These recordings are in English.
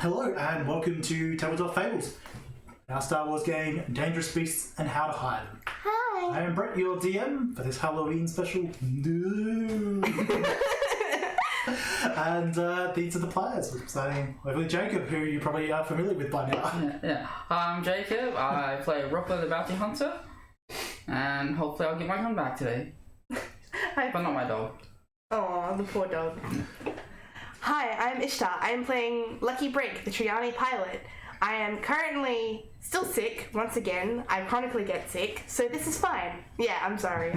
Hello and welcome to Tabletop Fables, our Star Wars game, Dangerous Beasts and How to Hide Them. Hi! I am Brett, your DM, for this Halloween special. No. And these are the players, starting with Jacob, who you probably are familiar with by now. Yeah. I'm Jacob. I play Rocker the Bounty Hunter, and hopefully I'll get my gun back today. But not my dog. Oh, the poor dog. Hi, I'm Ishtar. I am playing Lucky Break, the Triani pilot. I am currently still sick, once again. I chronically get sick, so this is fine. Yeah, I'm sorry.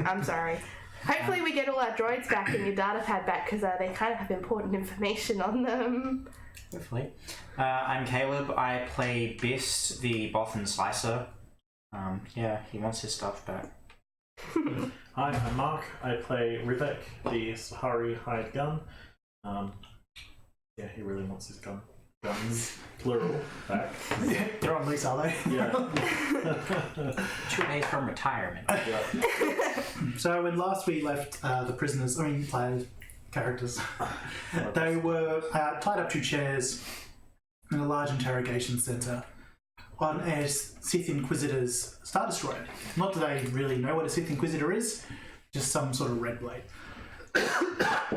Hopefully we get all our droids back and your data pad back, because they kind of have important information on them. Hopefully. I'm Caleb. I play Bist, the Bothan's lessor. He wants his stuff back. Hi, I'm Mark. I play Rivek, the Sahari hired gun. He really wants his guns, plural, back. Yeah, they're on lease, are they? Yeah. 2 days from retirement. So when last we left the prisoners, players, characters, they were tied up to chairs in a large interrogation centre on a Sith Inquisitor's Star Destroyer. Not that they really know what a Sith Inquisitor is, just some sort of red blade.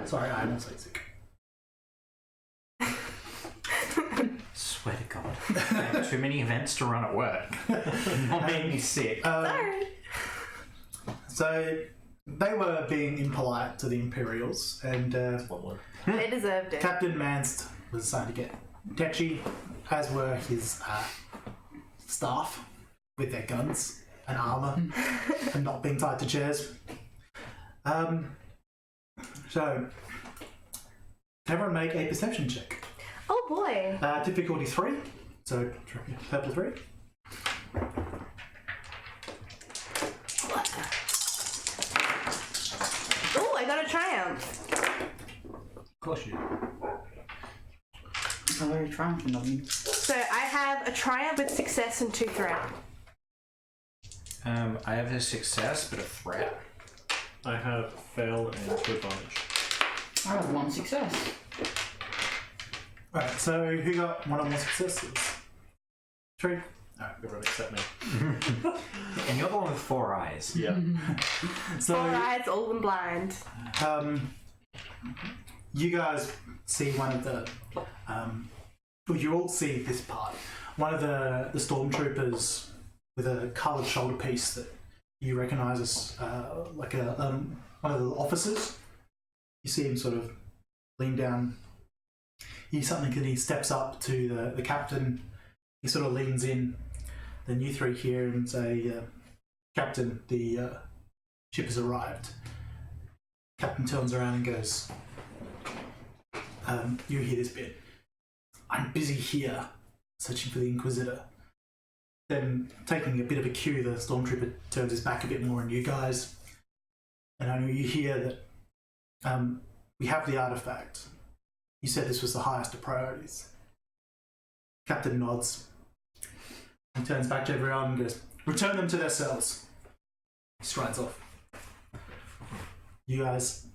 Sorry, I'm also sick. Swear to God. I have too many events to run at work. Not making me sick. Sorry. So they were being impolite to the Imperials, and They deserved it. Captain Manst was starting to get tetchy, as were his staff with their guns and armour and not being tied to chairs. So, everyone make a perception check. Oh boy. Difficulty 3, so purple 3. Oh, I got a triumph. Of course you do. I'm very triumphant of me. So I have a triumph with success and 2 threat. I have a success, but a threat. I have fail and 2 advantage. I have 1 success. Alright, so who got one or more successes? 3? Everyone except me. And you're the one with 4 eyes. Yeah. So, 4 eyes, all and blind. you guys see one of the, well, you all see this part. One of the stormtroopers with a coloured shoulder piece that you recognise as like one of the officers. You see him sort of lean down. He's something and he steps up to the captain. He sort of leans in. Then you three hear him say, Captain, the ship has arrived. Captain turns around and goes, you hear this bit. I'm busy here, searching for the Inquisitor. Then, taking a bit of a cue, the stormtrooper turns his back a bit more on you guys. And I know you hear that we have the artifact. You said this was the highest of priorities. Captain nods. He turns back to everyone and goes, return them to their cells. He strides off. You guys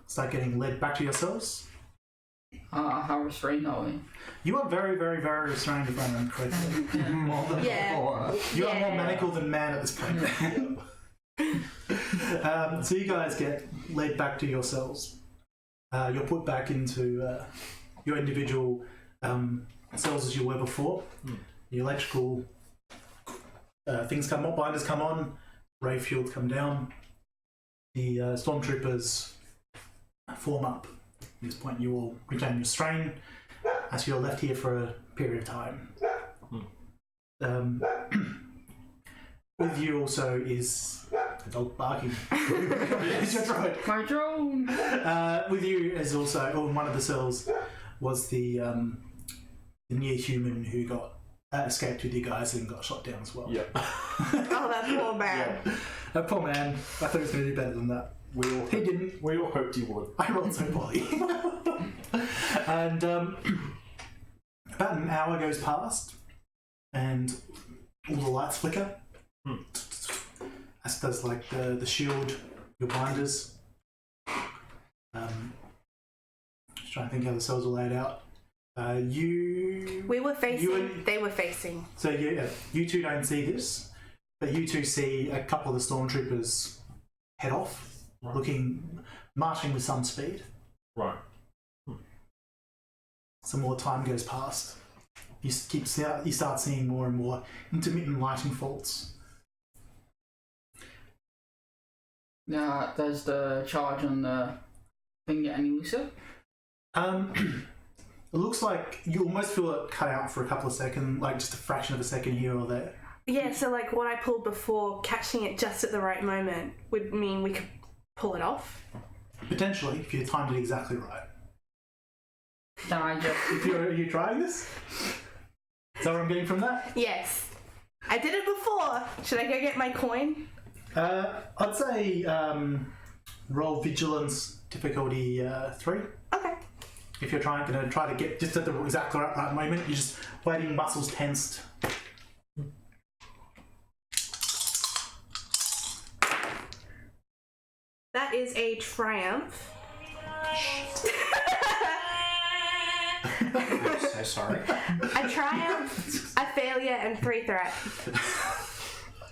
start getting led back to your cells. How restrained are we? You are very, very, very restrained, if I remember correctly. More than Yeah. before. You are more manacled than man at this point. So you guys get led back to your cells. You're put back into your individual cells as you were before. The electrical things come on, binders come on, ray fields come down. The stormtroopers form up. At this point, you will retain your strain as you're left here for a period of time. With you also is a dog barking. It's your droid. My drone! With you is also, one of the cells was the near human who got escaped with you guys and got shot down as well. Yeah. Oh, that poor man. That poor man. I thought it was going to do better than that. He didn't. We all hoped you would. I rolled so poorly. And about an hour goes past, and all the lights flicker. As does like the shield, your binders. Just trying to think how the cells are laid out. We were facing. They were facing. So you two don't see this, but you two see a couple of the stormtroopers head off, marching with some speed. Right. Some more time goes past. You start seeing more and more intermittent lighting faults. Yeah, does the charge on the thing get any looser? It looks like you almost feel it cut out for a couple of seconds, like just a fraction of a second here or there. Yeah, so like what I pulled before, catching it just at the right moment would mean we could pull it off. Potentially, if you timed it exactly right. Can I just... Are you trying this? Is that what I'm getting from that? Yes. I did it before. Should I go get my coin? I'd say roll vigilance difficulty 3. Okay. If you're going to try to get just at the exactly right moment, you're just waiting, muscles tensed. That is a triumph. I'm so sorry. A triumph, a failure, and 3 threats.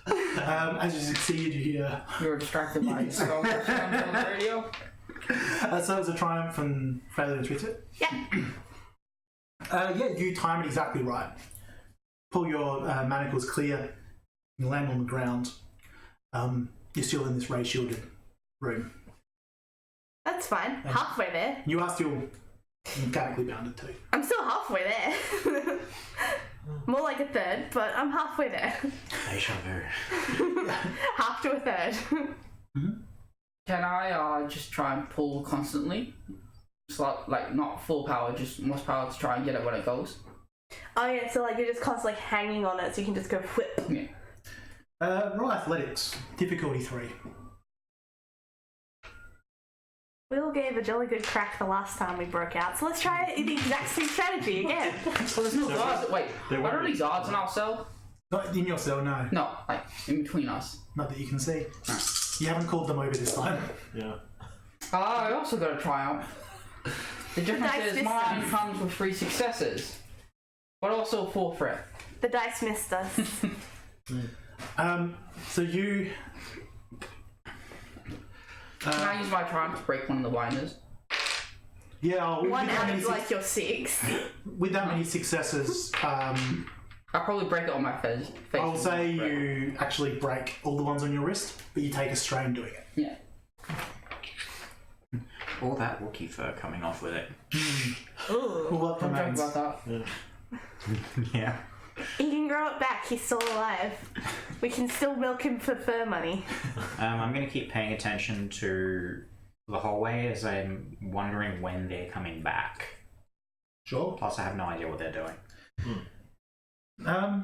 As you succeed, you hear... You were distracted by Star Wars on the radio? So it was a triumph and failure to twist it? Yeah. Yeah, you time it exactly right. Pull your manacles clear, you land on the ground. You're still in this ray-shielded room. That's fine. Halfway there. You are still mechanically bounded too. I'm still halfway there. More like a third, but I'm halfway there. Deja vu. Half to a third. Can I just try and pull constantly? Just like not full power, just most power to try and get it when it goes? Oh yeah, so like you're just constantly hanging on it so you can just go whip. Yeah. Roll athletics, difficulty 3. We all gave a jolly good crack the last time we broke out, so let's try the exact same strategy again. Well, there's no guards. Wait, They are won't there any guards in our cell? Not in your cell, no. No, like in between us. Not that you can see. You haven't called them over this time. Yeah. I also got a triumph. The difference dice is mine missed us. comes with 3 successes, but also 4 threat. The dice missed us. So you... Can I use my triumph to break one of the binders? Yeah, with One that out many of like your 6. with that many successes, I'll probably break it on my face. I'll say you actually break all the ones on your wrist, but you take a strain doing it. Yeah. All that Wookiee fur coming off with it. Ooh. Well, what Don't joke remains? about that. Yeah. He can grow it back, he's still alive. We can still milk him for fur money. I'm going to keep paying attention to the hallway as I'm wondering when they're coming back. Sure. Plus, I have no idea what they're doing. Yeah.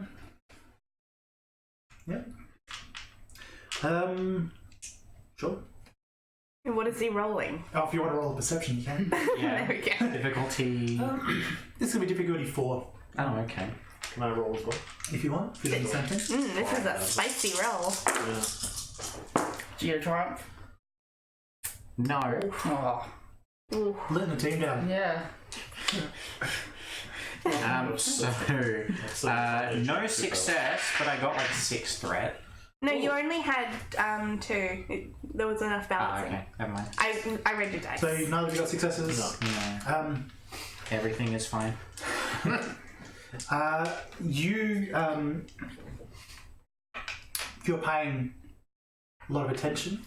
Sure. And what is he rolling? Oh, if you want to roll a perception, you can. Yeah. There we go. Difficulty. This is going to be difficulty 4, Oh, okay. Can I roll as well? if you want. If you do the same thing. This is a spicy roll. Yeah. Do you get a triumph? No. Oh, Ooh. Letting the team down. yeah. No success, but I got like 6 threat. No, you only had 2. There was enough balancing. Okay, never mind. I read your dice. So none of you got successes. No. No. Everything is fine. You, if you're paying a lot of attention,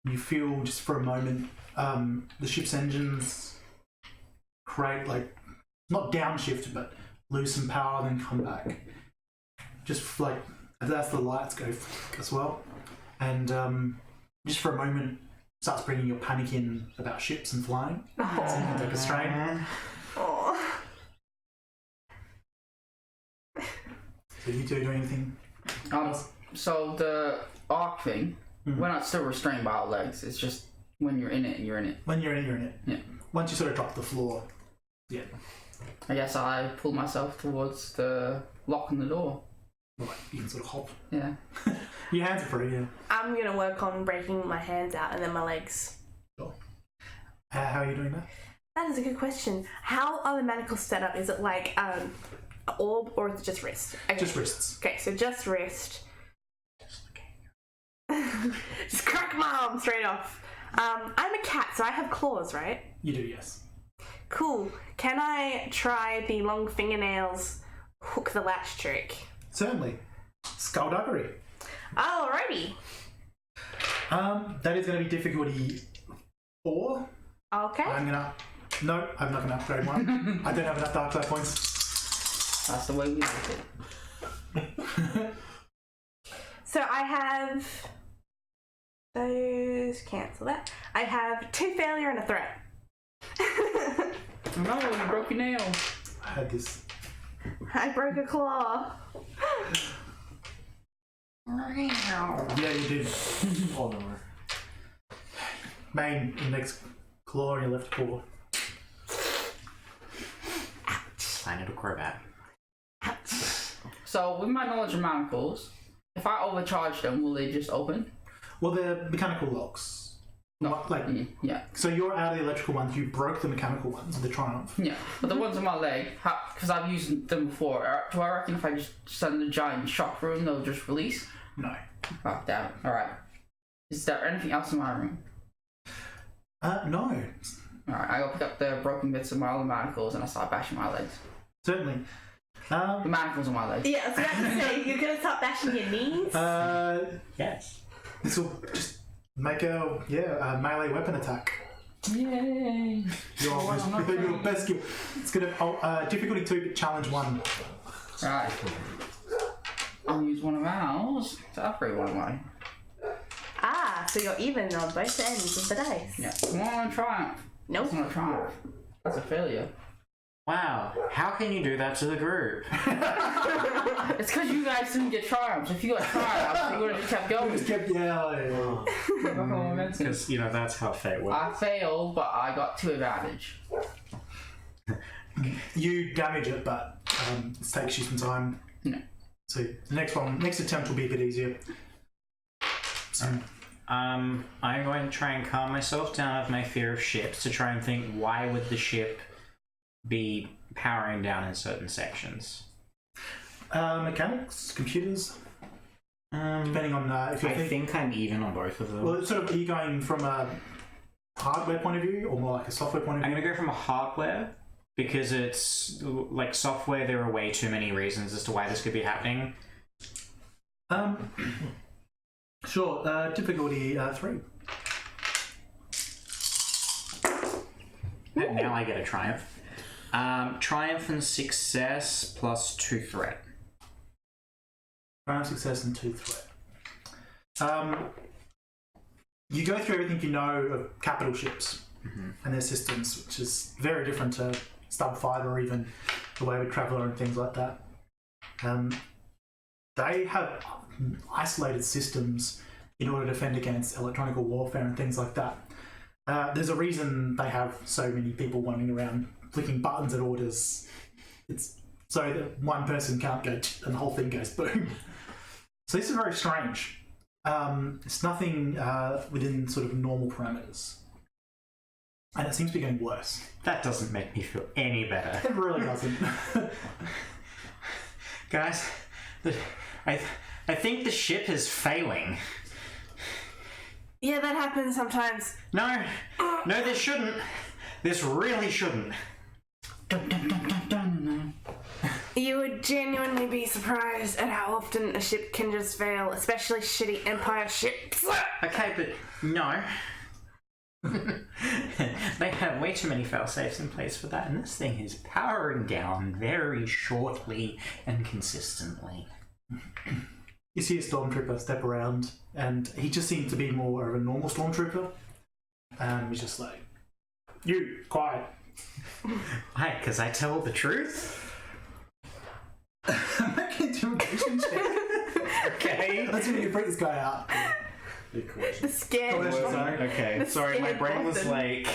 you feel just for a moment the ship's engines create like not downshift but lose some power then come back. Just like as the lights go as well, and just for a moment starts bringing your panic in about ships and flying. So you can take a strain. Oh. So you two do anything? So the arc thing, Mm-hmm. we're not still restrained by our legs. It's just when you're in it, you're in it. When you're in it, you're in it. Yeah. Once you sort of drop to the floor, yeah. I guess I pull myself towards the lock on the door. Right, you can sort of hop. Yeah. Your hands are free, yeah. I'm gonna work on breaking my hands out and then my legs. Sure. How are you doing that? That is a good question. How are the manacles set up? Is it like orb or is it just wrist? Okay. Just wrists. Okay, so just wrist. Just crack my arm straight off. I'm a cat, so I have claws, right? You do, yes. Cool. Can I try the long fingernails hook the latch trick? Certainly. Skullduggery. Alrighty. That is going to be difficulty 4. Okay. I'm not going to upgrade one. I don't have enough dark side points. That's the way we do it. So I have those. Cancel that. I have 2 failure and a threat. No, you broke your nail. I had this. I broke a claw. Yeah, you did. Oh no. Main index claw on your left paw. I need to grow back. So, with my knowledge of manacles, if I overcharge them, will they just open? Well, they're mechanical locks. No. Like, Yeah. so you're out of the electrical ones. You broke the mechanical ones with the Triumph. Yeah. But the ones on my leg, because I've used them before, do I reckon if I just send a giant shock through them, they'll just release? No. Oh, damn it. Alright. Is there anything else in my room? No. Alright, I go pick up the broken bits of my other manacles and I start bashing my legs. Certainly. The manacles on my legs. Yeah, I was about to say, you're going to start bashing your knees? Yes. This will just make a melee weapon attack. Yay! Your best skill. It's gonna difficulty 2, challenge 1. Right. I'll use one of ours to upgrade one of mine. Ah, so you're even on both ends of the dice. Yeah. Come on, triumph. Nope. It's not a triumph. That's a failure. Wow, how can you do that to the group? It's because you guys didn't get triumphs. If you got triumphs, you would have just kept going. Just kept Because, that's how fate works. I failed, but I got 2 advantage. You damage it, but it takes you some time. No. So the next attempt will be a bit easier. So, I'm going to try and calm myself down of my fear of ships to try and think, why would the ship be powering down in certain sections? Mechanics, computers, depending on if you I think I'm even on both of them. Well, it's sort of, are you going from a hardware point of view or more like a software point of I'm view? going to go from a hardware, because it's like software, there are way too many reasons as to why this could be happening. Sure. Difficulty 3. And now I get a triumph. Triumph and success plus 2 threat. Triumph, success, and 2 threat. You go through everything you know of capital ships and their systems, which is very different to Stub Fighter or even the Wayward Traveller and things like that. They have isolated systems in order to defend against electronic warfare and things like that. There's a reason they have so many people wandering around clicking buttons at orders. It's so that one person can't go and the whole thing goes boom. So this is very strange. It's nothing within sort of normal parameters. And it seems to be getting worse. That doesn't make me feel any better. It really doesn't. Guys, I think the ship is failing. Yeah, that happens sometimes. No, this shouldn't. This really shouldn't. Dun, dun, dun, dun, dun. You would genuinely be surprised at how often a ship can just fail, especially shitty Empire ships. Okay, but no. They have way too many fail-safes in place for that, and this thing is powering down very shortly and consistently. You see a stormtrooper step around, and he just seemed to be more of a normal stormtrooper. And he's just like, "You, quiet." Why? Because I tell the truth? Make an intimidation check. Okay. Let's see if you can freak this guy out. The scared Coercion, one. sorry. Okay, The sorry, my scared brain was Boston. like,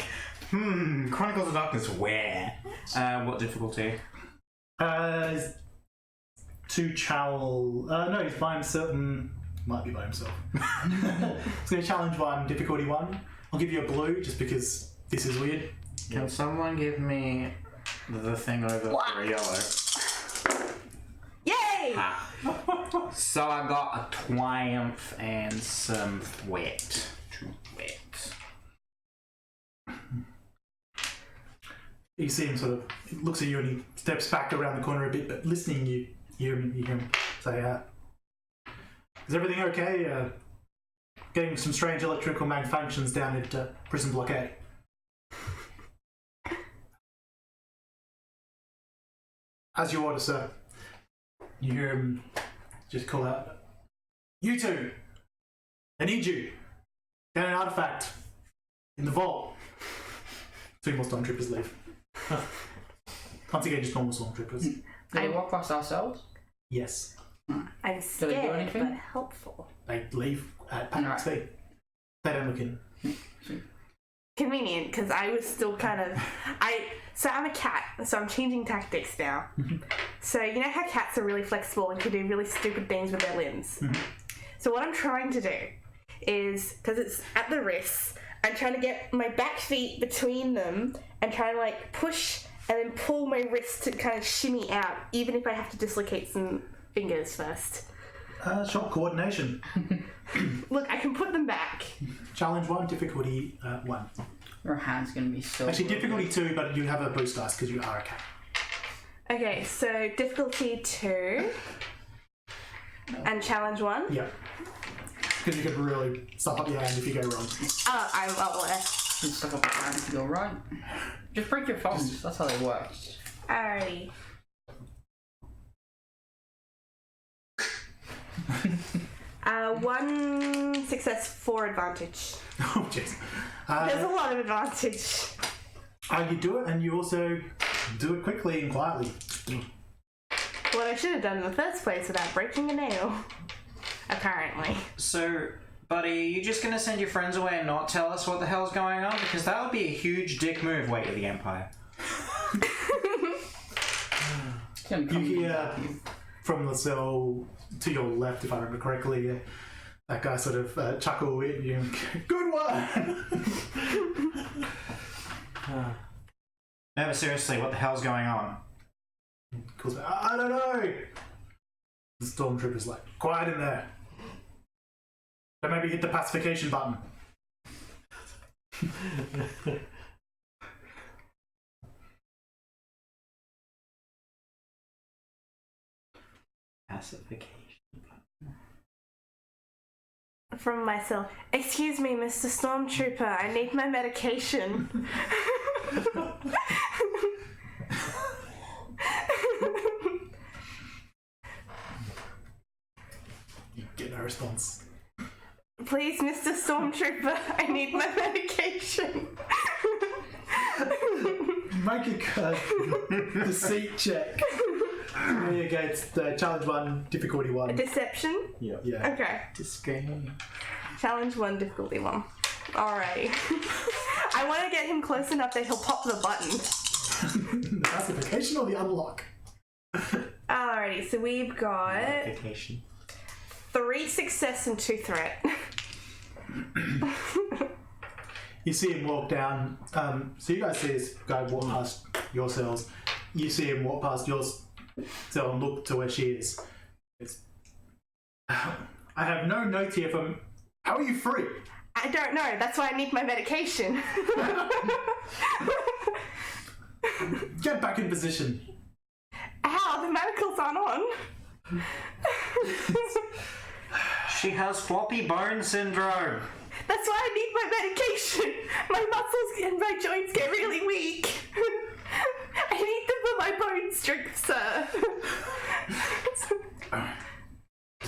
Chronicles of Darkness, where? What difficulty? To Chowl. No, he's by himself. Might be by himself. He's going to challenge 1, difficulty 1. I'll give you a blue just because this is weird. Can someone give me the thing over for a yellow? Yay! Ah. So I got a triumph and some wet. Two wet. You see him sort of he looks at you and he steps back around the corner a bit, but listening, you hear him say, "Is everything okay? Getting some strange electrical malfunctions down at Prison Block A." As you order, sir. You hear him just call out, "You two! I need you! Get an artifact in the vault." Two more stormtroopers leave. Once again, just normal stormtroopers. Do they walk past ourselves? Yes. I'm Do they do scared, anything? but helpful. They leave at panic speed. They don't look in. Convenient, because I was still kind of... So I'm a cat, so I'm changing tactics now. So you know how cats are really flexible and can do really stupid things with their limbs? So what I'm trying to do is, because it's at the wrists, I'm trying to get my back feet between them and try to like push and then pull my wrist to kind of shimmy out, even if I have to dislocate some fingers first. Short coordination. Look, I can put them back. Challenge 1, difficulty 1. Your hand's gonna be so. Actually, difficulty 2, but you have a boost dice because you are a cat. Okay, so difficulty 2 and challenge 1. Yeah. Because you could really stuff up your hand if you go wrong. Oh, I'm aware. Just stuff up your hand if you go right. Just break your thumbs. That's how they work. Alrighty. One success, 4 advantage. Oh, jeez. There's a lot of advantage. You do it, and you also do it quickly and quietly. What I should have done in the first place without breaking a nail. Apparently. So, buddy, are you just gonna send your friends away and not tell us what the hell's going on? Because that would be a huge dick move, Weight of the Empire. You hear from the cell to your left, if I remember correctly, that guy sort of chuckle at you. Good one! No, but seriously, what the hell's going on? Calls back, I don't know! The stormtrooper's like, quiet in there. Don't maybe hit the pacification button. Pacification. From myself. Excuse me, Mr. Stormtrooper, I need my medication. You get no response. Please, Mr. Stormtrooper, I need my medication. Make a deceit check. Against challenge 1, difficulty 1. Deception? Yeah. Okay. Disgrace. Challenge 1, difficulty 1. Alright. I want to get him close enough that he'll pop the button. The pacification or the unlock? Alrighty, so we've got Pacification. 3 success and 2 threat. You see him walk down. So you guys see this guy walk past your cells. You see him walk past your cell and look to where she is. I have no notes here from. How are you free? I don't know, that's why I need my medication. Get back in position. How? The medicals aren't on. She has floppy bone syndrome. That's why I need my medication. My muscles and my joints get really weak. I need them for my bone strength, sir.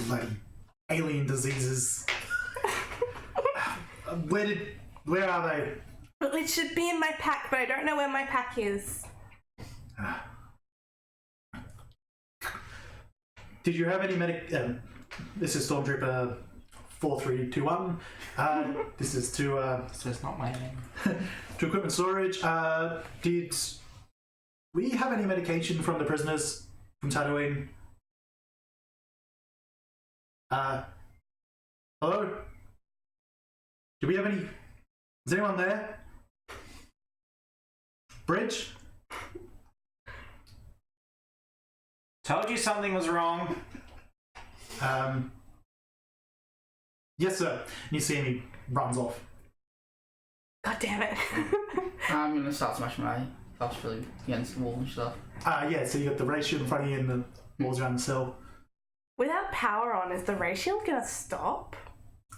Bloody alien diseases. Where are they? Well, it should be in my pack, but I don't know where my pack is. Did you have any this is Stormtrooper 4321. This is to So it's not my name. to equipment storage. Did we have any medication from the prisoners from Tatooine? Hello? Do we have any? Is anyone there? Bridge? Told you something was wrong. Yes, sir. And you see him, he runs off. God damn it. I'm gonna start smashing my glass really against the wall and stuff. Yeah, so you got the ray shield in front of you and the walls around the cell. Without power on, is the ray shield gonna stop?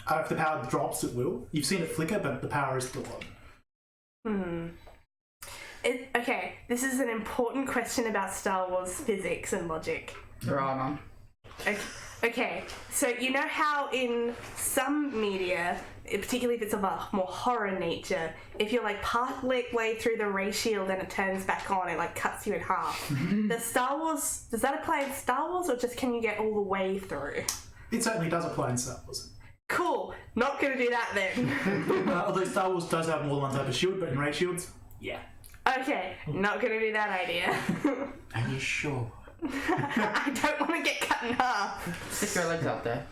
If the power drops, it will. You've seen it flicker, but the power is still on. Okay, this is an important question about Star Wars physics and logic. There are none. Okay, so you know how in some media, particularly if it's of a more horror nature, if you're like part way through the ray shield and it turns back on, it like cuts you in half. Does that apply in Star Wars, or just can you get all the way through? It certainly does apply in Star Wars. Cool, not gonna do that then. Although Star Wars does have more than one type of shield, but in ray shields, yeah. Okay, not gonna do that idea. Are you sure? I don't want to get cut in half. Stick your legs out there.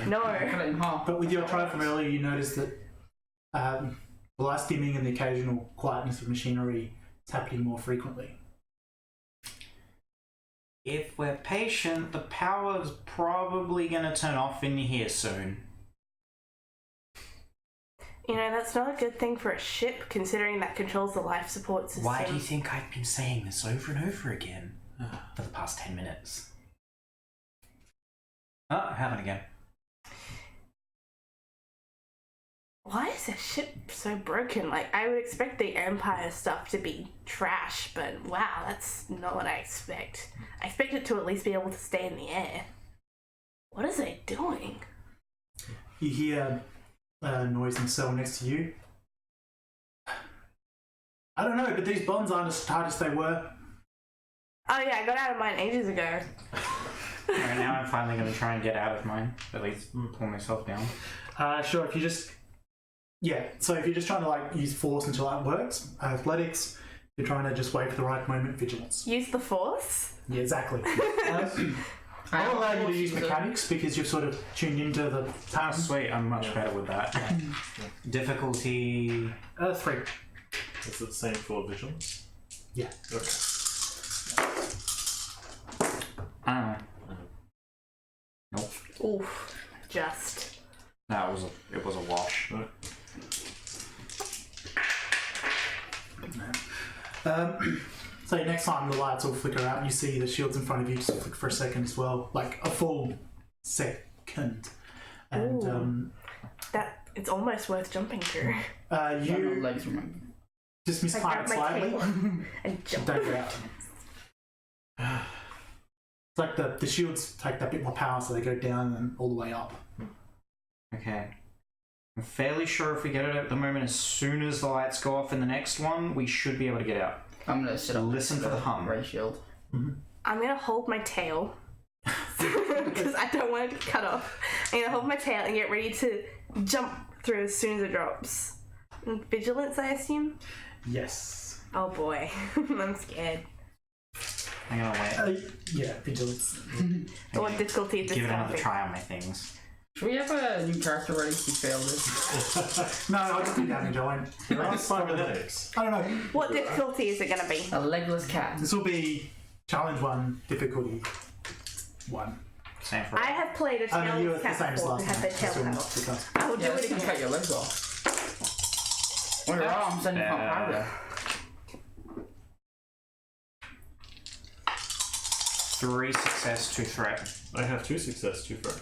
No. Cut it in half. But with your try from earlier, you noticed that the light dimming and the occasional quietness of machinery is happening more frequently. If we're patient, the power's probably gonna turn off in here soon. You know, that's not a good thing for a ship, considering that controls the life support system. Why do you think I've been saying this over and over again for the past 10 minutes? Oh, it happened again. Why is this ship so broken? Like, I would expect the Empire stuff to be trash, but wow, that's not what I expect. I expect it to at least be able to stay in the air. What is it doing? You hear a noise in the cell next to you. I don't know, but these bonds aren't as tight as they were. Oh yeah, I got out of mine ages ago. Right, now I'm finally going to try and get out of mine. At least pull myself down. Sure, if you just... Yeah, so if you're just trying to like use force until that works, athletics, you're trying to just wait for the right moment, vigilance. Use the force? Yeah, exactly. I'll allow you to use mechanics because you've sort of tuned into the power. Sweet, I'm much better with that. Difficulty... 3. Is it the same for vigilance? Yeah. Okay. I don't know. Nope. Oof. Just. That was it was a wash. So next time the lights all flicker out and you see the shields in front of you just flick for a second as well, like a full second. And That it's almost worth jumping through. you legs remember. just I mistime grab it my slightly. tail and jump. Don't get out. It's like the shields take that bit more power, so they go down and all the way up. Okay. I'm fairly sure if we get it at the moment, as soon as the lights go off in the next one, we should be able to get out. I'm gonna sit up. Listen for the hum. Ray shield. I'm gonna hold my tail because I don't want it to cut off. I'm gonna hold my tail and get ready to jump through as soon as it drops. Vigilance, I assume? Yes. Oh boy, I'm scared. I'm gonna wait. Yeah, vigilance. What difficulty is this Give it gonna another be? try on my things. Should we have a new character ready if we fail this? No, I'll just do damage. I won't. It's cybernetics. I don't know. What difficulty is it gonna be? A legless cat. This will be challenge 1, difficulty 1. Same for I have played a No, you were tail the same cat as before last and had time. their tail cut off. Because I will do Yeah, it that's gonna cut again. your legs off. Or your arms, then you can't ride there. 3 success, 2 threat. I have 2 success, 2 threat.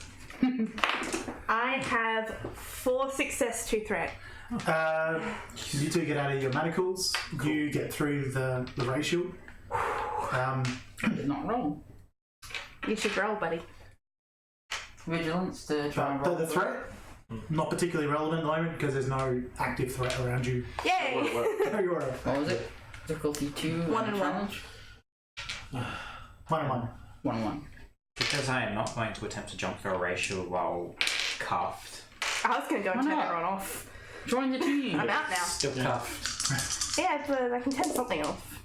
I have 4 success, 2 threat. you two get out of your manacles. You get through the ray shield. It's not wrong. You should roll, buddy. Vigilance to try and The, roll. the threat, not particularly relevant at the moment because there's no active threat around you. Yay! You're What was it? Difficulty 2 1 and 1. challenge? 1 and 1. 1 and 1. Because I am not going to attempt to jump through a ratio while cuffed. I was gonna go and Why turn not? everyone off. Join the team! I'm out now. Still cuffed. Yeah, but I can turn something off.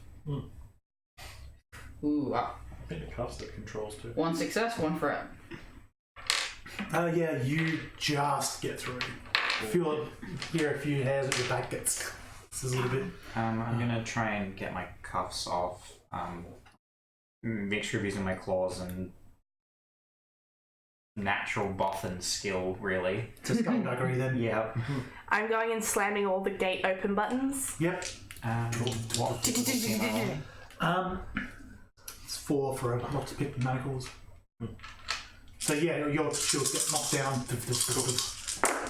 Ooh, I think the cuffs that controls too. 1 success, 1 threat. Yeah, you just get through. Hear a few hairs at your back gets This is a little bit. I'm gonna try and get my cuffs off. Mixture of using my claws and natural boffin skill, really. Just skullduggery then. Yep. I'm going and slamming all the gate open buttons. Yep. What? It's 4 for a lot to pick manacles. So yeah, your skills get knocked down.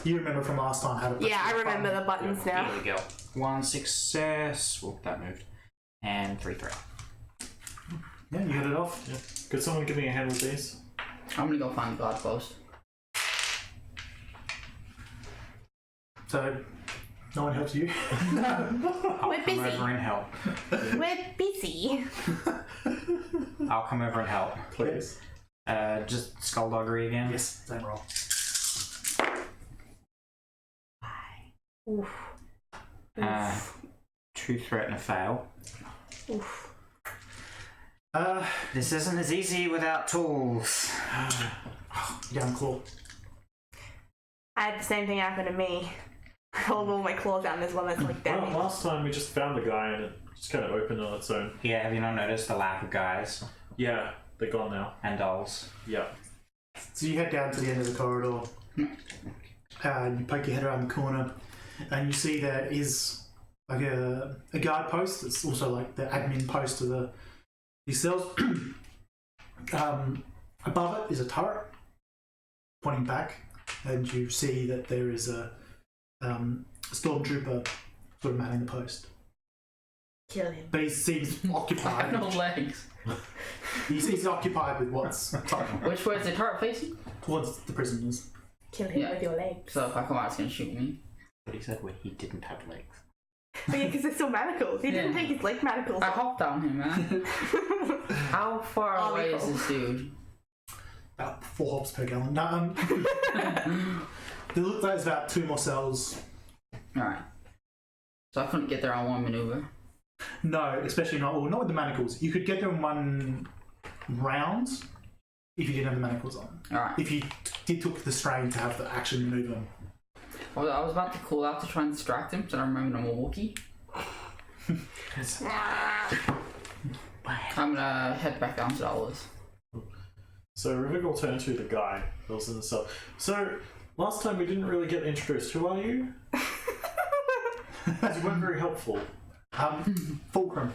You remember from last time how to. Yeah, I remember the buttons now. Here we go. 1 success. Whoop, that moved. And 3 threat. Yeah, you got it off. Yeah. Could someone give me a hand with these? I'm gonna go find the guard post. So, no one helps you. I'll We're come busy. over and help. We're busy. I'll come over and help. Please. Just skullduggery again. Yes, same roll. Oof. 2 threat and a fail. Oof. This isn't as easy without tools. Down claw. I had the same thing happen to me. I hold all my claws out and there's one that's like Well, damaged. last time we just found the guy and it just kind of opened on its own. Yeah, have you not noticed the lack of guys Yeah, they're gone now. and dolls? Yeah. So you head down to the end of the corridor. You poke your head around the corner, and you see there is like a guard post. It's also like the admin post of these cells. Above it is a turret pointing back, and you see that there is a stormtrooper sort of manning the post. Kill him. But he seems I occupied. have no legs. He's occupied with what's Which way is the turret facing? towards the prisoners. Kill him Yeah. with your legs. So if I come out, it's gonna shoot me. But he said he didn't have legs. But yeah, because they're still manacles. He didn't Yeah. take his leg manacles I off. hopped down here, man. How far Oh, away is cool. this dude? About 4 hops per gallon. No, there looks like there's about 2 more cells. Alright. So I couldn't get there on one maneuver. No, especially not with the manacles. You could get there in 1 round if you didn't have the manacles on. Alright. If you took the strain to have the action maneuver. I was about to call out to try and distract him, so I remember I'm a Wookiee. I'm gonna head back down to the Ollers. So Rivik will turn to the guy that was in the cell. So, last time we didn't really get introduced. Who are you? Because you weren't very helpful. Fulcrum.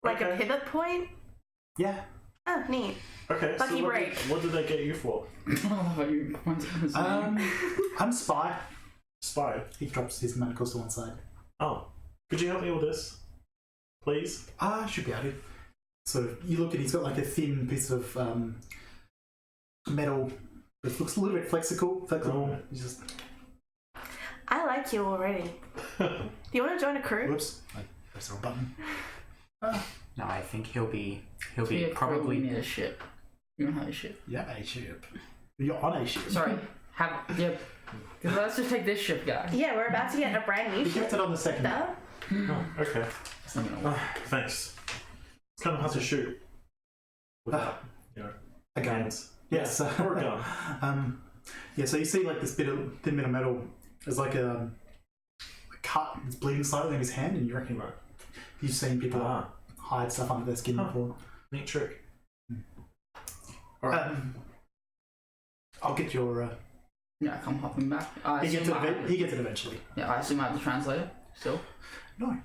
Like a Okay. pivot point? Yeah. Oh, neat. Okay, Lucky so break. what did they get you for? I'm Spy. Spy. He drops his manacles to one side. Oh. Could you help me with this? Please? Should be able to. So you look at, he's got like a thin piece of metal that looks a little bit flexible. He's just, I like you already. Do you want to join a crew? whoops, I pressed the wrong button. No, I think he'll be We probably need a ship. You don't have a ship. Yeah, a ship. You're on a ship. Sorry. Yep. Let's just take this ship, guy. Yeah, we're about to get a brand new He ship. kept it on the second. Duh. Oh, okay. It's not gonna work. Thanks. It's kind of hard to shoot. Without, A gun. hands. Yes. Or a gun. Yeah, so you see like this thin bit of metal. There's like a cut. It's bleeding slightly in his hand, and you reckon Right. you've seen people hide stuff under their skin before. Neat trick. Alright. I'll get your. Yeah, come hopping back. I He gets assume it eventually. Yeah, I assume I have the translator still. No.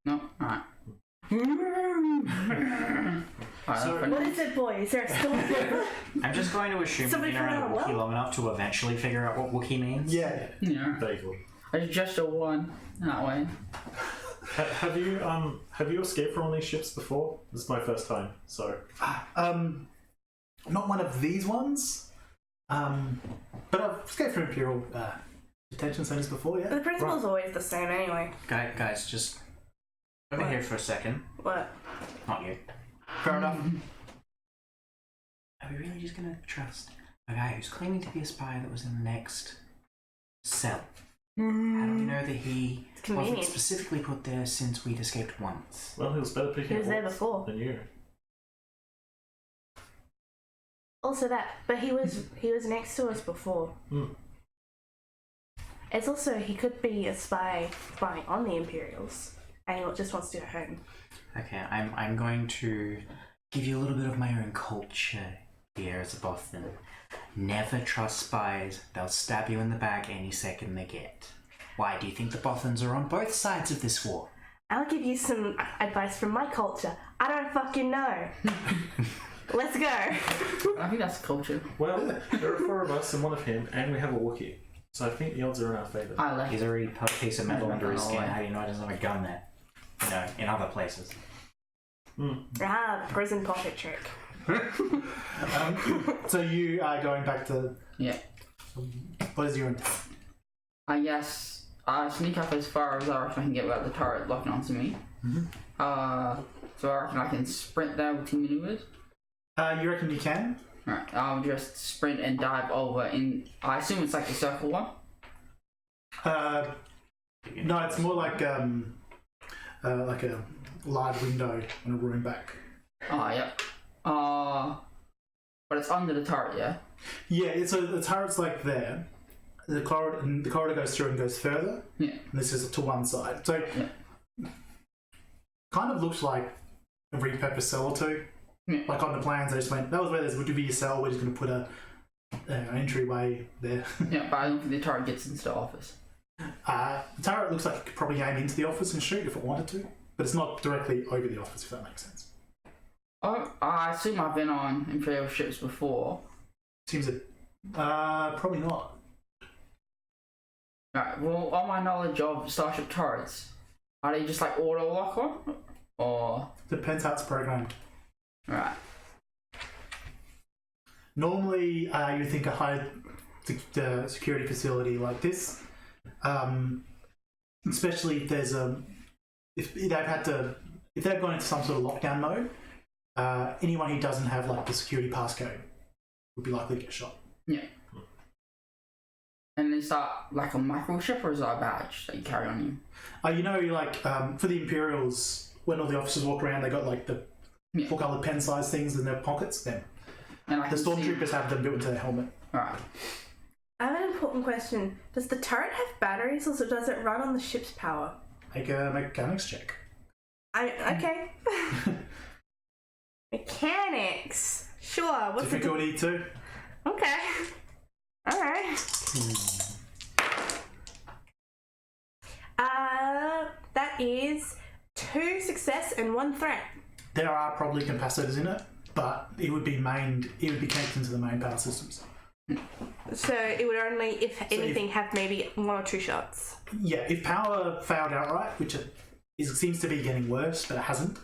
No. Alright. Alright. What is it, boy? Is there a stormtrooper? I'm just going to assume Somebody you've been around from a our Wookiee world? long enough to eventually figure out what Wookiee means. Yeah. Yeah. Vaguely. I just a one that way. Have you escaped from one of these ships before? This is my first time, so Not one of these ones. But I've escaped from Imperial detention centers before. Yeah. The principle's always the same anyway. Guys, just over here for a second. What? Not you. Fair enough. Are we really just gonna trust a guy who's claiming to be a spy that was in the next cell? How do we know that he wasn't Convenient. specifically put there since we'd escaped once? well, he was better picking He was up there walks before. than you. Also that, but he was next to us before. It's also, he could be a spying on the Imperials, and he just wants to go home. Okay, I'm going to give you a little bit of my own culture here as a Bothan. Never trust spies. They'll stab you in the back any second they get. Why do you think the Bothans are on both sides of this war? I'll give you some advice from my culture. I don't fucking know. Let's go. I think that's culture. Well, there are 4 of us and 1 of him, and we have a Wookiee. So I think the odds are in our favour. I left. He's already put a piece of metal under his skin. away. How do you know he doesn't have a gun there? You know, in other places. The prison pocket trick. So you are going back to. Yeah. What is your intent? I guess I sneak up as far as I reckon I can get without the turret locking onto me. So I reckon I can sprint there with 2 maneuvers. You reckon you can? Right, I'll just sprint and dive over in. I assume it's like the circle one. No, it's more like a large window in a room back. Oh, yep. But it's under the turret, yeah? Yeah, so the turret's like there. The corridor goes through and goes further. Yeah. And this is to one side. So kind of looks like a repurposed cell or two. Yeah. Like on the plans, they just went, that was where there's would be a cell, we're just going to put an entryway there. Yeah, but I don't think the turret gets into the office. The turret looks like it could probably aim into the office and shoot if it wanted to, but it's not directly over the office, if that makes sense. Oh, I assume I've been on Imperial ships before. Seems that probably not. Right, well, on my knowledge of Starship turrets, are they just like auto lock on? Or. Depends how it's programmed. Right. Normally, you think a high security facility like this, especially if there's if they've gone into some sort of lockdown mode, anyone who doesn't have like the security passcode would be likely to get shot. Yeah. And is that like a microchip or is that a badge that you carry on you? You know, like for the Imperials, when all the officers walk around, they got like the full-coloured pen-sized things in their pockets. Then And I the can stormtroopers have them built into their helmet. Alright. I have an important question. Does the turret have batteries, or does it run on the ship's power? Make a mechanics check. Okay. Mechanics. Sure. What's Difficulty 2. Okay. All right. That is 2 success and 1 threat. There are probably capacitors in it, but it would be connected into the main power systems. So it would only, if anything, have maybe 1 or 2 shots. Yeah, if power failed outright, which it seems to be getting worse, but it hasn't.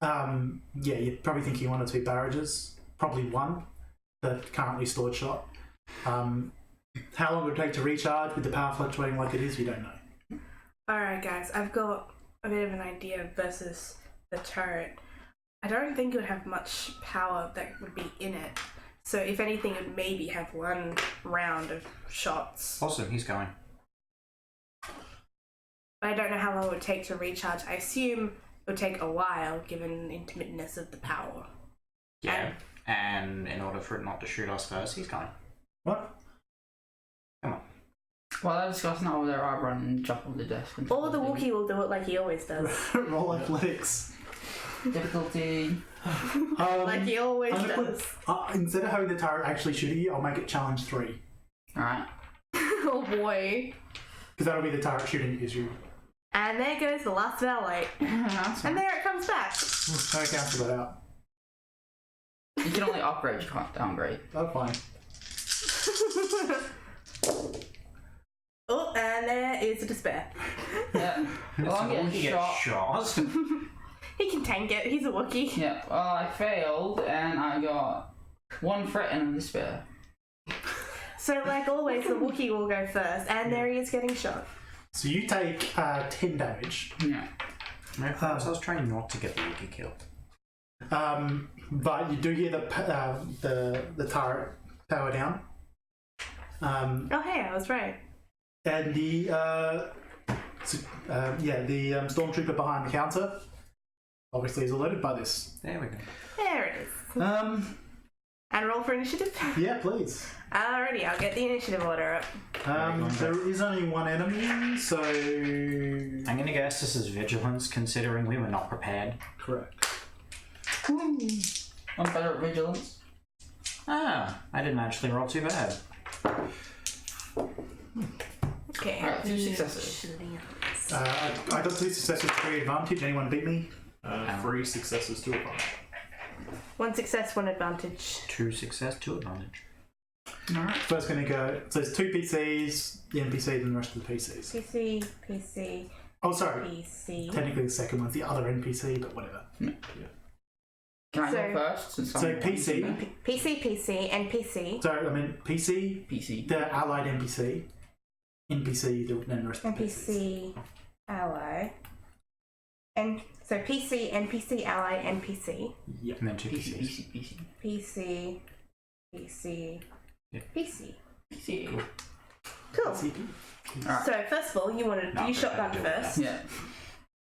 You're probably thinking 1 or 2 barrages, probably 1 that currently stored shot. How long would it take to recharge with the power fluctuating like it is? We don't know. Alright guys, I've got a bit of an idea versus the turret. I don't think it would have much power that would be in it. So if anything, it would maybe have 1 round of shots. Awesome, he's going. But I don't know how long it would take to recharge. I assume it would take a while given the intermittentness of the power. Yeah. And in order for it not to shoot us first, he's going. What? Come on. While they're discussing over there, I run and jump on the desk. And Or the Wookiee will do it like he always does. Roll athletics. Difficulty. Like he always does. Instead of having the turret actually shooting you, I'll make it challenge 3. Alright. Oh boy. Because that'll be the turret shooting you. And there goes the last valet. And there it comes back. No cancel that out. You can only upgrade, you can't downgrade. Oh, fine. Oh, and there is a despair. Yeah. Well, I'm getting shot. He can tank it. He's a Wookiee. Yeah. Well, I failed and I got 1 threat and a despair. So, like always, the Wookiee will go first, and there he is getting shot. So you take 10 damage. Yeah. I was trying not to get the Wookiee killed. But you do hear the turret power down. Oh, hey, I was right. And the stormtrooper behind the counter obviously is alerted by this. There we go. There it is. And roll for initiative? Yeah, please. Alrighty, I'll get the initiative order up. There is only one enemy, so... I'm gonna guess this is vigilance, considering we were not prepared. Correct. I'm better at vigilance. Ah, I didn't actually roll too bad. Okay. Alright, 2 successes. I got 2 successes, 3 advantage. Anyone beat me? 3 successes, 2 advantage. 1 success, 1 advantage. 2 success, 2 advantage. Alright. First going to go... So there's 2 PCs, the NPC, then the rest of the PCs. PC. Oh, sorry. PC. Technically the second one's the other NPC, but whatever. Can I So- go first? Since So I'm PC... PC, NPC. Sorry, I mean PC, PC. the allied NPC. NPC, then the rest of the PCs. NPC, ally. And so PC, NPC, ally, NPC. Yep. And then 2 PC, PCs. PC, PC. PC, PC, Yeah. PC. PC. Cool. CP. Alright. So first of all, you shotgun prepared to do first. Yeah.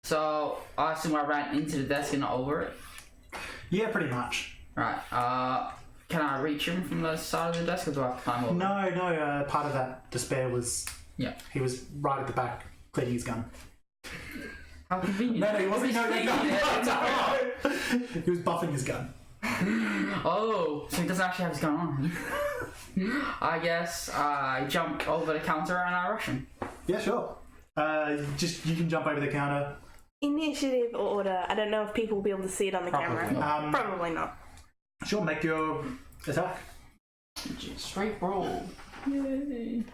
So I assume I ran into the desk and not over it. Yeah, pretty much. Right. Can I reach him from the side of the desk, or do I have to climb over? No, part of that despair was... Yeah. He was right at the back, cleaning his gun. How convenient. No, he wasn't. No. He was buffing his gun. Oh, so he doesn't actually have his gun on. I guess I jump over the counter and I rush him. Yeah, sure. You can jump over the counter. Initiative order. I don't know if people will be able to see it on the camera. Probably not. Sure, make your attack. Straight roll. Yay.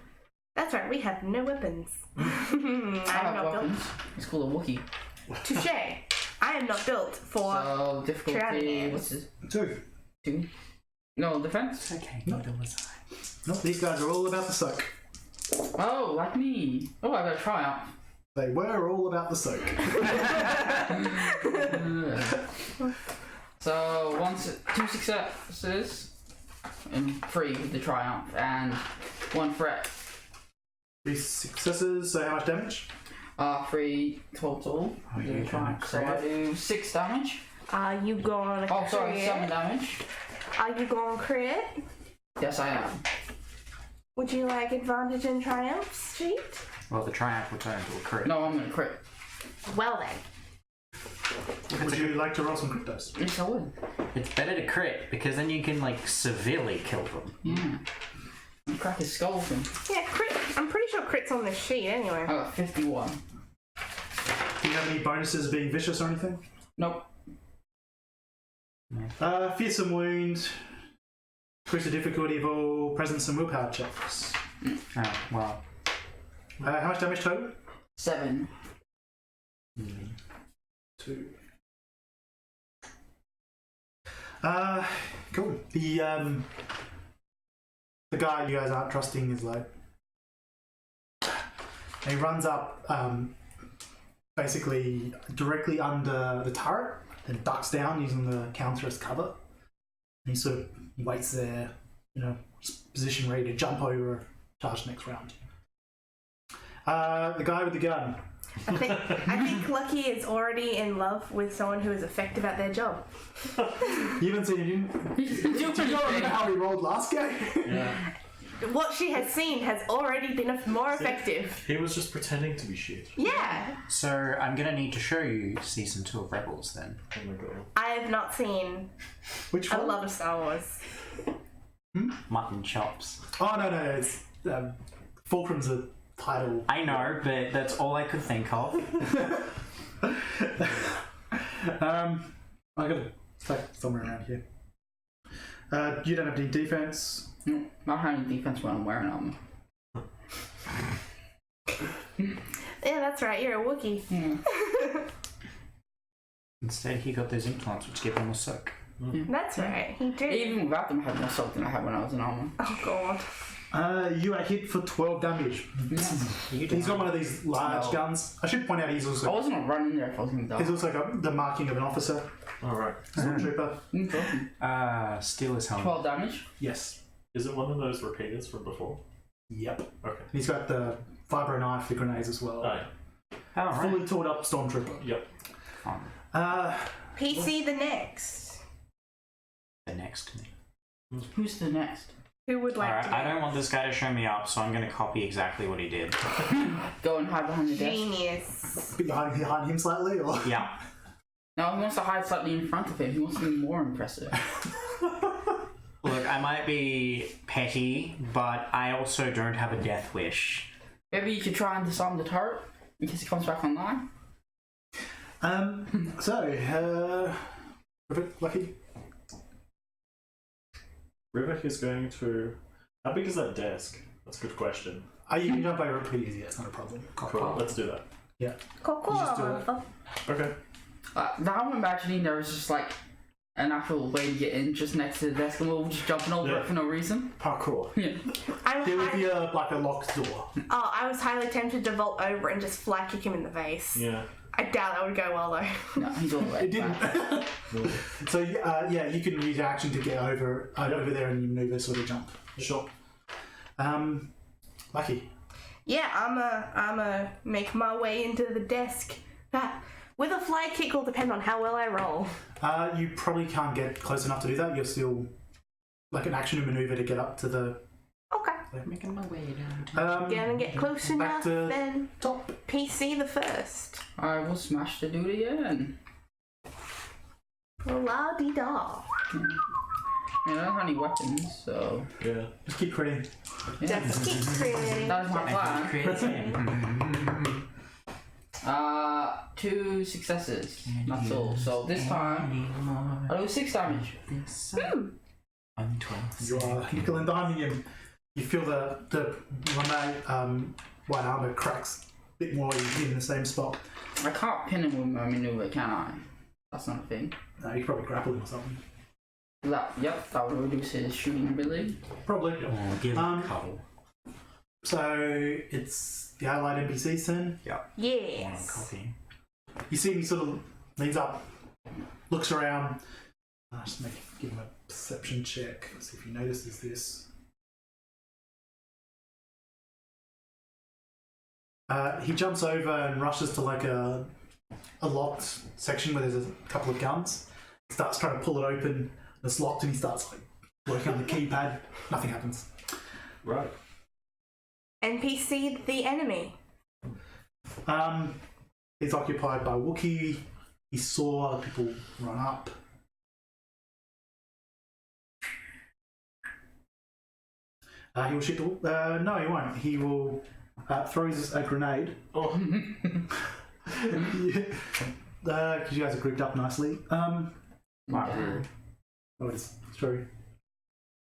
That's right, we have no weapons. I I'm have not built. weapons. It's called a Wookiee. Touche. I am not built for. So difficulty. Tyranny. What's this? 2. 2. No defense. Okay, neither was I. No, these guys are all about the soak. Oh, like me. Oh, I got a triumph. They were all about the soak. So 2 successes and 3 with the triumph and 1 threat. 3 successes, so how much damage? 3 total. Oh, with the you're gonna triumph. So I crit? do 6 damage. Are you going to Oh, sorry, crit? 7 damage. Are you going to crit? Yes, I am. Would you like advantage and triumph sheet? Well, the triumph will turn into a crit. No, I'm gonna crit. Well then. Would you like to roll some crit dice? Yes, I would. It's better to crit, because then you can, like, severely kill them. Yeah. And crack his skull open. Yeah, crit. I'm pretty sure crit's on this sheet anyway. I got 51. Do you have any bonuses being vicious or anything? Nope. Fearsome wound. Increase the difficulty of all presence and willpower checks. Oh, well. How much damage total? 7. 2. Cool. The guy you guys aren't trusting is like... He runs up basically directly under the turret and ducks down using the counter as cover. And he sort of waits there, position ready to jump over or charge next round. The guy with the gun. I think Lucky is already in love with someone who is effective at their job. You haven't seen him. Do you remember how he rolled last game? Yeah. What she has seen has already been more effective. He was just pretending to be shit. Yeah. So, I'm gonna need to show you Season 2 of Rebels, then. Oh my god. I have not seen Which a one? lot of Star Wars. Mutton chops. Oh, no, it's... Fulcrum's a title. I know, but that's all I could think of. I got a stack somewhere around here. You don't have any defense. No, I don't have any defense when I'm wearing armor. Yeah, that's right. You're a Wookiee. Yeah. Instead, he got those implants, which give him a soak. That's right. He did. Even without them, I had more salt than I had when I was in armor. Oh god. You are hit for 12 damage. He's got one of these large No. guns. I should point out he's I also... wasn't gonna run in there if I was gonna die. He's also got the marking of an officer, Alright. stormtrooper. Steal his helmet. 12 damage. Yes. Is it one of those repeaters from before? Yep. Okay. He's got the vibro knife, the grenades as well. Oh, yeah. Fully tooled up stormtrooper. Yep. Uh, PC the next. The next to me. Who's the next? Who would like Alright, to? I don't want this guy to show me up, so I'm going to copy exactly what he did. Go and hide behind the desk. Genius. Behind him slightly, or Yeah. No, he wants to hide slightly in front of him. He wants to be more impressive. Look, I might be petty, but I also don't have a death wish. Maybe you could try and disarm the turret in case he comes back online. Lucky. Rivik is going to. How big is that desk? That's a good question. You can jump over it pretty easy. It's not a problem. Cool. Let's do that. Yeah. Cool, just do it. motherfucker. Okay. Now I'm imagining there was just like an actual way to get in just next to the desk and we're all just jumping over it for no reason. Parkour. Yeah. There would be a locked door. Oh, I was highly tempted to vault over and just fly kick him in the face. Yeah. I doubt that would go well though. No, he's all the way It didn't. back. So yeah, you can use your action to get over there and you maneuver, sort of jump. Sure. Lucky. Yeah, I'ma make my way into the desk. With a fly kick will depend on how well I roll. You probably can't get close enough to do that. You're still like an action to maneuver to get up to the. Okay. Making my way down. Gonna get close enough to then. Top. PC the first. I will smash the dude again. La-dee-da. Yeah, I don't have any weapons, so Yeah. Just keep critting. yeah. Just keep creating. That was my plan. 2 successes. That's all. So this time I do 6 damage. I'm 12. You are nickel and diming him. You feel the white armor cracks a bit more in the same spot. I can't pin him with my maneuver, can I? That's not a thing. No, you could probably grapple him or something. That would reduce his shooting ability. Probably. Oh, give him a cuddle. So it's the allied NPC's turn. Yes. Copy. You see him sort of leans up, looks around. Just give him a perception check. See if he notices this. He jumps over and rushes to like a locked section where there's a couple of guns. Starts trying to pull it open. And it's locked, and he starts like working on the keypad. Nothing happens. Right. NPC the enemy. He's occupied by Wookiee. He saw other people run up. He will shoot the. No, he won't. He will throw a grenade. Oh. Because you guys are grouped up nicely. Yeah. Oh, it's true.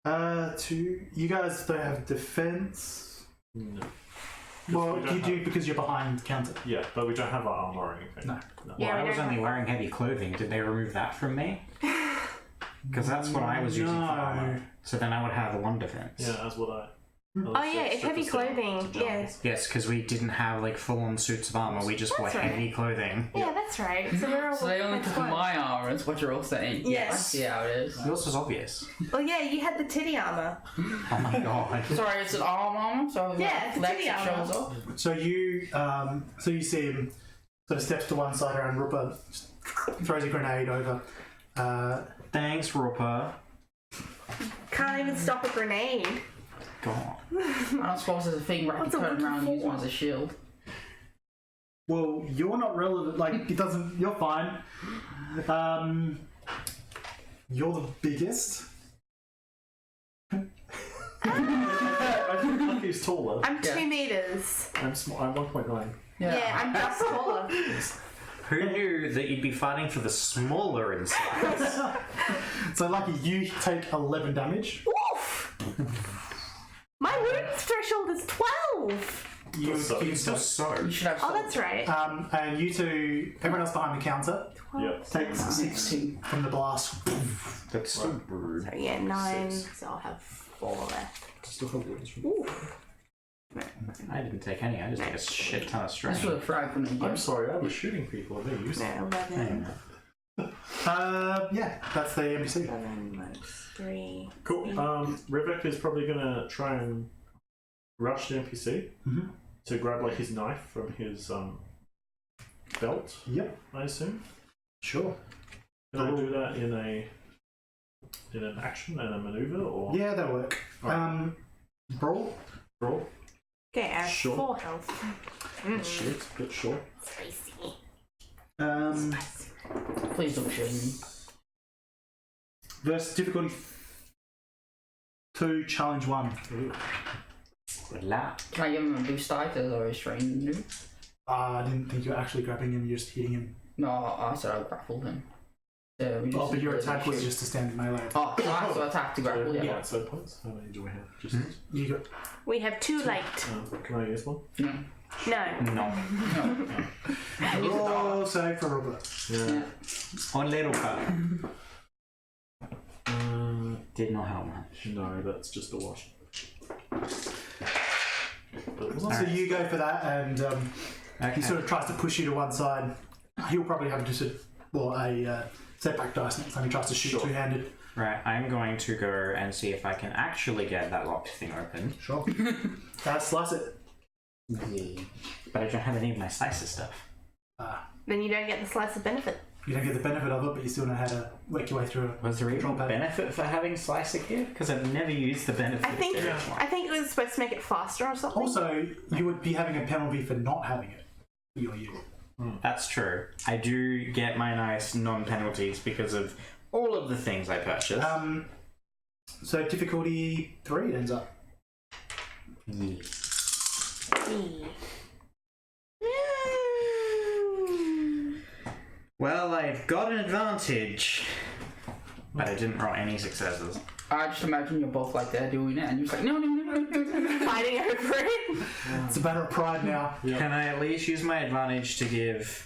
You guys don't have defense. No. Well, we don't you do because you're behind counter. Yeah, but we don't have our armor or anything. No. No. Yeah, Well, I we was don't only have- wearing heavy clothing. Did they remove that from me? Because that's what I was using for armor. So then I would have 1 defense. Yeah, as would I. Oh yeah, it's heavy clothing. Yes. Yes, because we didn't have like full-on suits of armor. We just wore That's right. heavy clothing. Yeah, that's right. So we're all. So they only that's took fine. my armor, is what you're all saying. Yes. I see how it is. Yours was obvious. Well, yeah, you had the titty armor. Oh my god. Sorry, it's an armor, so Yeah, it's a legs titty that armor. shows off. So you see him sort of steps to one side around Rupert, just throws a grenade over. Thanks, Rupert. Can't even stop a grenade. God. I don't suppose there's a thing where I can What's a turn around and use for? one as a shield. Well, you're not relevant. Like it doesn't. You're fine. You're the biggest. I think Lucky's taller. I'm Yeah. 2 meters. I'm small. I'm 1.9. Yeah, I'm just taller. Who knew that you'd be fighting for the smaller insects? So lucky you take 11 damage. Woof! My wounds threshold is 12. You So- you So You should have Oh, that's right. and you two, everyone else behind the counter, 12. Yep. takes 6 from the blast. That's so rude. So yeah, 9. 6. So I'll have 4 left. Still have wounds from. Ooh. I didn't take any. I just take a shit ton of This strength. was a frag from the I'm sorry, I was shooting people. They're useless. No, 11. Yeah, that's the NPC. 11 minus 3. Cool. Rivik is probably gonna try and rush the NPC Mhm. to grab like his knife from his belt. Yep, I assume. sure. Can I do that in a in an action and a maneuver, or Yeah, that'll work. Brawl. brawl? Okay, I have Sure. 4 health. Shit, but sure. Spicy. Please don't shame me. Versus difficulty 2, challenge 1. Good luck. Can I give him a boost die to lower his strain? No? I didn't think you were actually grabbing him, you're just hitting him. No, I said I grappled him. Yeah, we Oh, just- but your attack was just a standard melee. Oh, so I have to attack to grapple, yeah. Yeah, so points. How many do we have? Just You got We have 2 light. can I use one? No. No. No. roll save for Robert. Yeah. On little cut. Uh, Did not help much. no, that's just a wash. So you go for that, and Okay. he sort of tries to push you to one side. He'll probably have just a setback dice next time he tries to shoot Sure. two-handed. Right, I'm going to go and see if I can actually get that locked thing open. Sure. Slice it. Yeah. But I don't have any of my slicer stuff. Then you don't get the slice of benefit. You don't get the benefit of it, but you still know how to work your way through it. Was there even a Control pad. benefit for having slicer here? Because I've never used the benefit. I think there before. I think it was supposed to make it faster or something. Also, you would be having a penalty for not having it. For your unit. That's true. I do get my nice non-penalties because of all of the things I purchase. So difficulty 3 ends up. Yeah. Well, I've got an advantage, but I didn't roll any successes. I just imagine you're both like there doing it, and you're just like, no. Fighting over it. It's a matter of pride now. Can I at least use my advantage to give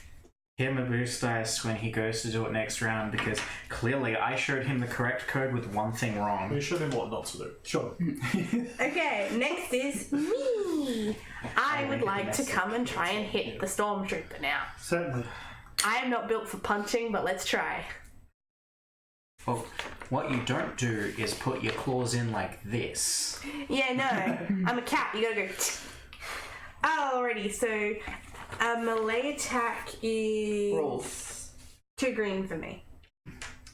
him a boost dice when he goes to do it next round? Because clearly I showed him the correct code with one thing wrong. We showed him what not to do. Sure. Okay, next is me. I would make like a to mess come and try and hit the stormtrooper now. Certainly. I am not built for punching, but let's try. Well, what you don't do is put your claws in like this. Yeah, no, I'm a cat. You gotta go. Alrighty, so a melee attack is Roll. 2 green for me.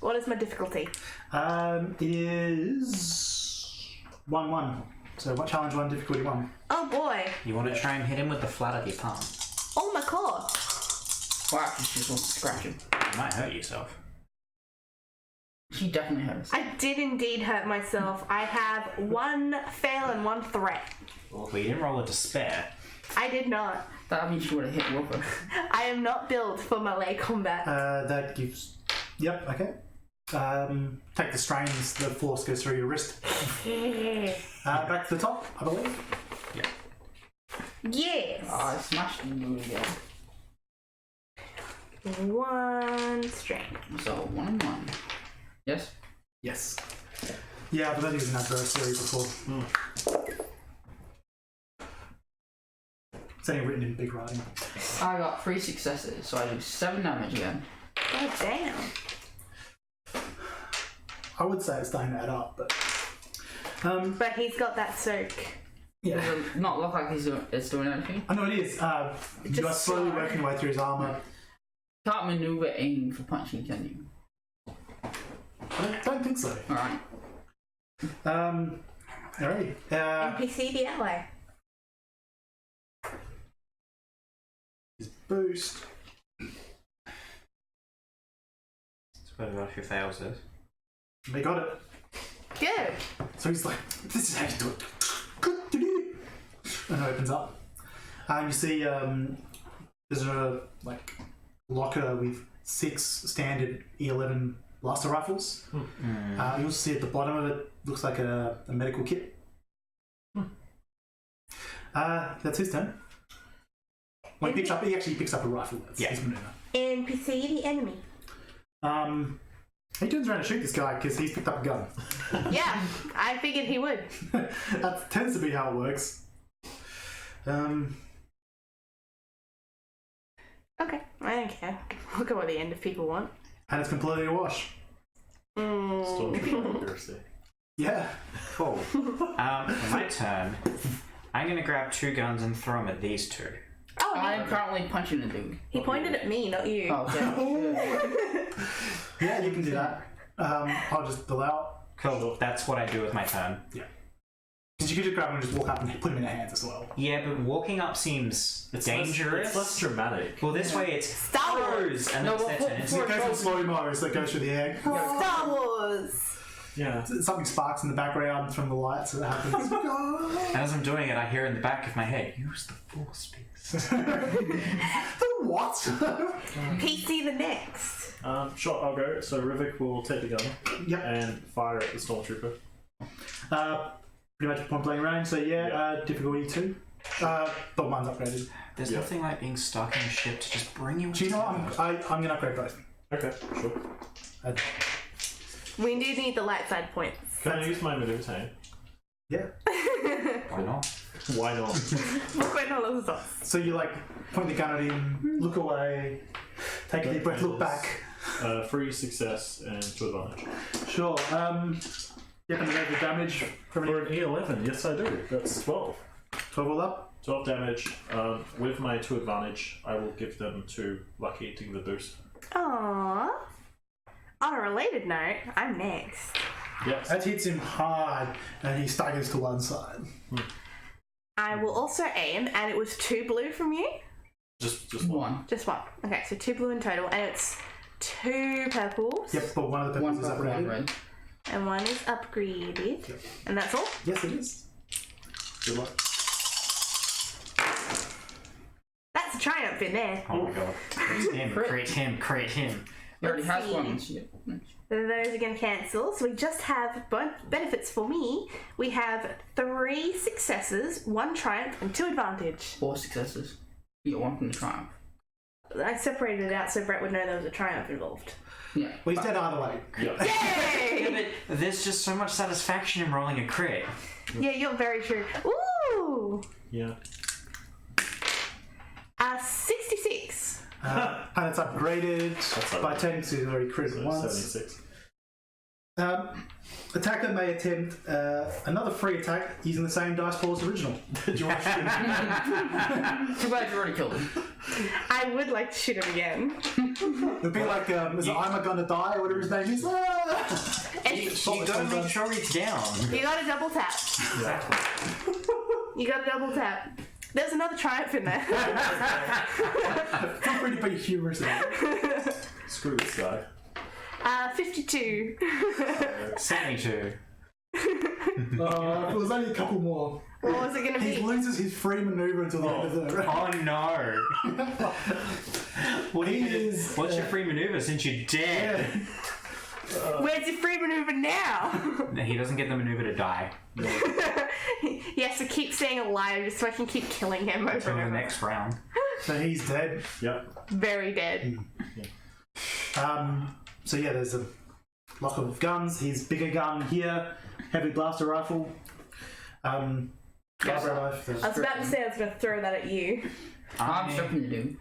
What is my difficulty? It is 1-1. So what challenge 1, difficulty 1. Oh boy! You want to try and hit him with the flat of your palm. Oh my claw! Well, actually, she just wants to scratch him. You might hurt yourself. She definitely hurts. I did indeed hurt myself. I have 1 fail and 1 threat. Well, you didn't roll a despair. I did not. That means she would have hit Whooper. I am not built for melee combat. That gives... Yep, okay. Take the strains, the force goes through your wrist. Back to the top, I believe. Yes! I smashed you again. 1 strength. So, 1 and 1. Yes? Yes. Yeah, but that is an adversary before. It's only written in big writing. I got 3 successes, so I do 7 damage again. Oh, damn. I would say it's starting to add up, but... But he's got that soak. yeah. Does it not look like it's doing anything? I know it is. You are Just slowly slow. working your way through his armour. Can't maneuver aim for punching, can you? I don't think so. Alright. Alrighty. NPC the ally. His boost. That's what about if he fails it. They got it. Good. So he's like, this is how you do it. And it opens up. And you see there's a locker with 6 standard E11 blaster rifles. You'll see at the bottom of it looks like a medical kit. That's his turn. Well, he actually picks up a rifle. That's his maneuver. NPC the enemy. He turns around to shoot this guy because he's picked up a gun. Yeah, I figured he would. That tends to be how it works. Okay, I don't care. Look at what the end of people want. And it's completely a wash. Stormtrooper accuracy. Yeah. Cool. For my turn, I'm going to grab 2 guns and throw them at these 2. Oh, I'm no. currently punching a dude. He pointed at me, not you. Oh, okay. Yeah, you can do that. I'll just allow Cool. That's what I do with my turn. it. Because you could just grab him and just walk up and put him in their hands as well. Yeah, but walking up seems dangerous. It's less dramatic. Well, this way it's Star Wars. and No, then it's well, their turn. So it goes in slow-mo, so it goes through the air. Star Wars. Yeah. Something sparks in the background from the lights, so that happens. And as I'm doing it, I hear in the back of my head, use the force, please. The what? PC the next. Sure, I'll go. So Rivik will take the gun Yep. and fire at the stormtrooper. Pretty much point blank range, so difficulty 2. But one's upgraded. There's nothing like being stuck in a ship to just bring you. Do you know what? I'm going to upgrade both. Okay, sure. We do need the light side points. Can I use my maneuver tank? Yeah. Why not? Why not? So you point the gun at him, look away, take a deep breath, look back. 3 success and 2 advantage. Sure. Yep, and the damage from For an E11, yes I do. That's 12. 12 all up. 12 damage. With my 2 advantage, I will give them to Lucky to give the boost. Aww. On a related note, I'm next. Yes. That hits him hard, and he staggers to one side. I will also aim, and it was 2 blue from you? Just one. One. Just 1. Okay, so 2 blue in total, and it's 2 purples. Yep, but one of the One purples is purple, one upgraded. red. And 1 is upgraded. Yep. And that's all? Yes, it is. Good luck. That's a triumph in there. Oh my god. Create him. He already Let's has see. one. So Those are going to cancel. So we just have benefits for me. We have 3 successes, 1 triumph, and 2 advantage. 4 successes. You get 1 from the triumph. I separated it out so Brett would know there was a triumph involved. Yeah. Well, he's dead either way. Yeah. Yeah, Yay! but there's just so much satisfaction in rolling a crit. Yeah, you're very true. Ooh! Yeah. 66. And it's upgraded by 10 because he's already crit So once. 76. Attacker may attempt another free attack using the same dice pool as original. Do you want to shoot him? Too bad you already killed him. I would like to shoot him again. It'd be like, is it I'm gonna die or whatever his name is? And You gotta make sure he's down. you got a double tap. Exactly. You got a double tap. There's another triumph in there. Feel free to be humorous about it. Screw this guy. 52. 72. If it was only a couple more. What was it going to He be? loses his free maneuver until the end of the round. Oh no. What He is, What's your free maneuver since you're dead? Where's your free maneuver now? He doesn't get the maneuver to die He has to keep staying alive just so I can keep killing him over until and the over. next round. So he's dead. Yep. Very dead. So yeah, there's a lock of guns. His bigger gun here, heavy blaster rifle. I was about to say I was going to throw that at you. I'm stopping the dude.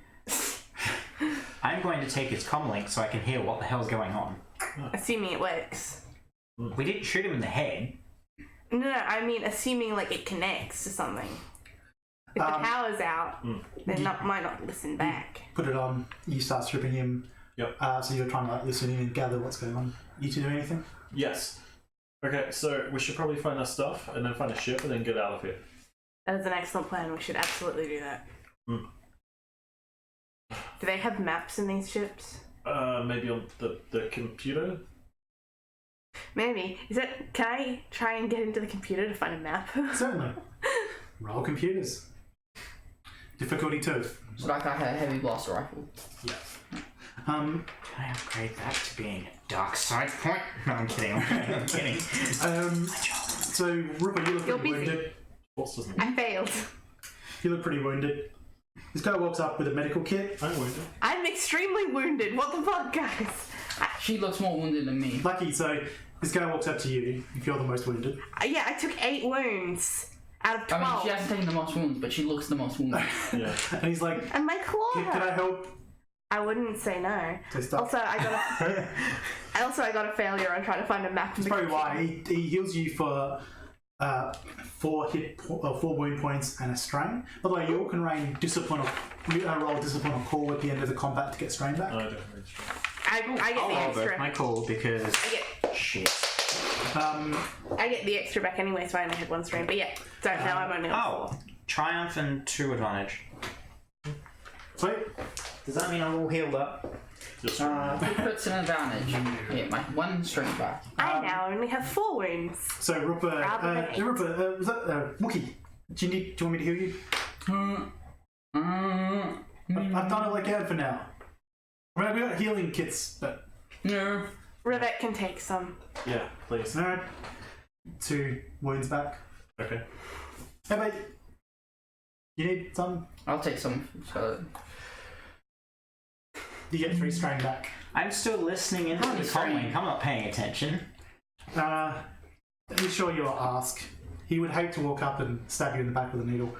I'm going to take his comlink so I can hear what the hell's going on. Assuming it works. We didn't shoot him in the head. No, I mean assuming like it connects to something. If the power's out, then might not listen back. Put it on. You start stripping him. Yep. So you're trying to listen in and gather what's going on. You two do anything? Yes. Okay, so we should probably find our stuff and then find a ship and then get out of here. That is an excellent plan. We should absolutely do that. Do they have maps in these ships? Maybe on the computer? Maybe. Can I try and get into the computer to find a map? Certainly. Roll computers. Difficulty 2. So like I had a heavy blaster rifle. Yeah. Can I upgrade that to being a dark side point? No, I'm kidding. I'm kidding. So Ripper, you look You're pretty busy. wounded. Force doesn't. I failed. You look pretty wounded. This guy walks up with a medical kit. I'm wounded. I'm extremely wounded. What the fuck, guys? She looks more wounded than me. Lucky, so this guy walks up to you if you're the most wounded. Yeah, I took 8 wounds out of 12. I mean, she hasn't taken the most wounds, but she looks the most wounded. Yeah. And he's like, and my claw can I hurt. help? I wouldn't say no. So stop. Also, I got a failure on trying to find a map. That's probably why. He heals you for 4 wound points and a strain. By the way, you all can roll discipline or call at the end of the combat to get strain back. I don't really sure. I get the I'll roll both extra. my call because I shit. get the extra back anyway, so I only had one stream. But yeah, so now I'm only on 4. Triumph and 2 advantage. Sweet. Does that mean I'm all healed up? Just Who puts an advantage? Yeah, my 1 strength back. I now only have 4 wounds. So Rupert, Rather than Rupert, was that Wookie? Do you want me to heal you? I've done it like out for now. I mean, we got healing kits, but No. Rivette can take some. yeah, please. alright. 2 wounds back. Okay. Hey mate, you need some? I'll take some. So You get 3 strain back. I'm still listening into the comlink. I'm not paying attention. Be sure you'll ask. He would hate to walk up and stab you in the back with a needle.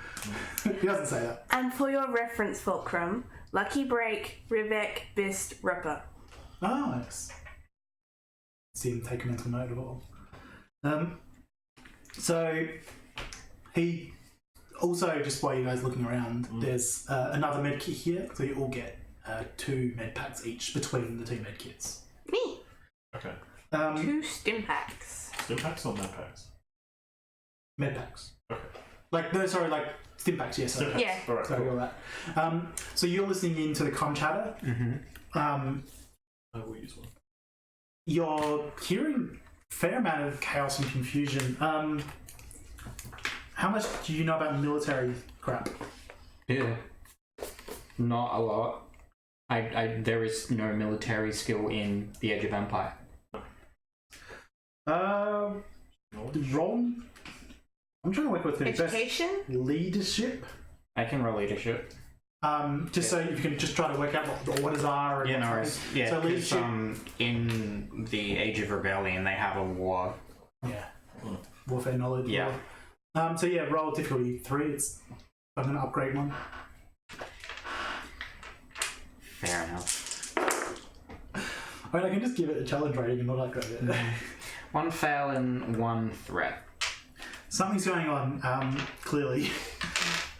He doesn't say that. And for your reference, Fulcrum, Lucky Break, Rivek, Bist, Ripper. Oh, nice. See him take a mental note of it all. So he also, just while you guys are looking around, there's another med kit here, so you all get 2 med packs each between the 2 med kits. Me. Okay. 2 stim packs. Stim packs or med packs? Med packs. Okay. Like stim packs, yes. Stim packs. Yeah. Alright, Sorry, cool. you're right. So you're listening into the com chatter. I will use one. You're hearing a fair amount of chaos and confusion. How much do you know about military crap? Yeah. Not a lot. There is no military skill in the Edge of Empire. Roll. I'm trying to work with the best Education? leadership. I can roll leadership. Just so you can just try to work out what the orders are. And Yeah, no what's worries. happening. Yeah, So 'cause, leadership. in the Age of Rebellion, they have a war. Yeah. Warfare knowledge. Yeah. So yeah, roll difficulty 3. I'm gonna upgrade one. Fair enough. I mean, I can just give it a challenge rating and not upgrade it. 1 fail and 1 threat. Something's going on, clearly.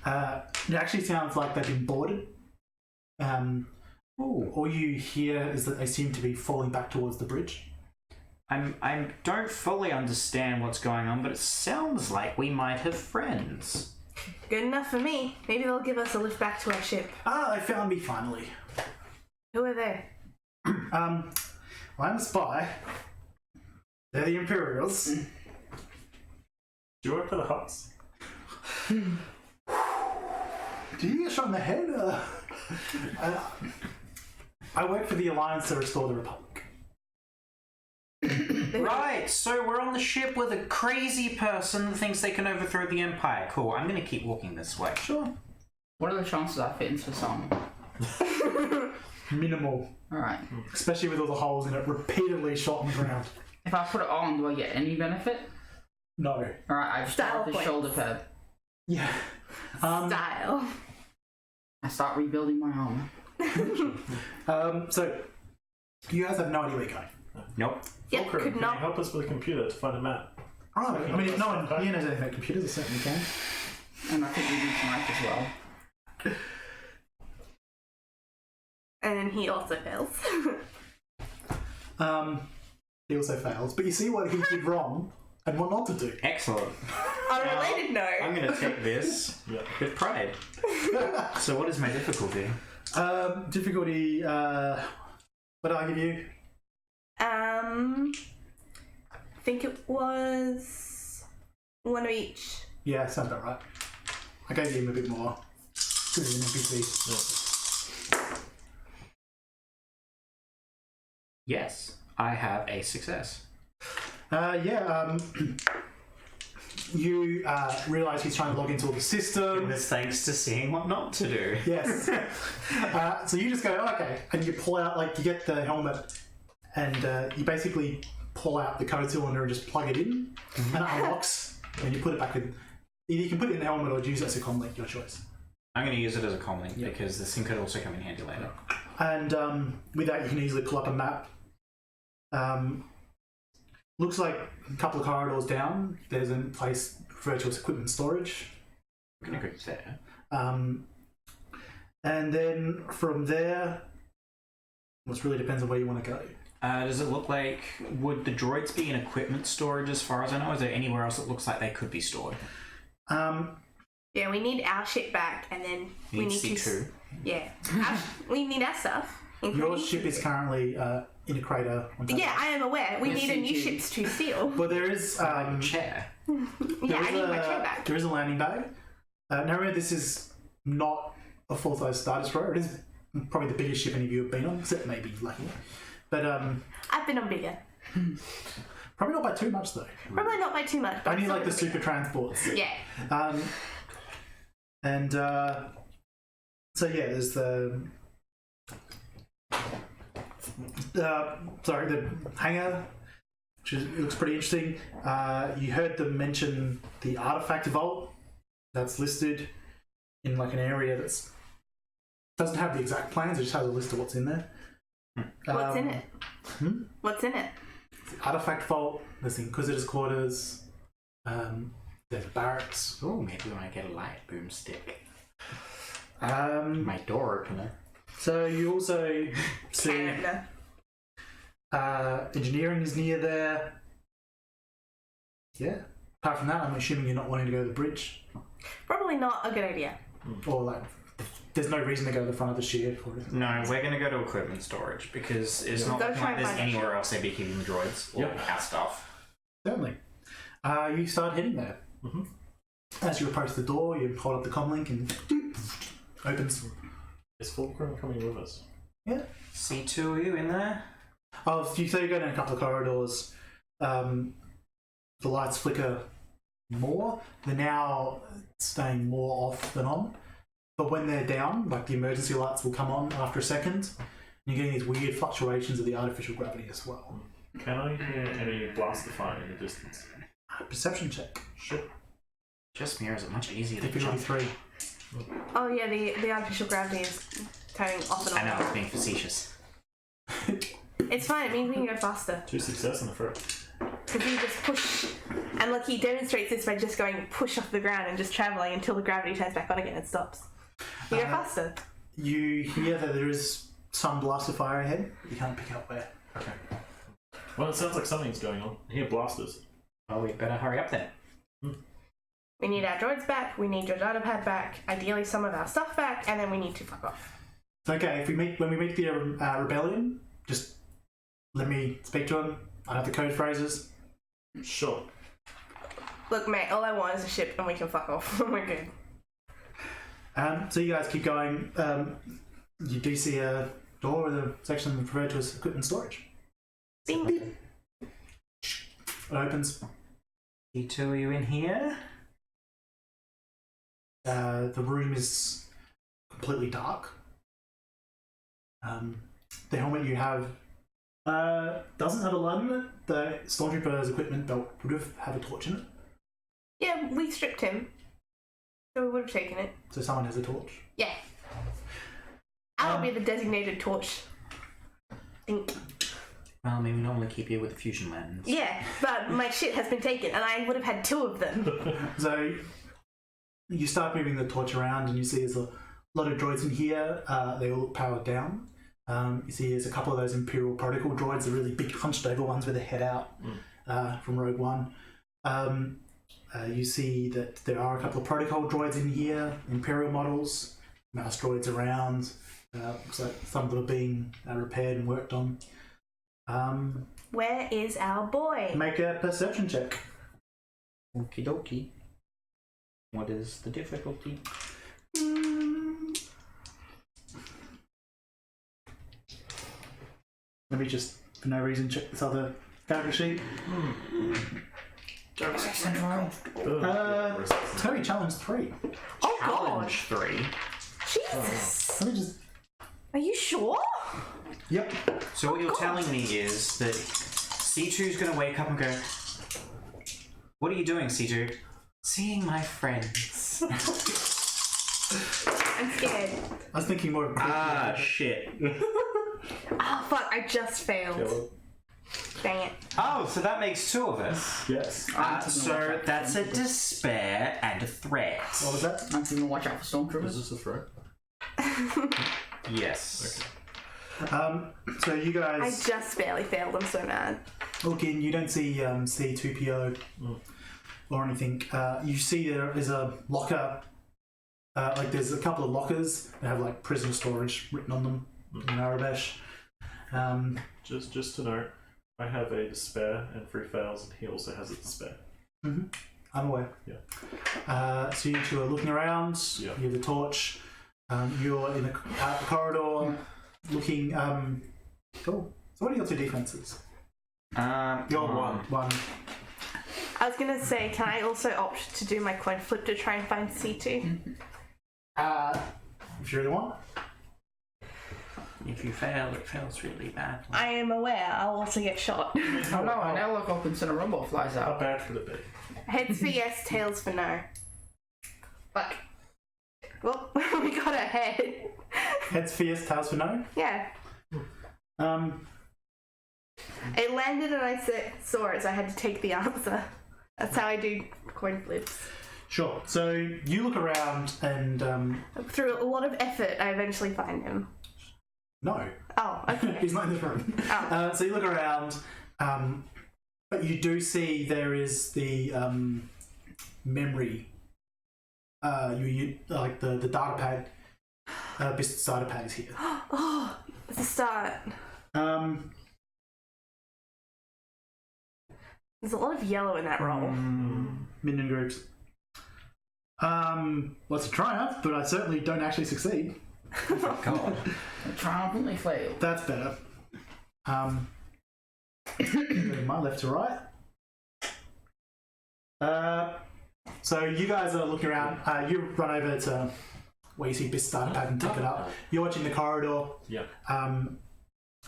It actually sounds like they've been boarded. All you hear is that they seem to be falling back towards the bridge. I don't fully understand what's going on, but it sounds like we might have friends. Good enough for me. Maybe they'll give us a lift back to our ship. They found me finally. Who are they? I'm a spy. They're the Imperials. Do you work for the Huts? Did you get shot in the head? I work for the Alliance to restore the Republic. Right, so we're on the ship with a crazy person that thinks they can overthrow the Empire. Cool, I'm gonna keep walking this way. Sure. What are the chances I fit into some? Minimal. Alright. Especially with all the holes in it, repeatedly shot on the ground. If I put it on, do I get any benefit? No. Alright, I just Style start the points. shoulder pad. Yeah. Style. I start rebuilding my armor. So, you guys have no idea where you're going. Nope. Yep, Fulcrum, could can not. you help us with a computer to find a map? Oh, I mean, if no one here knows anything about computers, I certainly can. And I think we need tonight as well. And then he also fails. He also fails. But you see what he did wrong and what not to do. Excellent. On a related note. I'm gonna take this Yeah. with pride. So what is my difficulty? Difficulty, what did I give you? I think it was 1 of each. Yeah, sounds about right. I gave him a bit more. Because he's an NPC. Yes, I have a success. You realise he's trying to log into all the It system. was thanks to seeing what not to do. Yes. So you just go, okay, and you pull out, like, you get the helmet, and you basically pull out the code cylinder and just plug it in, and it unlocks, and you put it back in. Either you can put it in the helmet or use it as a comm link, your choice. I'm going to use it as a comlink because this thing could also come in handy later. And with that, you can easily pull up a map. Looks like a couple of corridors down, there's a place for virtual equipment storage. I'm going to go there. And then from there, It really depends on where you want to go. Does it look like, would the droids be in equipment storage as far as I know? Is there anywhere else that looks like they could be stored? Yeah, we need our ship back, and then we need C2. Yeah, we need our stuff. Your ship is currently in a crater. Yeah, I am aware. We Yes, need a new C2. ship to steal. But there is Chair. Yeah, I need my chair back. There is a landing bay. Now remember, this is not a full-size Star Destroyer. It is probably the biggest ship any of you have been on, except maybe Lucky. But I've been on bigger. probably not by too much though. Probably not by too much. But Only some like the of them super transports. Yeah. And so yeah, there's the hangar, which it looks pretty interesting. You heard them mention the artifact vault that's listed in like an area that's doesn't have the exact plans. It just has a list of what's in there. What's in it? What's in it? The artifact vault. There's the Inquisitor's quarters. There's barracks. Oh, maybe when I get a light boomstick. My door opener. So you also see Canada. engineering is near there. Yeah. Apart from that, I'm assuming you're not wanting to go to the bridge, Probably not a good idea. or like there's no reason to go to the front of the ship. Or anything. No, we're going to go to equipment storage because it's not Go looking try like and there's find a anywhere else they'd be keeping the droids or our stuff. Certainly. You start heading there. As you approach the door, you hold up the comlink and opens. Is Fulcrum coming with us? Yeah. C2, are you in there? Oh, so you go down a couple of corridors. The lights flicker more. They're now staying more off than on. But when they're down, like the emergency lights will come on after a second. And you're getting these weird fluctuations of the artificial gravity as well. Can I hear any blaster fire in the distance? Perception check. Sure. Just mirrors it much easier to Difficulty jump. 3. Oh yeah, the artificial gravity is turning off and on. I know, it's being facetious. It's fine. It means we can go faster. 2 success and a threat. Because you just push, and like he demonstrates this by just going push off the ground and just traveling until the gravity turns back on again and stops. You go faster. You hear that there is some blaster fire ahead. You can't pick up where. Okay. Well, it sounds like something's going on. I hear blasters. Well, we better hurry up then. We need our droids back. We need your data pad back. Ideally, some of our stuff back, and then we need to fuck off. Okay, when we meet the rebellion, just let me speak to them. I have the code phrases. Sure. Look, mate, all I want is a ship, and we can fuck off. We're good. So you guys keep going. You do see a door with a section referred to as equipment storage. Bing. It opens. C2, are you in here? The room is completely dark. The helmet you have doesn't have a light in it. The Stormtrooper's equipment belt would have a torch in it. Yeah, we stripped him, so we would have taken it. So someone has a torch. Yeah. I'll be the designated torch. Think. Well, maybe normally keep you with the fusion lens. Yeah, but my shit has been taken, and I would have had 2 of them. So you start moving the torch around and you see there's a lot of droids in here. They all look powered down. You see there's a couple of those Imperial protocol droids, the really big hunched over ones with their head out from Rogue One. You see that there are a couple of protocol droids in here, Imperial models, mouse droids around. Looks like some of them are being repaired and worked on. Where is our boy? Make a perception check. Okie dokie. What is the difficulty? Let me just, for no reason, check this other character sheet. Terry challenge 3. Oh god! Challenge 3. Jesus! Let me just. Are you sure? Yep. So what you're telling me is that C2's gonna wake up and go, what are you doing, C2? Seeing my friends. I'm scared. I was thinking more of Shit. Oh fuck, I just failed. Dang it. Oh, so that makes 2 of us. Yes. So that's a despair and a threat. What was that? I'm going to watch out for Is stormtroopers. this a threat? Yes. So you I guys just barely failed. I'm so mad. look in. You don't see C2PO or anything. You see there is a locker. Like there's a couple of lockers that have like prisoner storage written on them in Arabesh. Just to note, I have a despair and 3 fails, and he also has a despair. I'm aware. Yeah. So you two are looking around. Yeah. You have the torch. You're in the corridor looking. Cool. So what are your 2 defenses? You're one. I was gonna say, can I also opt to do my coin flip to try and find C2? If you really want. If you fail, it fails really badly. I am aware. I'll also get shot. Oh no, I now look up and send a robot flies How out. bad could it be? Heads for yes, tails for no. Fuck. Well, we got a head. Heads for yes, tails for no. Yeah. It landed and I saw it, so I had to take the answer. That's how I do coin flips. Sure. So you look around and Through a lot of effort, I eventually find him. no, Oh, okay. he's not in this room. Oh. So you look around, but you do see there is the memory. You like the data pad. Business data pad is here. Oh, it's a start. There's a lot of yellow in that roll. Minion groups. Well, it's a triumph, but I certainly don't actually succeed. Oh, God. I triumphantly failed. That's better. Moving my left to right. So you guys are looking around. You run over to where you see Biss starter pad and pick it up. You're watching the corridor. Yeah.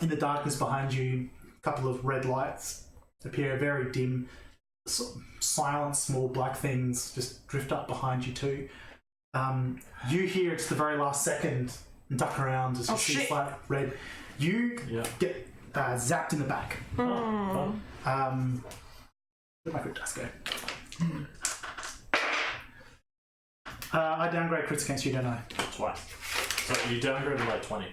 In the darkness behind you, a couple of red lights appear, very dim, silent, small black things just drift up behind you too. You hear it's the very last second and duck around as you see shit. slight red. You get zapped in the back. Fun. Where'd my quick dice go? I downgrade crits against you, don't I? Twice. So you downgraded like 20.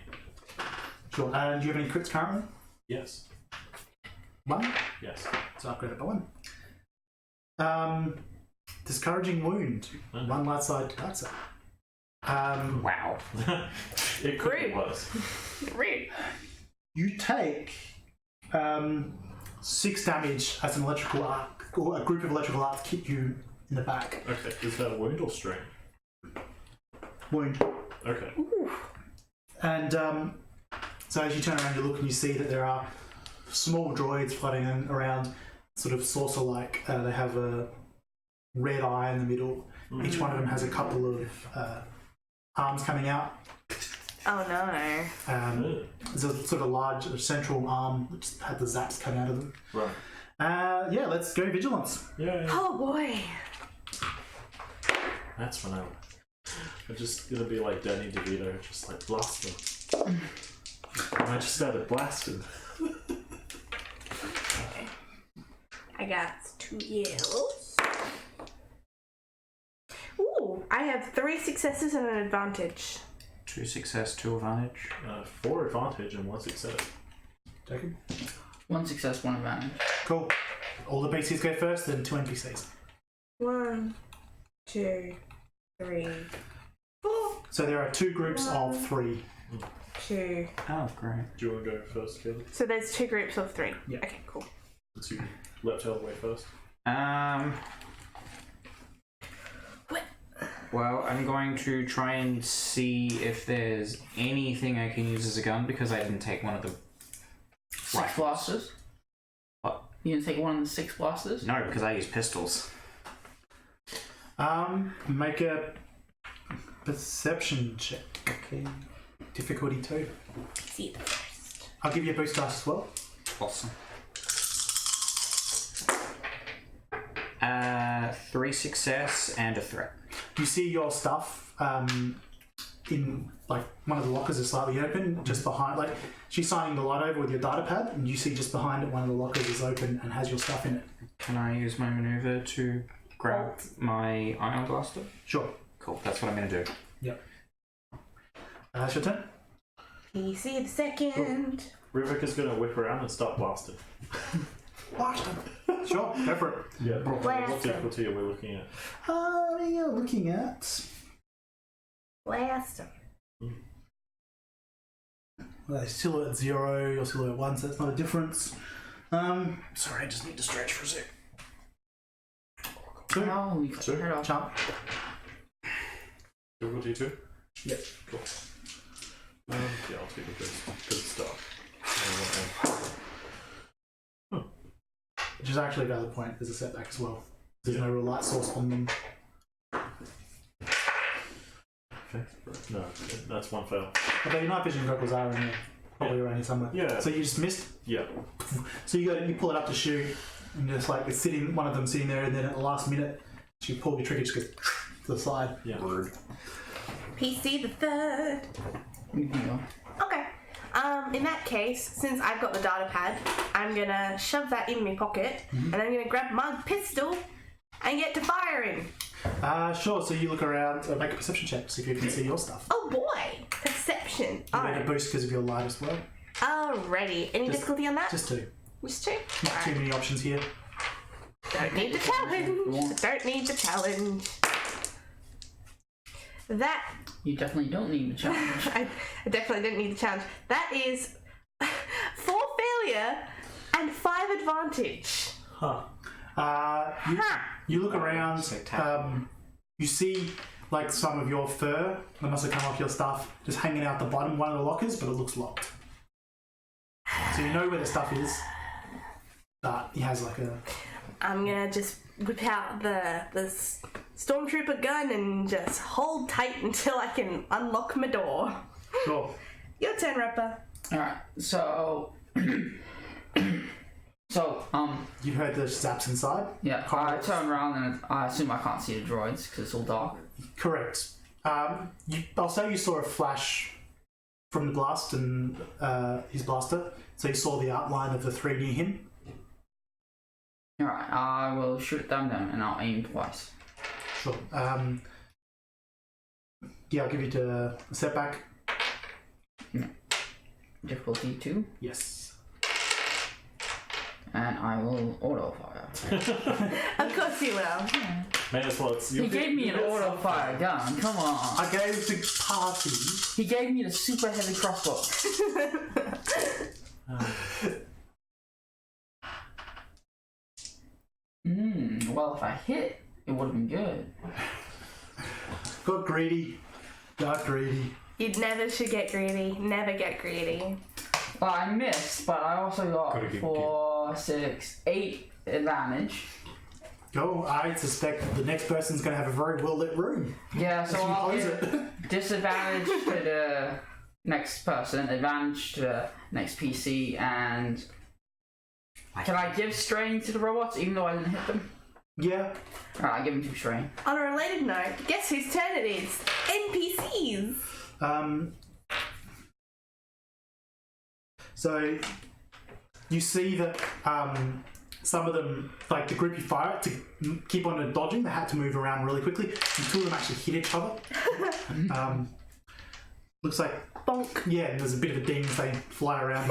Sure. And do you have any crits currently? Yes. 1? Yes. So upgrade it by 1. Discouraging wound. 1 light side to dark side. Wow. It could be Rude. worse. Rude. You take 6 damage as an electrical arc, or a group of electrical arcs hit you in the back. Okay. Is that a wound or strain? Wound. Okay. And so as you turn around, you look and you see that there are small droids floating around, sort of saucer-like. They have a red eye in the middle. Each one of them has a couple of arms coming out. Oh no. There's a sort of large central arm which had the zaps coming out of them. Right. Yeah, let's go vigilance. Yeah. Oh boy. That's when I'm just gonna be like Danny DeVito, just like blast them. And I just started blasting. I got 2 yellows. Ooh, I have 3 successes and an advantage. 2 success, 2 advantage. 4 advantage and 1 success. Take it. 1 success, 1 advantage. Cool. All the PCs go first, then 2 NPCs. 1, 2, 3, 4. So there are 2 groups of 3. 2. Oh, great. Do you want to go first, Caleb? So there's 2 groups of 3. Yeah. Okay, cool. Since you leapt out of the way first. What? Well, I'm going to try and see if there's anything I can use as a gun because I didn't take one of the 6 blasters? What? You gonna take one of the 6 blasters? No, because I use pistols. Make a perception check. Okay. Difficulty 2. See it first. I'll give you a boost dice as well. Awesome. 3 success and a threat. You see your stuff in like one of the lockers is slightly open, just behind. Like she's signing the light over with your data pad, and you see just behind it one of the lockers is open and has your stuff in it. Can I use my maneuver to grab my ion blaster? Sure. Cool, that's what I'm going to do. Yep. That's your turn. PC the second. Rivik is going to whip around and start blasting. Sure, go for it. Yeah. Blast What difficulty are we looking at? You're looking at. Blast him. Well, they're still at 0, you're still at 1, so that's not a difference. Sorry, I just need to stretch for a sec. 2. Oh, we cut your head off. Jump. Difficulty 2? Yep. Cool. Yeah, I'll take a good start. Which is actually a valid point. There's a setback as well. There's no real light source on them. Okay. No, that's one fail. Although your night vision goggles are in there. Probably around here somewhere. Yeah. So you just missed. Yeah. So you pull it up to shoot, and just like it's sitting, one of them sitting there, and then at the last minute, you pull your trigger, just goes to the side. Yeah. Rude. PC the third. You can go. Okay. In that case, since I've got the data pad, I'm gonna shove that in my pocket, and I'm gonna grab my pistol and get to firing. Sure. So you look around, make a perception check to see if you can see your stuff. Oh boy, perception. You get a boost because of your light as well. Alrighty. Any difficulty on that? Just 2. Just 2. Not too many options here. Don't need the challenge. Don't need the challenge. That You definitely don't need the challenge. I definitely didn't need the challenge. That is 4 failure and 5 advantage. Huh. You look around. So tap. You see like some of your fur that must have come off your stuff just hanging out the bottom of one of the lockers, but it looks locked. So you know where the stuff is, but he has like a. I'm gonna just whip out the stormtrooper gun and just hold tight until I can unlock my door. Sure. Your turn, Ripper. Alright, so You heard the zaps inside? yeah, I turn around and I assume I can't see the droids because it's all dark. Correct. I'll say you saw a flash from the blast and his blaster, so you saw the outline of the 3 near him. Alright, I will shoot them then and I'll aim twice. Sure. Yeah, I'll give you the setback. Difficulty 2, Yes. and I will auto fire. Of course you will. May as well. He gave me an auto fire gun, come on. I gave the party. He gave me the super heavy crossbow. Well, if I hit, it would have been good. Got greedy. Got greedy. You never should get greedy. Never get greedy. Well, I missed, but I also Gotta got get 4, 6, 8 advantage. Go. I suspect the next person's going to have a very well lit room. Yeah, so If you I'll close give it. disadvantage to the next person, advantage to the next PC, and can I give strain to the robots even though I didn't hit them? Yeah. Alright, I give them 2 strain. On a related note, guess whose turn it is? NPCs. So you see that some of them, like the group you fire at to keep on dodging, they had to move around really quickly. And 2 of them actually hit each other. Looks like Bonk. yeah, and there's a bit of a ding as they fly around.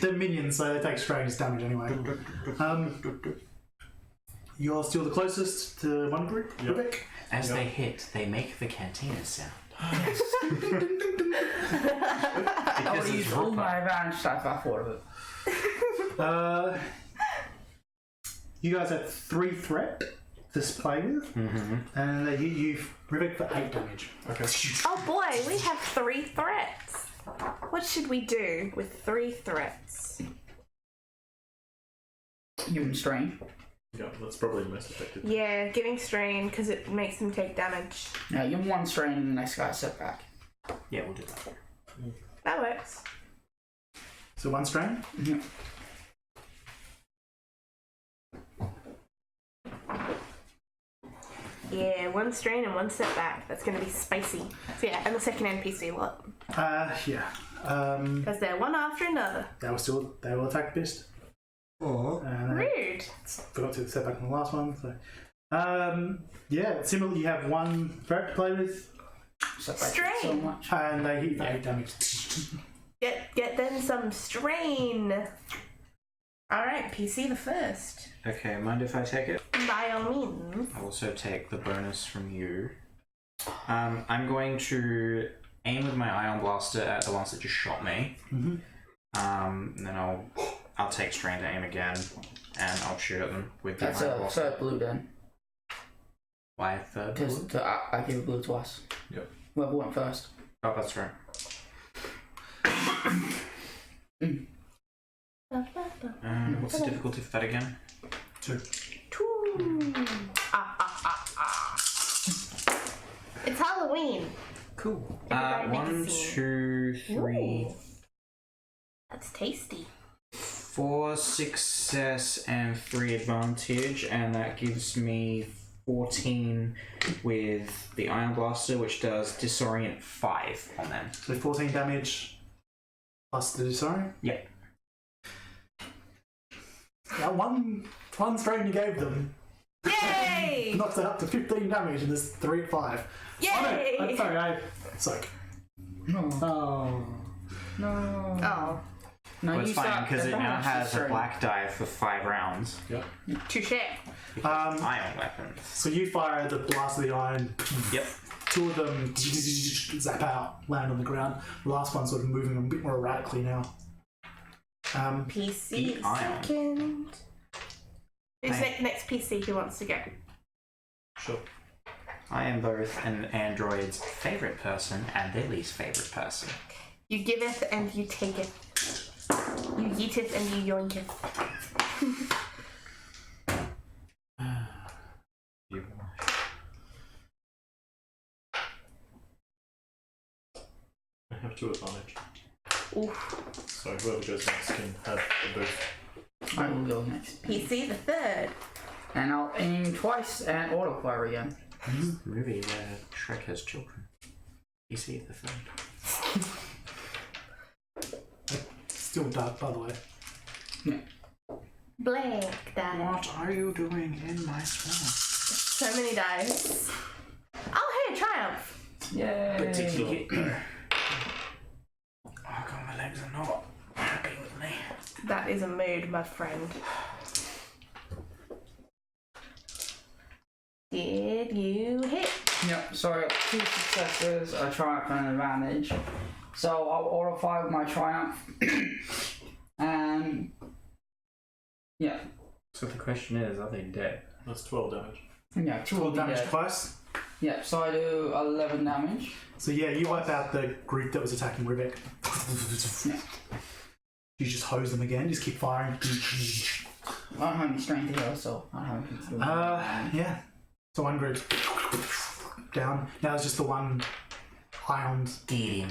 They're minions, so they take strange damage anyway. You're still the closest to one group, Yep. Rebecca. As they hit, they make the cantina sound. I would Because use it's all rock my advantage stuff if I thought of it. You guys have 3 threat to play with, and they hit you, Rebecca, for 8 damage. Okay. Oh boy, we have 3 threats. What should we do with 3 threats? Give them strain. Yeah, that's probably the most effective. Yeah, giving strain because it makes them take damage. Yeah, give them 1 strain and the next guy setback. Yeah, we'll do that. That works. So 1 strain. Yeah. Yeah, 1 strain and 1 setback. That's going to be spicy. So yeah, and the second NPC what? Yeah. Because they're one after another. They will attack best. And Rude. forgot to set back on the last one. So, yeah, similarly, you have 1 threat to play with. Separated so Strain. much. And they hit for 8 damage. Get them some strain. Alright, PC the first. Okay, mind if I take it? By all means. I'll also take the bonus from you. I'm going to aim with my ion blaster at the ones that just shot me. Mm-hmm. And then I'll take strain to aim again, and I'll shoot at them with the That's ion a blaster. third blue then. Why third? Because blue? I gave a blue twice. Yep. Whoever went first. Oh, that's right. What's the difficulty for that again? 2. It's Halloween. Cool. Everybody make a 1, scene. 2, 3, Ooh. That's tasty. 4 success and 3 advantage, and that gives me 14 with the ion blaster, which does disorient 5 on them. So 14 damage plus the disorient? Yep. That one strain you gave them Yay! knocks it up to 15 damage, and there's 3 at 5. Yay! Oh, no, sorry, Soak. No. Oh. No. Oh, No, Well, it's you fine start because it now advanced has a strain. black die for 5 rounds. Yep. touche. Ion weapons. So you fire the blast of the iron. Yep. 2 of them zap out, land on the ground. The last one's sort of moving a bit more erratically now. PC Eat iron. second. Who's Hey. next PC who wants to go? Sure. I am both an android's favourite person and their least favourite person. You giveth and you taketh. You yeeteth and you yoinketh. You. I have 2 advantage. Oof. So whoever goes next can have a boost. I will go next. PC the third. And I'll aim twice and autofire again. Movie where Shrek has children. You see the third. Still dark, by the way. Blank die. What are you doing in my swamp? So many dice. Oh, hey, triumph. Yay! But did he hit you? How come my legs are not happy with me? That is a mood, my friend. Did you hit? Yep, so I got 2 successes, a triumph and an advantage. So I'll autofire with my triumph. And yeah. So the question is, are they dead? That's 12 damage. Yeah, 2 will 12 be damage dead. twice. Yeah, so I do 11 damage. So yeah, you wipe out the group that was attacking Rivik. You just hose them again, just keep firing. I don't have any strength here, so I don't have anything to do. Yeah. So one group down. Now it's just the one ironed. Get him.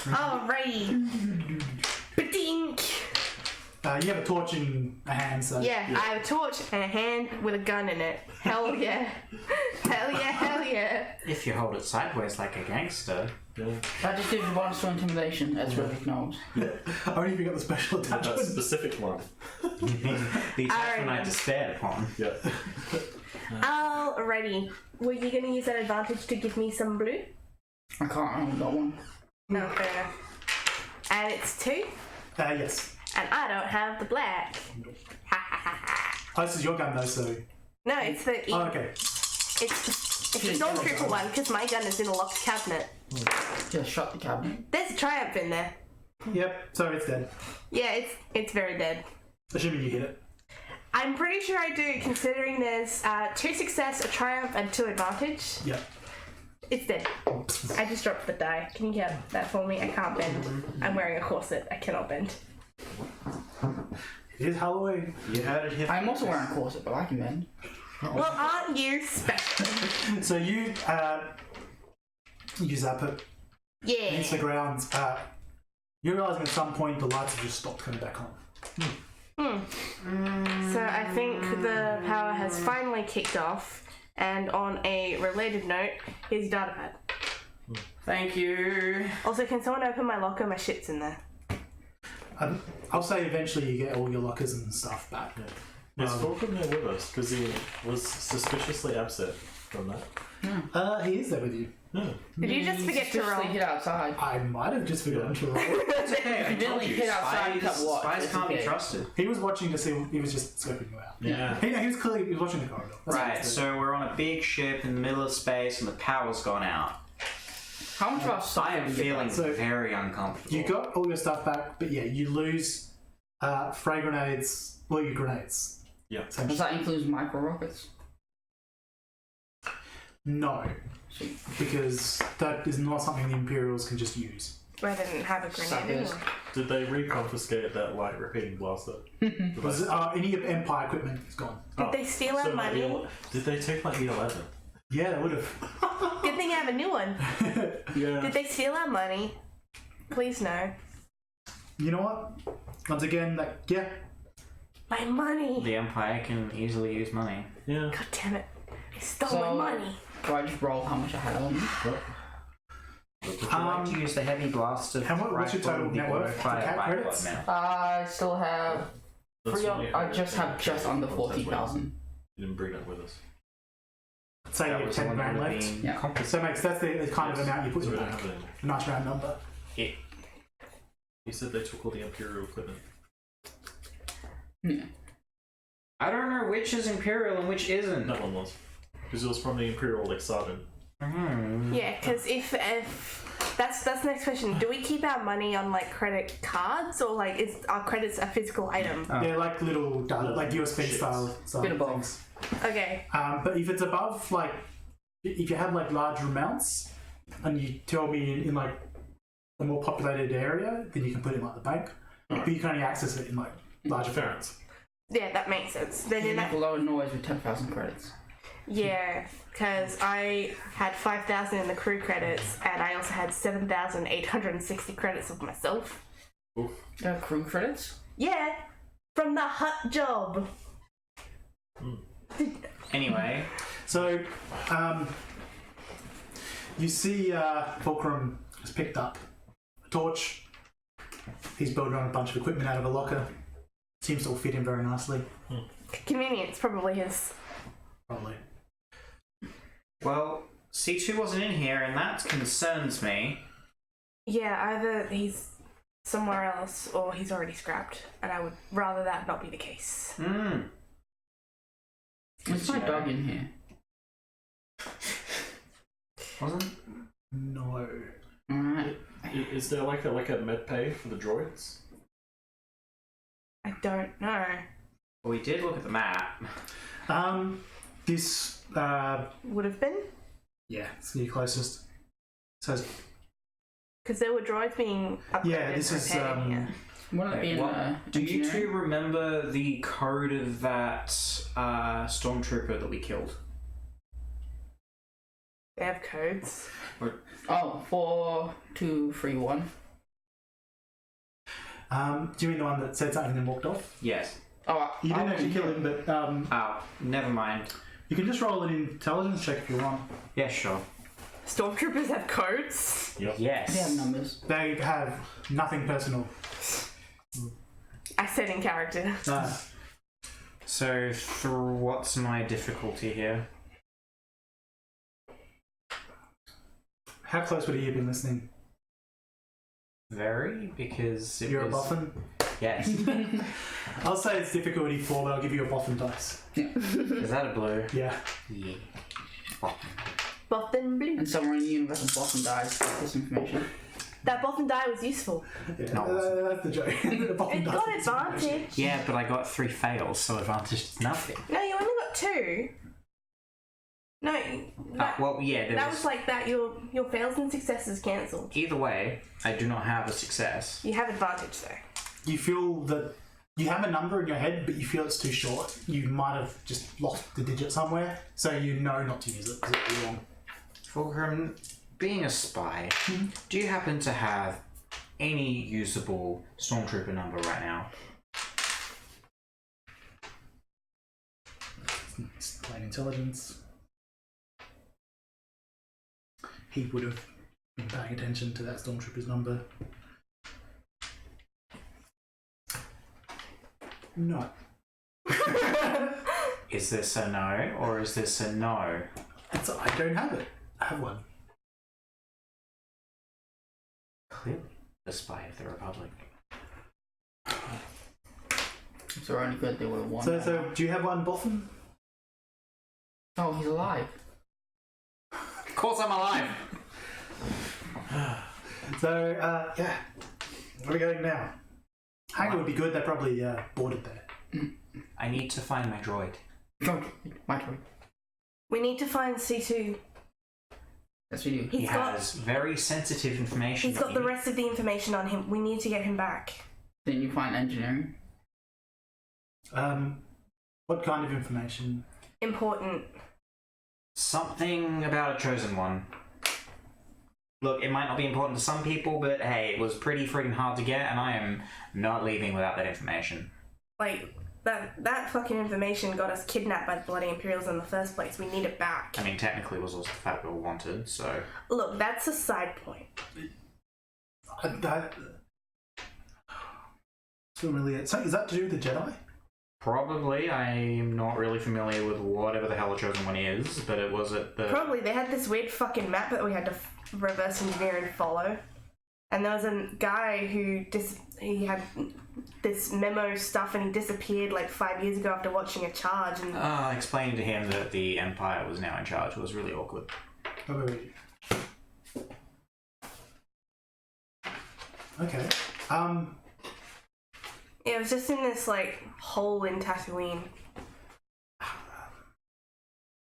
Alrighty. Ba-dink. You have a torch in a hand, so Yeah, I have a torch and a hand with a gun in it. Hell yeah. Hell yeah, hell yeah. If you hold it sideways like a gangster. Yeah. That just gives you bonus to intimidation, as Rivik knows. only if you got the special That attachment. specific one. The attachment I Alright. despaired upon. Yeah. Alrighty. Were you going to use that advantage to give me some blue? I can't, I haven't got one. No, fair enough. And it's 2, Yes. and I don't have the black. Ha ha ha ha. Oh, this is your gun though, so. No, it's the Oh, okay. it's the stormtrooper one because my gun is in a locked cabinet. Just shut the cabinet. There's a triumph in there. Yep, so it's dead. Yeah, it's very dead. Assuming you hit it. I'm pretty sure I do, considering there's 2 success, a triumph, and 2 advantage. Yep. It's dead. I just dropped the die. Can you get that for me? I can't bend. I'm wearing a corset. I cannot bend. It is Halloween. You heard it here. I'm also wearing a corset, but I can bend. Well, aren't you special? So you zap it Yeah. against the ground. You're realizing at some point the lights have just stopped coming back on. So I think the power has finally kicked off. And on a related note, here's your data pad. Thank you. Also, can someone open my locker? My shit's in there. I'll say eventually you get all your lockers and stuff back. Is Fulcrum there with us? Because he was suspiciously absent. from that. He is there with you. Did you just forget to roll? Hit outside. I might have just forgotten to roll. It's okay. If I you didn't told you. hit outside, you can't watch. Spies It's can't be okay. trusted. He was watching to see. He was just scoping you out. Yeah. He was clearly watching the corridor. That's what he Right, was so we're on a big ship in the middle of space and the power's gone out. How much of our stuff I am did we get feeling back? So, very uncomfortable. doing. You got all your stuff back, but yeah, you lose frag grenades. Well, your grenades. Yeah. Does that include micro rockets? No, Sweet. because that is not something the Imperials can just use. I didn't have a grenade Suckers. anyway. Did they reconfiscate that light repeating blaster? Was, any of Empire equipment is gone. Did they steal our my money? Did they take my E11? Yeah, they would have. Good thing I have a new one. Yeah. Did they steal our money? Please no. You know what? Once again, yeah. My money. The Empire can easily use money. Yeah. God damn it. They stole So- my money. Do I just roll how much I had on me? Would you like to use the heavy blaster? What's your total net worth? For cat credits? I still have That's three. funny. I just have just under 40,000. You didn't bring that with us. Say you have 10 grand left. Yeah. So makes that's the kind of Yes. amount you put So in we the don't bank. have it anymore. A nice round number. You said they took all the Imperial equipment. Yeah. I don't know which is Imperial and which isn't. That one was. Because it was from the Imperial Exarban. Yeah, because if that's the next question. Do we keep our money on like credit cards or like is our credits a physical item? They're like little data, like USB style Bit of things. Okay. But if it's above, like, if you have like larger amounts, and you tell me in like a more populated area, then you can put it in like the bank. But you can only access it in like larger amounts. Yeah, that makes sense. Then You in make that, a low noise with 10,000 credits. yeah, because I had 5,000 in the crew credits, and I also had 7,860 credits of myself. Crew credits? Yeah, from the hut job. Anyway, So, you see, Fulcrum has picked up a torch. He's building on a bunch of equipment out of a locker. Seems to all fit in very nicely. Convenience probably is. Probably. well, C2 wasn't in here, and that concerns me. Yeah, either he's somewhere else or he's already scrapped, and I would rather that not be the case. Is my dog in here? Wasn't? No. Alright. Is there like a med pay for the droids? I don't know. Well, we did look at the map. This, Would have been? yeah, it's the closest. So, Because there were droids being upgraded. yeah, this and is, repaired in here. Wouldn't it be in Do you two engineering? remember the code of that stormtrooper that we killed? They have codes. Oh, 4231. do you mean the one that said something and then walked off? Yes. Oh, You didn't I actually kill him, but Oh, never mind. you can just roll an intelligence check if you want. Yeah, sure. Stormtroopers have codes? Yep. Yes. They have numbers. They have nothing personal. I said in character. So, what's my difficulty here? How close would he have been listening? Very, because it You're was... a boffin? Yes. I'll say it's difficulty 4, but I'll give you a boffin dice. Is that a blue? Yeah. Yeah. Boffin blue. And somewhere in the universe, a Boston dies with this information. That boffin die was useful. Yeah, No. that's the joke. The boffin It dice got is information. advantage. Yeah, but I got 3 fails, so advantage is nothing. No, you only got 2. No, that, Well, yeah, there that was... was like that. Your fails and successes cancelled. Either way, I do not have a success. You have advantage though. You feel that you have a number in your head, but you feel it's too short. You might have just lost the digit somewhere, so you know not to use it because it'll be wrong. Fulcrum, being a spy, do you happen to have any usable stormtrooper number right now? It's plain intelligence. He would have been paying attention to that stormtrooper's number. No. Is this a no, or is this a no? I don't have it. I have one. Clearly, the spy of the Republic. It's only good they were one. So do you have one, Boffin? Oh, he's alive. Of course I'm alive! So, yeah. Where are we going now? Hangar would be good. They're probably boarded there. I need to find my droid. My turn. We need to find C2. Yes, we do. He has very sensitive information. He's got the rest of the information on him. We need to get him back. Didn't you find engineering? What kind of information? Important. Something about a chosen one. Look, it might not be important to some people, but hey, it was pretty freaking hard to get, and I am not leaving without that information. Like, that fucking information got us kidnapped by the bloody Imperials in the first place. We need it back. I mean, technically it was also the fact we were wanted, so... Look, that's a side point. So is that to do with the Jedi? Probably. I'm not really familiar with whatever the hell a chosen one is, but it was at the... Probably. They had this weird fucking map that we had to reverse engineer and follow. And there was a guy who he had this memo stuff and he disappeared like 5 years ago after watching a charge. And explaining to him that the Empire was now in charge was really awkward. Oh, wait. Okay. it was just in this like hole in Tatooine.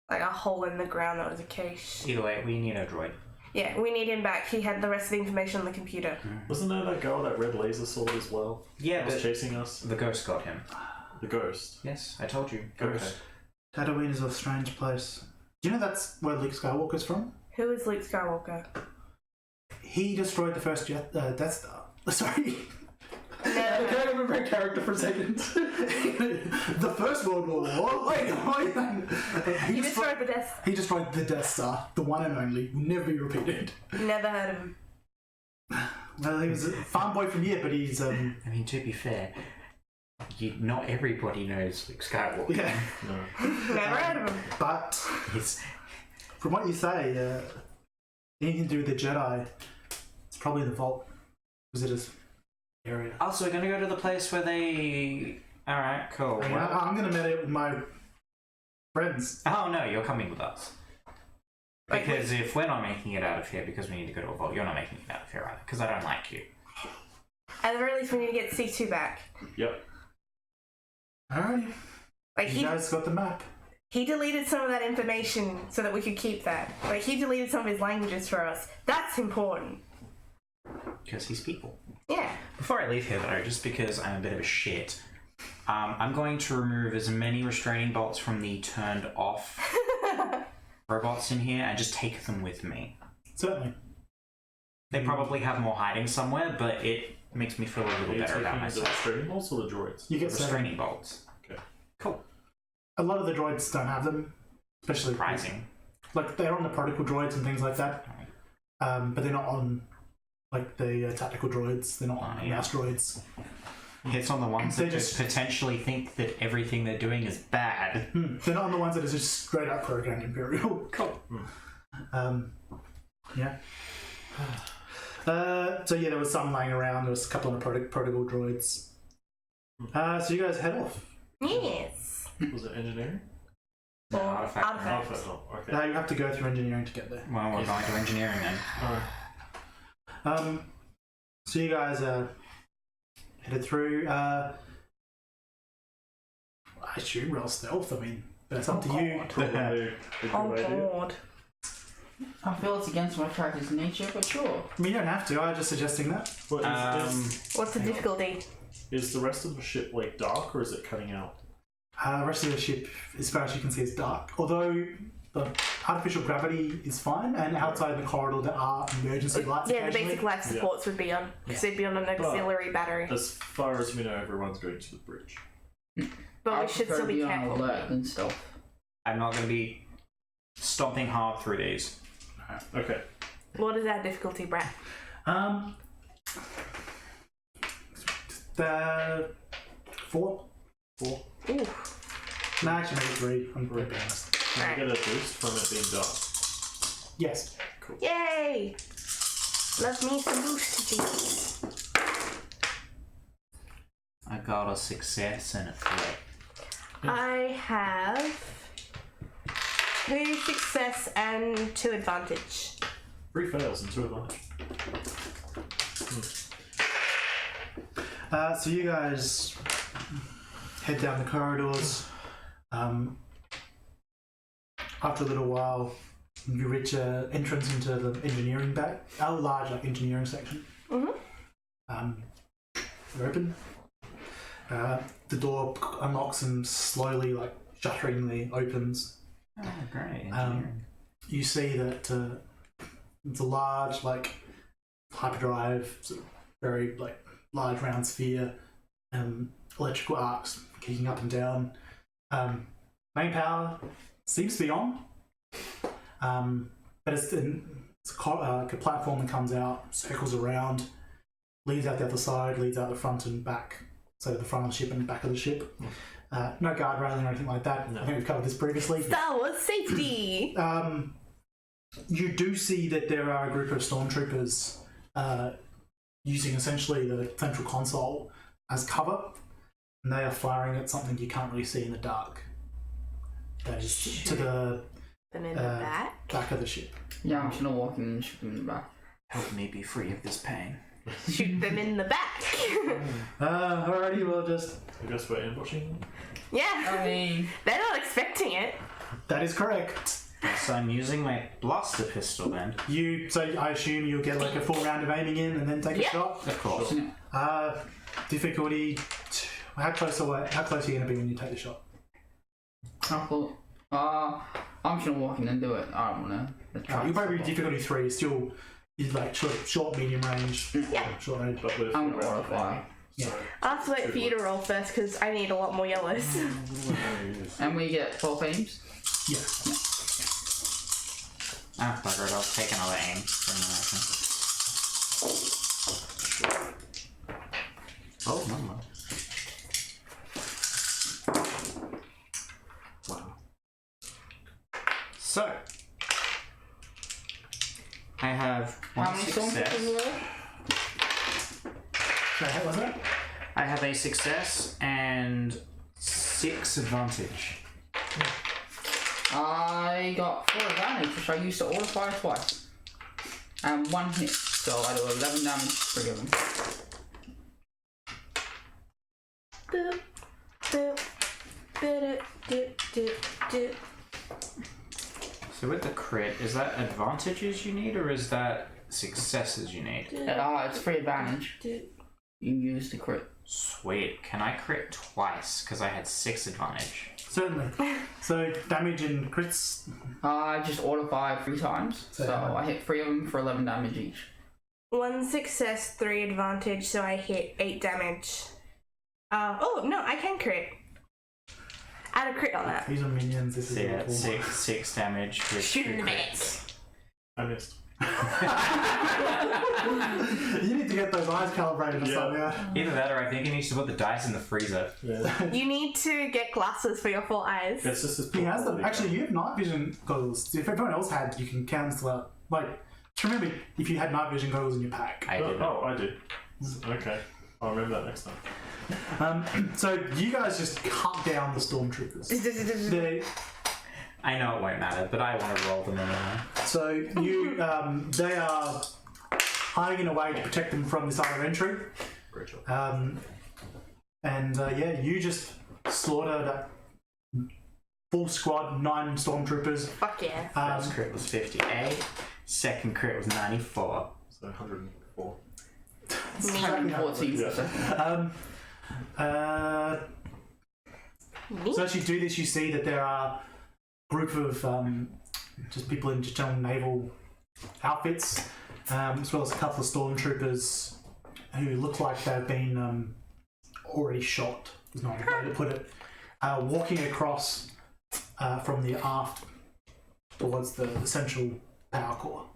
Like a hole in the ground that was a cache. Either way, we need a droid. Yeah, we need him back. He had the rest of the information on the computer. Wasn't there that girl that red laser sword as well? Yeah, was but chasing us. the ghost got him. The ghost. Yes, I told you. Ghost. Okay. Tatooine is a strange place. Do you know that's where Luke Skywalker's from? Who is Luke Skywalker? He destroyed the first Death Star. Sorry. No. Can I remember a character for a second? The First World War. Wait. He destroyed the Death. He destroyed the Death Star, the one and only, will never be repeated. Never heard of him. Well, he was a farm boy from here, but he's I mean, to be fair, not everybody knows Luke Skywalker. yeah. No. Never heard of him. But from what you say, anything to do with the Jedi, it's probably the Vault, because it is area. Also, we're gonna go to the place where they... Alright, cool. I'm gonna meet it with my friends. Oh no, you're coming with us. Because if we're not making it out of here because we need to go to a vault, you're not making it out of here either, because I don't like you. At the very least, we need to get C2 back. Yep. Alright. Like You guys got the map. he deleted some of that information so that we could keep that. Like he deleted some of his languages for us. That's important. Because he's people. Yeah. Before I leave here though, just because I'm a bit of a shit, I'm going to remove as many restraining bolts from the turned off robots in here and just take them with me. Certainly. They probably have more hiding somewhere, but it makes me feel a little Are you better about taking the myself. restraining bolts or the droids? You get Restraining bolts. Okay. Cool. A lot of the droids don't have them, especially Surprising. like they're on the protocol droids and things like that, but they're not on like the tactical droids. They're not on yeah. mouse droids. It's on the ones They that just potentially think that everything they're doing is bad. They're not on the ones that are just straight up programmed Imperial. Cool. Yeah. So yeah, there was some laying around. There was a couple of protocol droids. So you guys head off. Yes. Was it engineering? Or Artifact. artifacts. Oh, okay. Now you have to go through engineering to get there. Well, we're going to engineering then. Alright. So you guys headed through. I assume roll stealth. I mean, that's up to you. Probably a good Oh idea. god. I feel it's against my character's nature, but sure. I mean, you don't have to. I'm just suggesting that. What, What's the difficulty? is the rest of the ship like dark or is it cutting out? The rest of the ship, as far as you can see, is dark. Although the artificial gravity is fine, and outside the corridor there are emergency lights. Yeah, the occasionally. basic life supports would be on, because they'd be on an auxiliary battery. As far as we know, everyone's going to the bridge. But I we should prefer still be on careful. alert and stuff. I'm not going to be stomping hard through these. Okay. What is our difficulty, Brett? The 4. Ooh. No, actually, maybe 3. I'm pretty honest. Can you get a boost from it being dark? Yes. Cool. Yay! Love me some boosts. I got a success and a threat. I have 2 success and 2 advantage. 3 fails and 2 advantage. So you guys head down the corridors. After a little while, you reach an entrance into the engineering back, a large engineering section. You're open. The door unlocks and slowly, shutteringly opens. Oh, great. Engineering. You see that it's a large, hyperdrive, sort of very large round sphere, electrical arcs kicking up and down. Main power seems to be on, but it's a platform that comes out, circles around, leads out the other side, leads out the front and back, so the front of the ship and the back of the ship. No guard railing or anything like that. No. I think we've covered this previously. Star Wars safety! You do see that there are a group of stormtroopers using essentially the central console as cover, and they are firing at something you can't really see in the dark. That is to the Them in the back. of the ship. Yeah, I'm just gonna walk in and shoot them in the back. Help me be free of this pain. Shoot them in the back. Alrighty, we'll just... I guess we're ambushing them. Yeah, I mean, they're not expecting it. That is correct. So I'm using my blaster pistol then. So I assume you'll get a full round of aiming in and then take a Yeah. shot. Of course. Difficulty... How close are you going to be when you take the shot? I thought, I'm just gonna walk in and do it. I don't wanna. You'll probably be difficulty 3, still short, medium range. Yeah. Short range. But with I'm gonna order fire. Yeah. I'll have to wait for you to roll first because I need a lot more yellows. And we get 12 aims. Yeah. Ah, bugger it, I'll take another aim for an action. Oh, no, no. Wow. So, I have How one many songs success. can you roll? Sorry, how was that? I have a success and 6 advantage. I got 4 advantage, which I used to order fire twice. And 1 hit, so I do 11 damage for giving. Boop, boop, boop, doop, doop, doop. So with the crit, is that advantages you need or is that successes you need? It's free advantage. You use the crit. Sweet. Can I crit twice? Because I had 6 advantage. Certainly. So damage and crits. I just order fire 3 times, so I hit 3 of them for 11 damage each. 1 success, 3 advantage, so I hit 8 damage. No, I can crit. Add a crit on that. These are minions. This is So yeah, awful. 6 damage with Shoot 2 in the crits. I missed. You need to get those eyes calibrated or something. Yeah. Either that or I think he needs to put the dice in the freezer. Yeah. You need to get glasses for your 4 eyes. It's just this He has them. Actually, you have night vision goggles. If everyone else had, you can cancel out. Just remember, if you had night vision goggles in your pack. I did. Oh, I did. Okay. I'll remember that next time. So you guys just cut down the stormtroopers. I know it won't matter, but I want to roll them anyway. So you, they are hiding in a way to protect them from this other entry. Great job. You just slaughtered a full squad, 9 stormtroopers. Fuck yeah. First crit was 58, second crit was 94. So 104. 114%. So as you do this, you see that there are a group of just people in just general naval outfits, as well as a couple of stormtroopers who look like they've been already shot. There's no other way to put it. Walking across from the aft towards the central power core.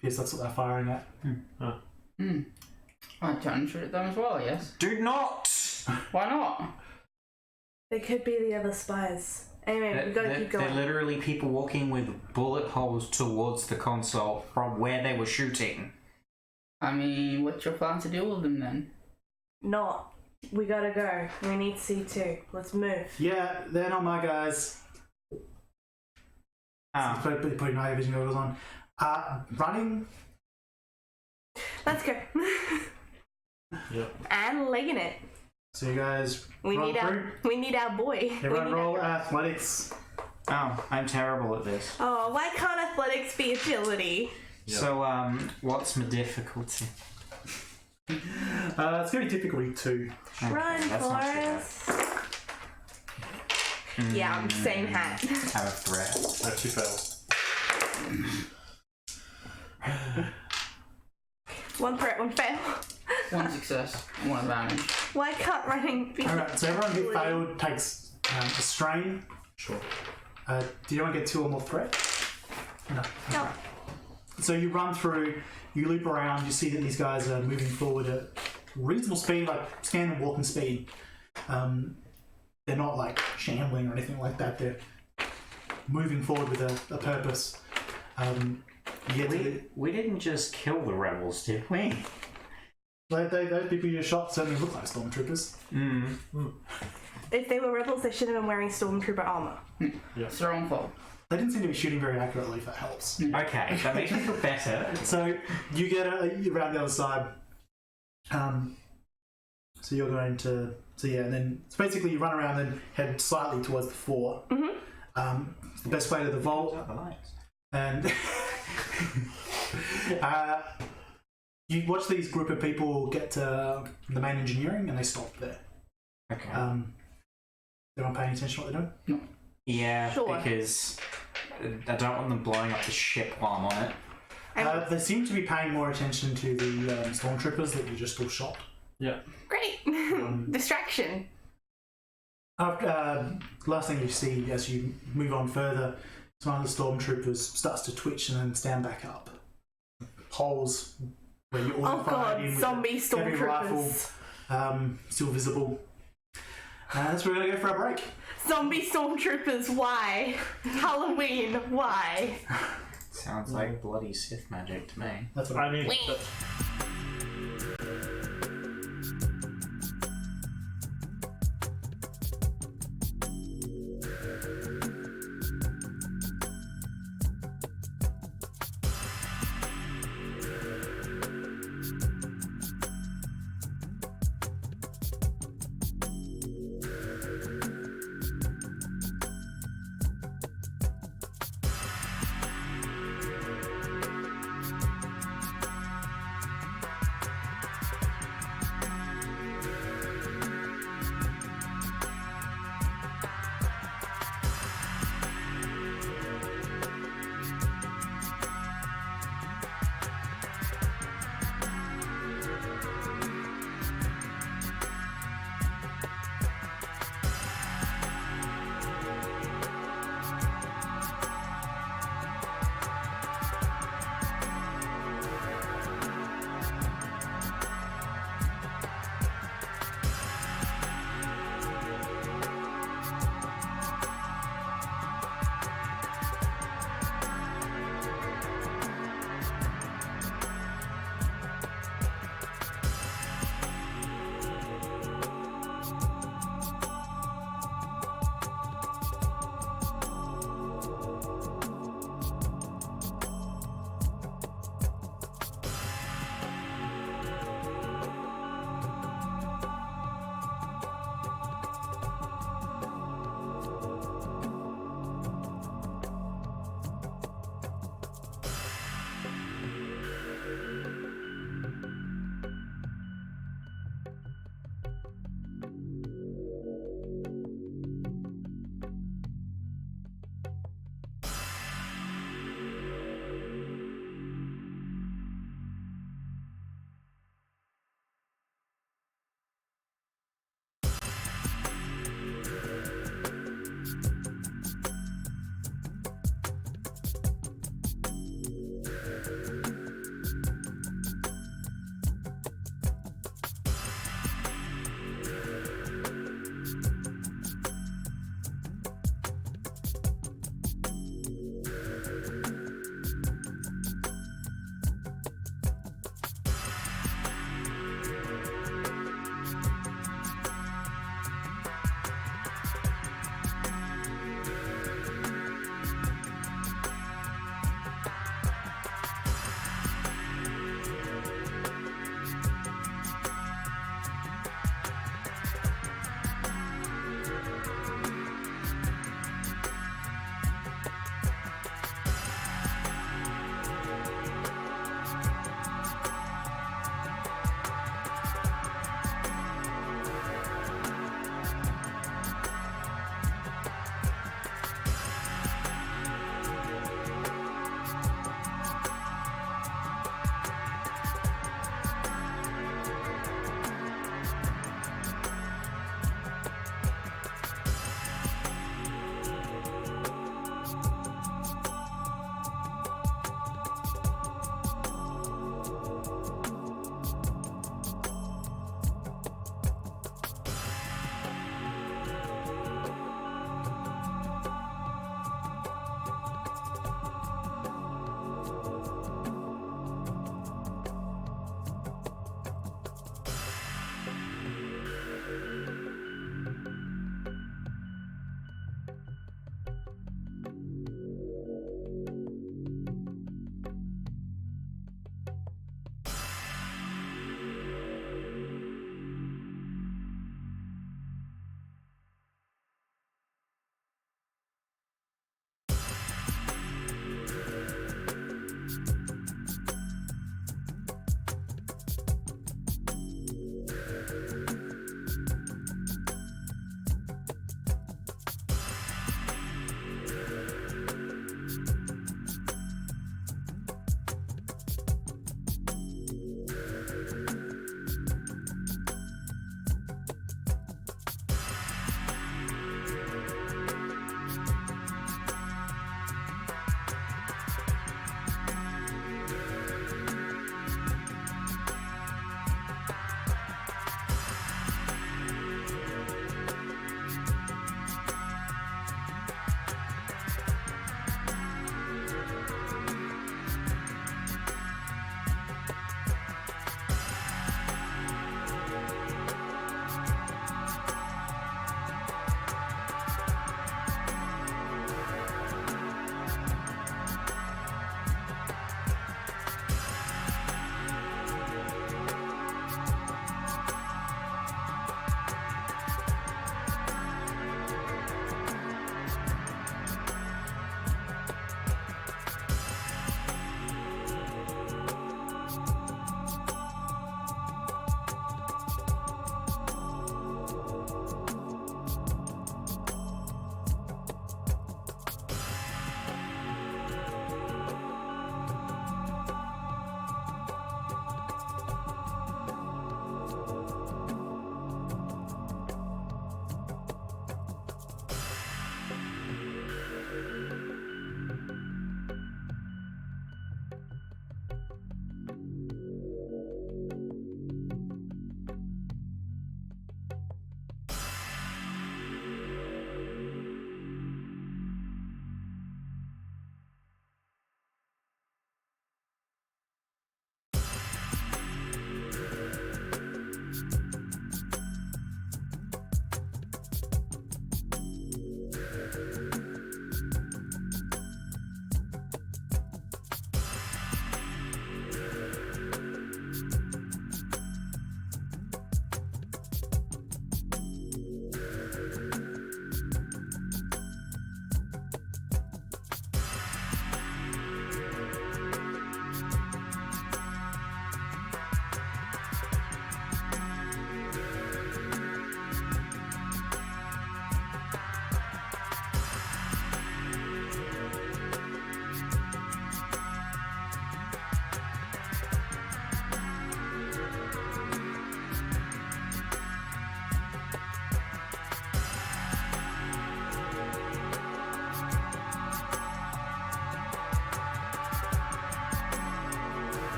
Yes, that's what they're firing at. I turn and shoot at them as well, yes. Do not! Why not? They could be the other spies, Anyway, we gotta keep They're going. literally people walking with bullet holes towards the console from where they were shooting. I mean, what's your plan to deal with them then? Not. We gotta go. We need C2. Let's move. Yeah, they're not my guys. Ah, Putting my vision goggles on. Running. Let's go. Yep. And legging it. So you guys We run through. need our boy. Everyone We need roll our- athletics. oh, I'm terrible at this. Oh, why can't athletics be agility? Yep. So, what's my difficulty? It's going to be difficulty 2. Okay, Run, that's not too bad. Forrest. Yeah, same hat. Have a threat. I have 2 fails. One threat, one fail. One success, one advantage. Why can't running be Alright, so everyone who agility? failed takes a strain. Sure. Do you want to get 2 or more threat? No. No. So you run through, you loop around, you see that these guys are moving forward at reasonable speed, like standard walking speed. They're not like shambling or anything like that. They're moving forward with a purpose. You get to We didn't just kill the rebels, did we? those people you shot certainly look like stormtroopers. If they were rebels, they should have been wearing stormtrooper armor. It's their own fault. They didn't seem to be shooting very accurately, if that helps. Okay, that makes me feel better. So you get around the other side. So you're going to and then so basically you run around and head slightly towards the floor. It's the best way to the vault, The lights. and you watch these group of people get to the main engineering, and they stop there. Okay. They're not paying attention to what they're doing. Yeah, Sure. because I don't want them blowing up the ship while I'm on it. They seem to be paying more attention to the stormtroopers that you just all shot. Yeah. Great. Distraction. Last thing you see as you move on further is one of the stormtroopers starts to twitch and then stand back up. Holes where you all Oh fired god, in with zombie a heavy rifle stormtroopers. still visible. That's where we're going to go for a break. Zombie stormtroopers, why? Halloween, why? Sounds like bloody Sith magic to me. That's what I mean, Wait.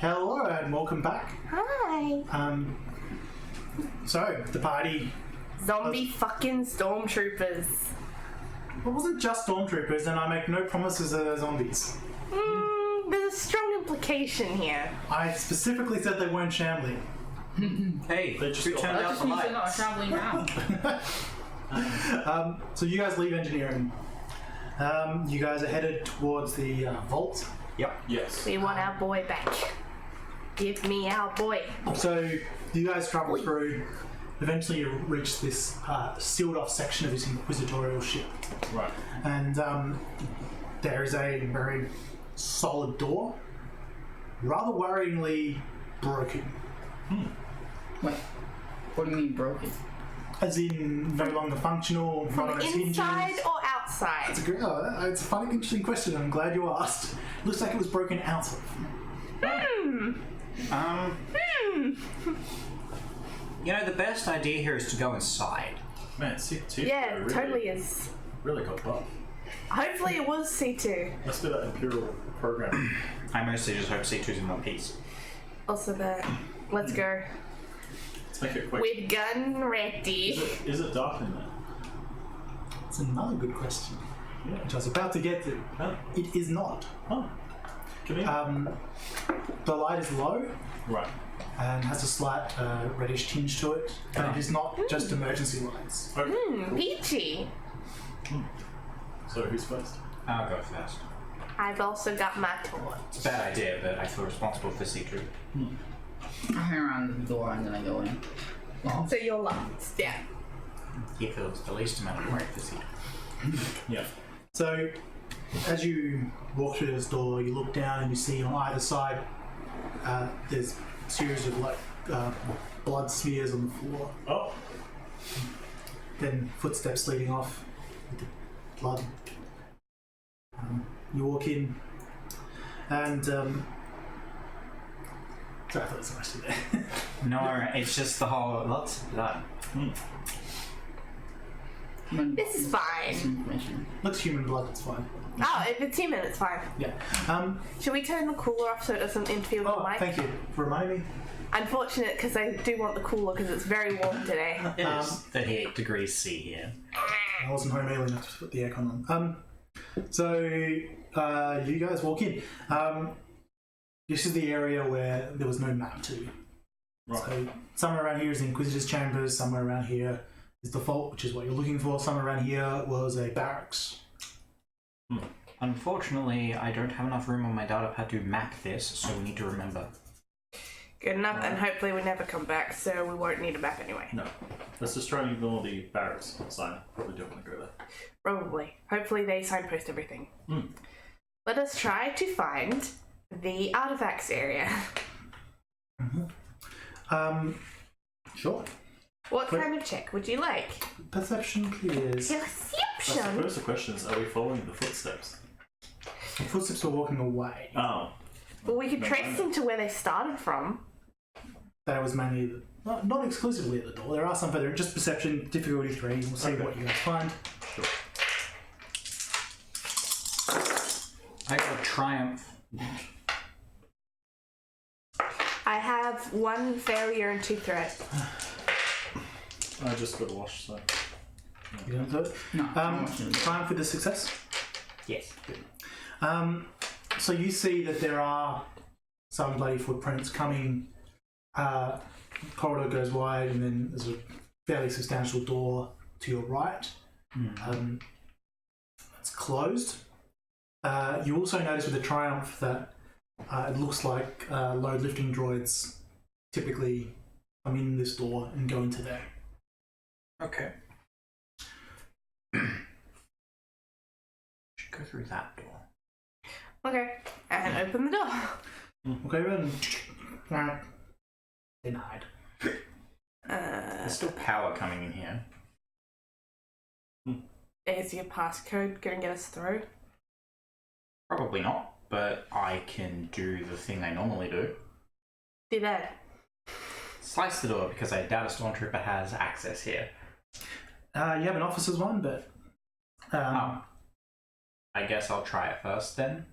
Hello and welcome back. Hi. So the party. Zombie fucking stormtroopers. It wasn't just stormtroopers, and I make no promises that they're zombies. There's a strong implication here. I specifically said they weren't shambling. Hey, They just who got- turned That out just the means they're not a lights? travelling round. So you guys leave engineering. You guys are headed towards the vault. Yep. Yes. We want our boy back. Give me our boy. So you guys travel through. Eventually, you reach this sealed off section of this inquisitorial ship, Right. and there is a very solid door, rather worryingly broken. Wait, what do you mean broken? As in, no longer functional, not From on its hinges. inside or outside? It's a funny, interesting question. I'm glad you asked. Looks like it was broken out of. You know, the best idea here is to go inside. Man, C2 Yeah, really, totally is. really got buff. Hopefully it was C2. Must be that Imperial program. I mostly just hope C2's in one piece. Also that. Let's go. Let's make it quick. We're gun ready. Is it dark in there? It's another good question, Yeah. which I was about to get to. Huh? It is not. Oh. Come in. The light is low Right. and has a slight reddish tinge to it, and it is not just emergency lights. Okay. Peachy. So who's first? I'll go first. I've also got my torch. It's a bad idea, but I feel responsible for C2. I hang around the door and then I go in. So you're last. Yeah. He feels the least amount of worry for C2. Yeah. So, as you walk through this door, you look down and you see on either side there's a series of blood smears on the floor. Oh. Then footsteps leading off with the blood. You walk in, and sorry, I thought there was so much to there. No, it's just the whole lots of blood. This is fine. Information. Looks human blood. It's fine. Oh, if it's human, it's fine. Yeah. Should we turn the cooler off so it doesn't interfere with Oh, the mic? thank you for reminding me. Unfortunate, because I do want the cooler because it's very warm today. It is 38 degrees C here. I wasn't home early enough to put the aircon on. So you guys walk in. This is the area where there was no map to. Right. So somewhere around here is the Inquisitor's chambers. Somewhere around here is the vault, which is what you're looking for. Somewhere around here was a barracks. Unfortunately, I don't have enough room on my data pad to map this, so we need to remember. Good enough, and hopefully we never come back, so we won't need a map anyway. No. Let's just try and ignore the barracks sign. Probably don't want to go there. Probably. Hopefully they signpost everything. Let us try to find the artifacts area. Sure. What kind of check would you like? Perception clears. I Perception. suppose the question is, are we following the footsteps? The footsteps were walking away. Oh. Well, we could No, trace I know. them to where they started from. That was mainly, not exclusively at the door. There are some further, just perception, difficulty 3. We'll see Okay. what you guys find. Sure. I got a triumph. I have 1 failure and 2 threat. I just got washed, so. You don't do it? No. Triumph with a success. Yes. So you see that there are some bloody footprints coming. Corridor goes wide, and then there's a fairly substantial door to your right. It's closed. You also notice with the Triumph that it looks like load lifting droids typically come in this door and go into there. Okay. Should go through that door. Okay. And open the door. Okay, then. Denied. There's still power coming in here. Is your passcode going to get us through? Probably not, but I can do the thing I normally do. Do that. Slice the door because I doubt a stormtrooper has access here. You have an officer's one, but I guess I'll try it first then.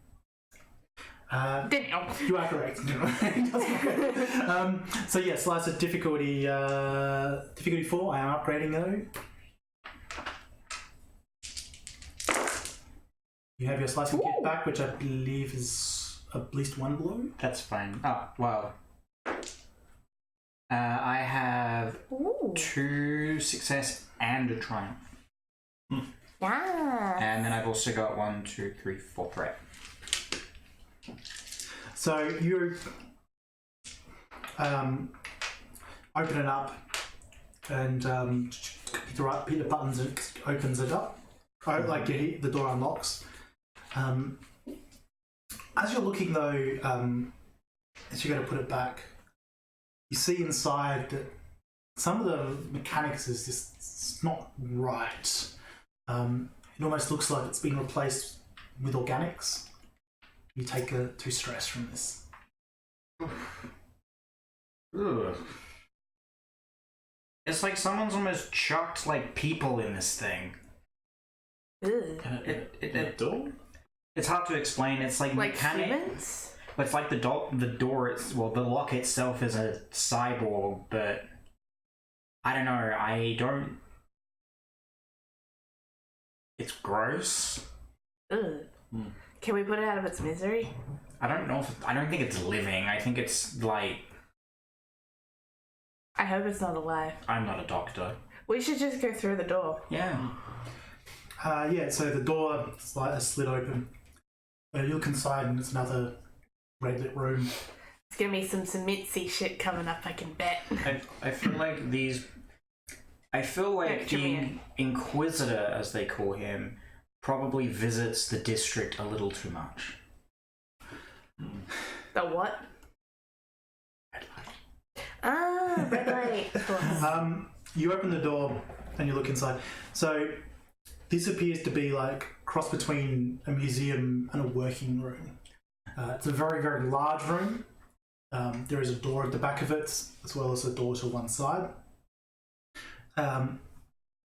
Daniel. You are correct. It does work. So yeah, slice of difficulty 4. I am upgrading though. You have your slicing kit back, which I believe is at least 1 blow. That's fine. Oh, well. I have 2 success and a triumph. Yeah. And then I've also got 1, 2, 3, 4 threat. So you open it up and hit the buttons and it opens it up. Like the door unlocks. As you're looking though, as you're going to put it back, you see inside that some of the mechanics is just it's not right. It almost looks like it's been replaced with organics. You take 2 stress from this. Ugh. It's like someone's almost chucked like people in this thing. Door? It's hard to explain. It's like mechanic. Humans? It's like the door. The lock itself is a cyborg, but I don't know. It's gross. Ugh. Can we put it out of its misery? I don't know. I don't think it's living. I think it's like. I hope it's not alive. I'm not a doctor. We should just go through the door. Yeah. Yeah. So the door is slid open. You look inside, and it's another red lit room. It's gonna be some Mitzi shit coming up, I can bet. I feel like these. I feel like the Inquisitor, as they call him, probably visits the district a little too much. The what? Red light. Ah, red light. Of course. You open the door and you look inside. So this appears to be like cross between a museum and a working room. It's a very, very large room. There is a door at the back of it, as well as a door to one side.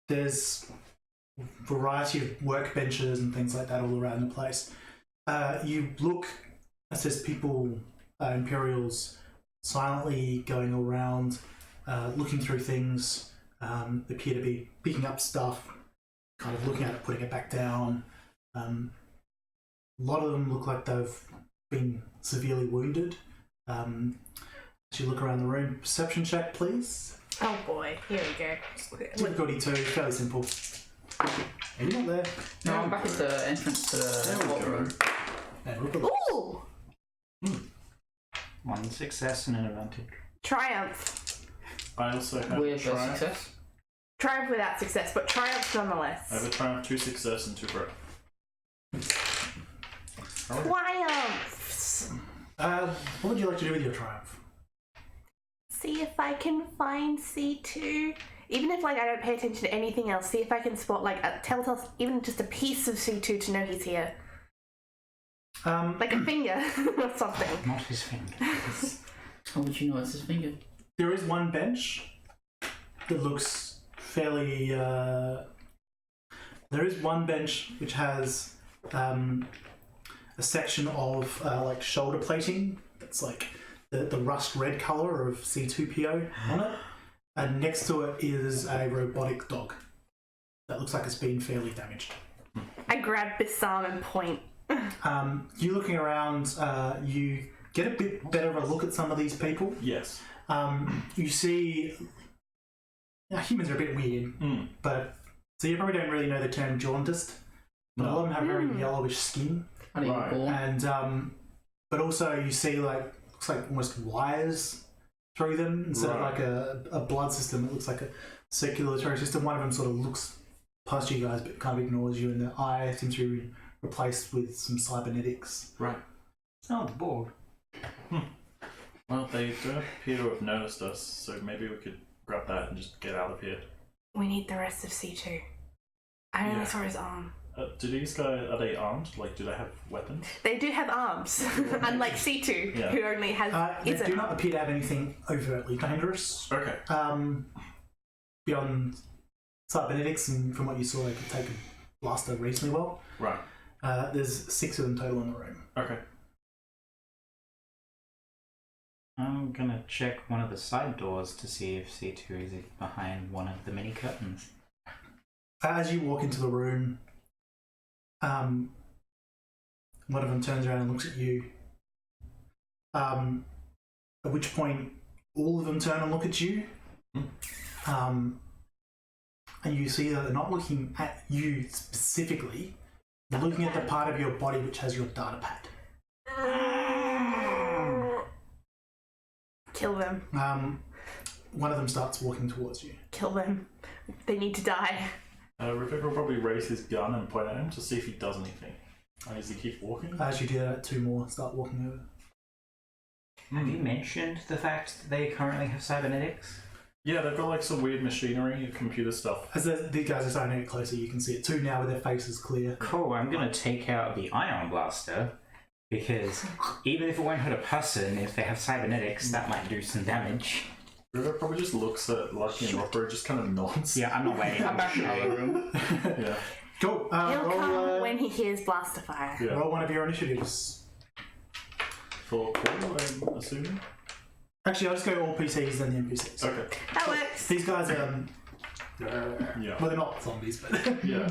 There's a variety of workbenches and things like that all around the place. You look, it says people, Imperials, silently going around, looking through things. They appear to be picking up stuff, kind of looking at it, putting it back down. A lot of them look like they've been severely wounded. As you look around the room, perception check, please. Oh boy, here we go. Difficulty 2, fairly simple. Are you not there? No, I'm back at the entrance to the water room. And look at this. Ooh! 1 success and an advantage. Triumph. I also have With a triumph. success. Triumph without success, but triumph nonetheless. I have a triumph, 2 success, and 2 threat. Triumphs! What would you like to do with your triumph? See if I can find C2. Even if like I don't pay attention to anything else, see if I can spot like tell us even just a piece of C2 to know he's here. Like a finger or something. Not his finger. How would you know it's his finger? There is one bench that looks fairly. There is one bench which has a section of like shoulder plating. It's like the rust red colour of C2PO on it. And next to it is a robotic dog that looks like it's been fairly damaged. I grab Bissam and point. You looking around, you get a bit better of a look at some of these people. Yes. You see, humans are a bit weird, but so you probably don't really know the term jaundiced. But a lot of them have very yellowish skin, I didn't Right. call. and but also you see like looks like almost wires through them instead of like a blood system. It looks like a circulatory system. One of them sort of looks past you guys, but kind of ignores you, and the eye seems to be replaced with some cybernetics. Right. Oh, the board. Well, they don't appear to have noticed us, so maybe we could grab that and just get out of here. We need the rest of C2. I only saw his arm. Do these guys, are they armed? Like, do they have weapons? They do have arms, unlike C2, Yeah. who only has They isn't. do not appear to have anything overtly dangerous. Okay. Beyond cybernetics, and from what you saw, they could take a blaster reasonably well. Right. There's 6 of them total in the room. Okay. I'm gonna check one of the side doors to see if C2 is behind one of the mini curtains. As you walk into the room, one of them turns around and looks at you. At which point, all of them turn and look at you. And you see that they're not looking at you specifically. They're looking at the part of your body which has your data pad. Kill them. One of them starts walking towards you. Kill them. They need to die. Ravik will probably raise his gun and point at him to see if he does anything. As he keeps walking. As you do that, two more start walking over. Have you mentioned the fact that they currently have cybernetics? Yeah, they've got like some weird machinery and computer stuff. As these guys are starting to get closer, you can see it. Two now with their faces clear. Cool, I'm gonna take out the ion blaster, because even if it won't hurt a person, if they have cybernetics, that might do some damage. Ravik probably just looks at Lucky and Roper and just kind of nods. Yeah, I'm not waiting. I'm back in the other room. Yeah. Cool. He'll Roll, come when he hears blaster fire. Yeah. roll one of your initiatives. For Paul, I'm assuming? Actually, I'll just go all PCs and the NPCs. Okay. That works. These guys are... Yeah. Well, they're not zombies, but... Yeah.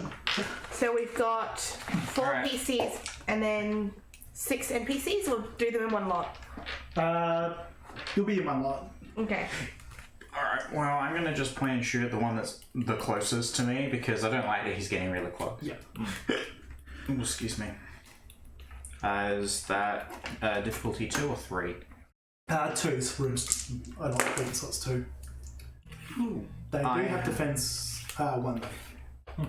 So we've got 4 Alright. PCs and then 6 NPCs, or do them in one lot? You'll be in one lot. Okay. Alright, well, I'm gonna just point and shoot at the one that's the closest to me, because I don't like that he's getting really close. Yeah. Ooh, excuse me. Is that difficulty 2 or 3? 2. This room's a lot bigger, so it's 2. They do have defense 1 though.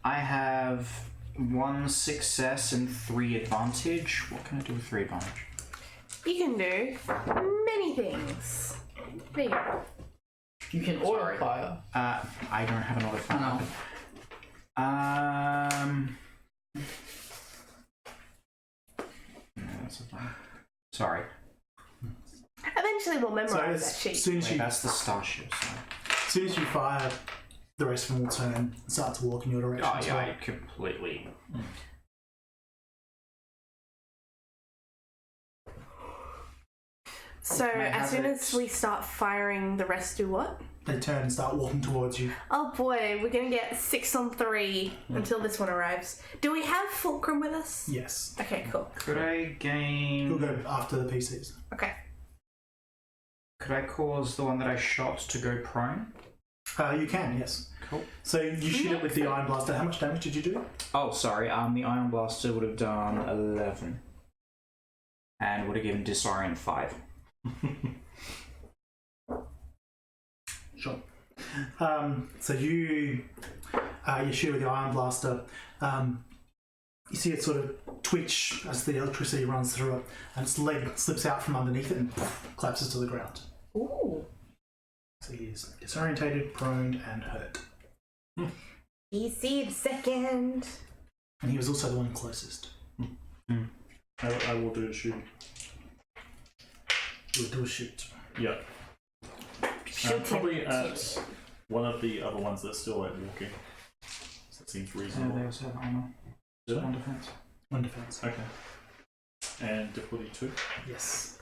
I have 1 success and 3 advantage. What can I do with 3 advantage? You can do many things. There you go. You can auto fire. I don't have another fire. No, that's a fire. Sorry. Eventually we'll memorize that sheet. As soon as, Wait, you, that's the starship, sorry. as soon as you fire, the rest of them will turn and start to walk in your direction. Oh, as yeah, well. I completely... So My as soon as habits. we start firing, the rest do what? They turn and start walking towards you. Oh boy, we're gonna get 6 on 3 until this one arrives. Do we have Fulcrum with us? Yes. Okay, cool. Could I gain... You'll go after the PCs. Okay. Could I cause the one that I shot to go prone? You can, yes. Cool. So you shoot it with the Iron Blaster. How much damage did you do? Oh, sorry. The Ion Blaster would have done 11. And would have given Disorient 5. Sure. So you shoot with the Iron Blaster. You see it sort of twitch as the electricity runs through it, and its leg slips out from underneath it and collapses to the ground. Ooh. So he is disorientated, prone, and hurt. PC the second. And he was also the one closest. I will do a shoot. We'll do a shoot. Yeah. Shoot Probably him. at one of the other ones that's still like walking. So that seems reasonable. they also have armor. Did I? 1 defense. 1 defense. Okay. And difficulty 2. Yes.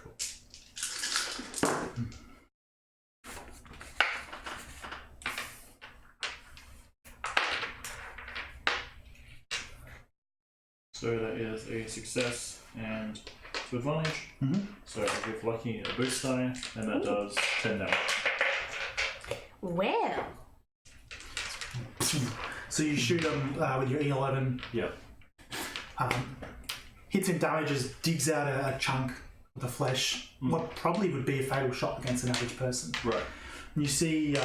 So that is a success and 2 advantage. Mm-hmm. So I give Lucky a boost die, and that does 10 damage. Well. So you shoot him with your E11. Yeah. Hits him, damages, digs out a chunk of the flesh. What probably would be a fatal shot against an average person. Right. And you see,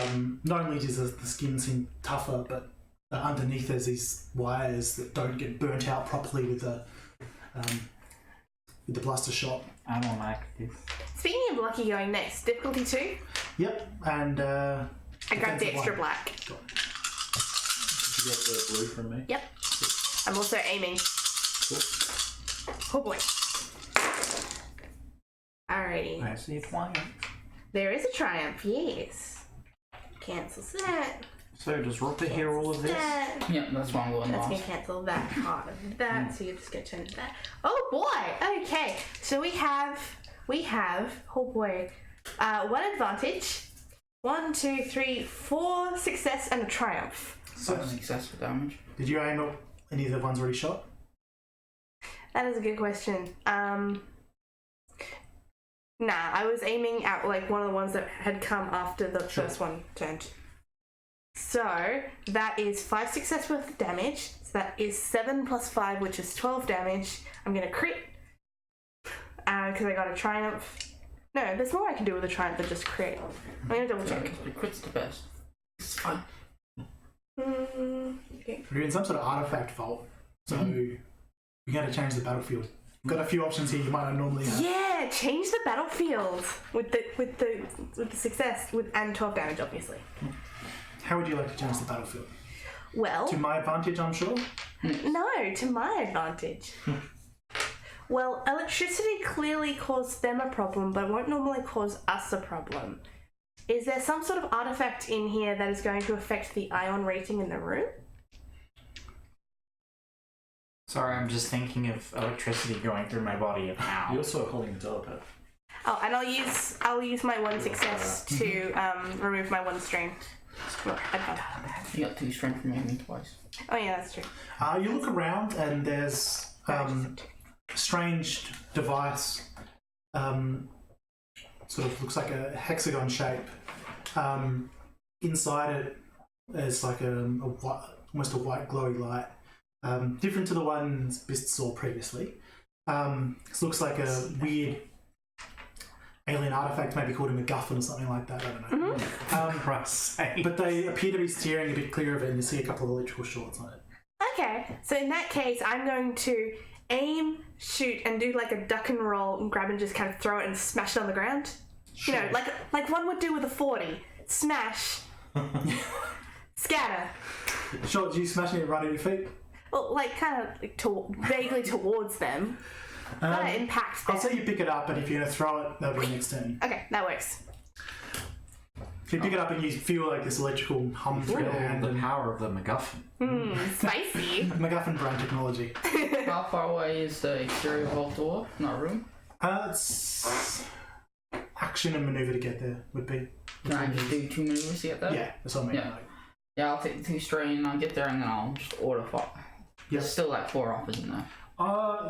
not only does the skin seem tougher, but underneath there's these wires that don't get burnt out properly with the blaster shot. I don't like this. Speaking of Lucky going next, difficulty 2. Yep, and I grabbed the defensive extra one. black. Did you get the blue from me? Yep. I'm also aiming. Cool. Oh boy. Alrighty. I see a triumph. There is a triumph, yes. Cancels that. So does Rupert hear all of this? Yeah, that's why I'm going That's gonna last. cancel that part of that, so you're just gonna turn to that. Oh boy! Okay, so we have oh boy, one advantage, 1, 2, 3, 4 success and a triumph. So successful damage. Did you aim at any of the ones already shot? That is a good question. Nah, I was aiming at like one of the ones that had come after the first one turned. So that is 5 success worth of damage. So that is 7 plus 5, which is 12 damage. I'm gonna crit because I got a triumph. No, there's more I can do with a triumph than just crit. I'm gonna double check. Crit's the best. It's fine. Okay. You're in some sort of artifact vault, so you're going to change the battlefield. You've got a few options here you might not normally have. Yeah, change the battlefield with the success and 12 damage, obviously. How would you like to change the battlefield? Well, To my advantage, I'm sure. no, to my advantage. Well, electricity clearly caused them a problem, but won't normally cause us a problem. Is there some sort of artifact in here that is going to affect the ion rating in the room? Sorry, I'm just thinking of electricity going through my body and You're ow. also holding the telepad. Oh, and I'll use my 1 success to remove my 1 strain. Well, advantage. You got 2 strength from aiming twice. Oh yeah, that's true. You look around and there's a strange device, sort of looks like a hexagon shape. Inside it is like a white, almost a white glowy light, different to the ones Bist saw previously. This looks like a weird alien artifact, maybe called a MacGuffin or something like that, I don't know. Christ's sake. But they appear to be steering a bit clear of it and you see a couple of electrical shorts on it. Okay, so in that case, I'm going to aim, shoot, and do like a duck and roll and grab and just kind of throw it and smash it on the ground. Sure. You know, like one would do with a 40. Smash. Scatter. Sure, do you smashing it right at your feet? Well, like kind of like vaguely towards them. Gotta impact them. I'll say you pick it up, but if you're going to throw it, that'll be next turn. Okay, that works. If you pick it up and you feel like this electrical hum through your hand, the and power of the MacGuffin. Spicy. MacGuffin brain technology. How far away is the exterior vault door? Not a room? It's action and maneuver to get there would be. Can I just do 2 maneuvers to get there? Yeah, that's what I mean. Yeah. Yeah, I'll take the 2 strain, I'll get there and then I'll just order 5. Yep. There's still like 4 offers in there.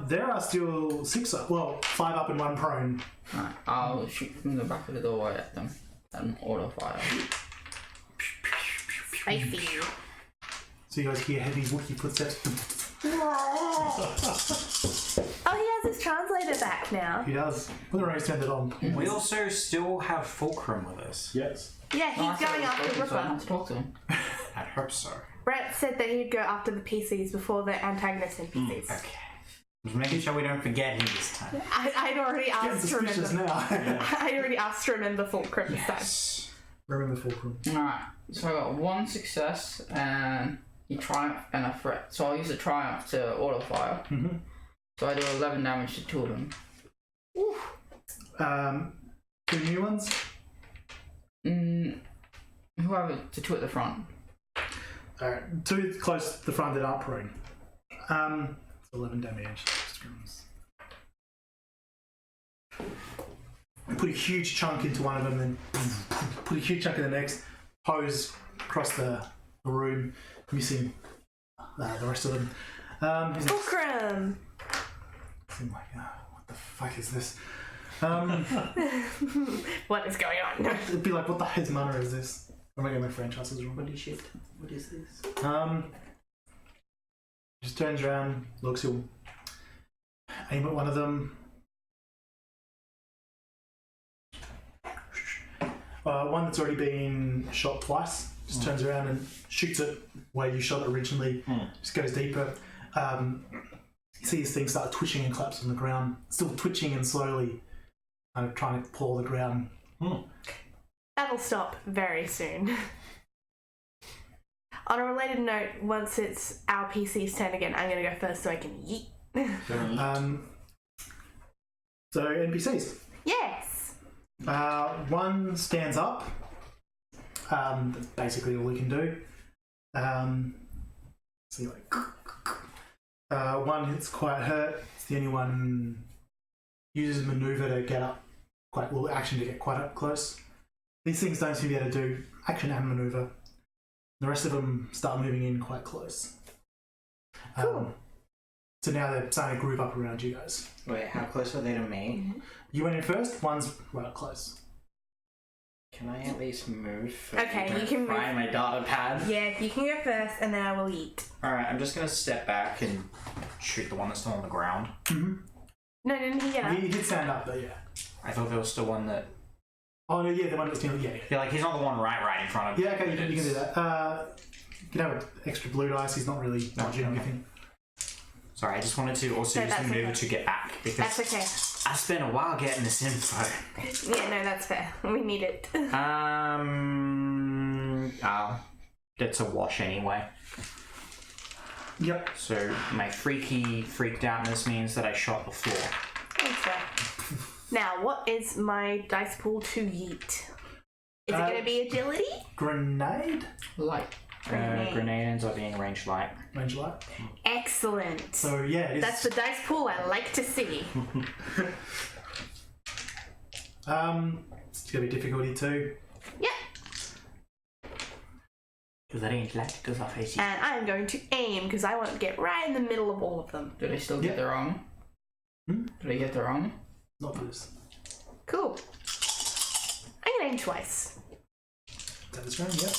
There are still 6 up. Well, 5 up and 1 prone. Alright, I'll shoot from the back of the doorway at them and order 5. Spicy. So you guys hear heavy Wookiee footsteps. Oh, he has his translator back now. He does. Whether or not he's turned it on. We also still have Fulcrum with us. Yes. Yeah, he's going after So I Ripper. have to talk to him. I'd hope so. Brett said that he'd go after the PCs before the antagonist NPCs. Okay. Just making sure we don't forget him this time. I'd already Getting asked to suspicious remember. now. I'd already asked to remember Fulcrum this time. Yes. Remember Fulcrum. Alright, so I got 1 success and a triumph and a threat. So I'll use a triumph to auto fire. Mm-hmm. So I do 11 damage to 2 of them. 2 new ones. Whoever, to 2 at the front. Alright, 2 close to the front that aren't prone. 11 damage. Put a huge chunk into one of them, then put a huge chunk in the next. Hose across the room, missing the rest of them. Fulcrum! I'm like, what the fuck is this? What is going on? It'd be like, what the hell's manner is this? I'm making my franchises wrong. Holy shit. What is this? Just turns around, looks, he'll aim at one of them. One that's already been shot twice, just turns around and shoots it where you shot it originally, just goes deeper. You see this thing start twitching and collapse on the ground, still twitching and slowly kind of trying to paw the ground. That'll stop very soon. On a related note, once it's our PC's turn again, I'm going to go first so I can yeet. So NPCs. Yes! One stands up. That's basically all he can do. So you're like, one hits quite hurt. It's the only one uses maneuver to get up action to get quite up close. These things don't seem to be able to do action and maneuver. The rest of them start moving in quite close. Cool. So now they're starting to group up around you guys. Wait, how close are they to me? You went in first, one's right up close. Can I at least move? Okay, you can move. Find my data pad. Yeah, you can go first, and then I will eat. Alright, I'm just gonna step back and shoot the one that's still on the ground. Mm-hmm. No, didn't he get up? He did stand up, but yeah. I thought there was still one that... Oh, no, yeah, the one that's still, yeah. Yeah, like he's not the one right in front of me. Yeah, okay, you can do that. You can have an extra blue dice, he's not really dodging anything. Sorry, I just wanted to also use the maneuver to get back. Because That's okay. I spent a while getting this info. Yeah, no, that's fair. We need it. That's a wash anyway. Yep. So my freaked outness means that I shot the floor. That's fair. Now, what is my dice pool to yeet? Is it going to be agility? Grenade? Light. Grenade ends up being range light. Range light. Excellent. So yeah, it is. That's the dice pool I like to see. It's going to be difficulty too. Yep. Because I range light goes off AC. And I'm going to aim because I want to get right in the middle of all of them. Do they still get their armor? Hmm? Do they get their armor? Not this. Cool. I'm going to aim twice. That is right, yep.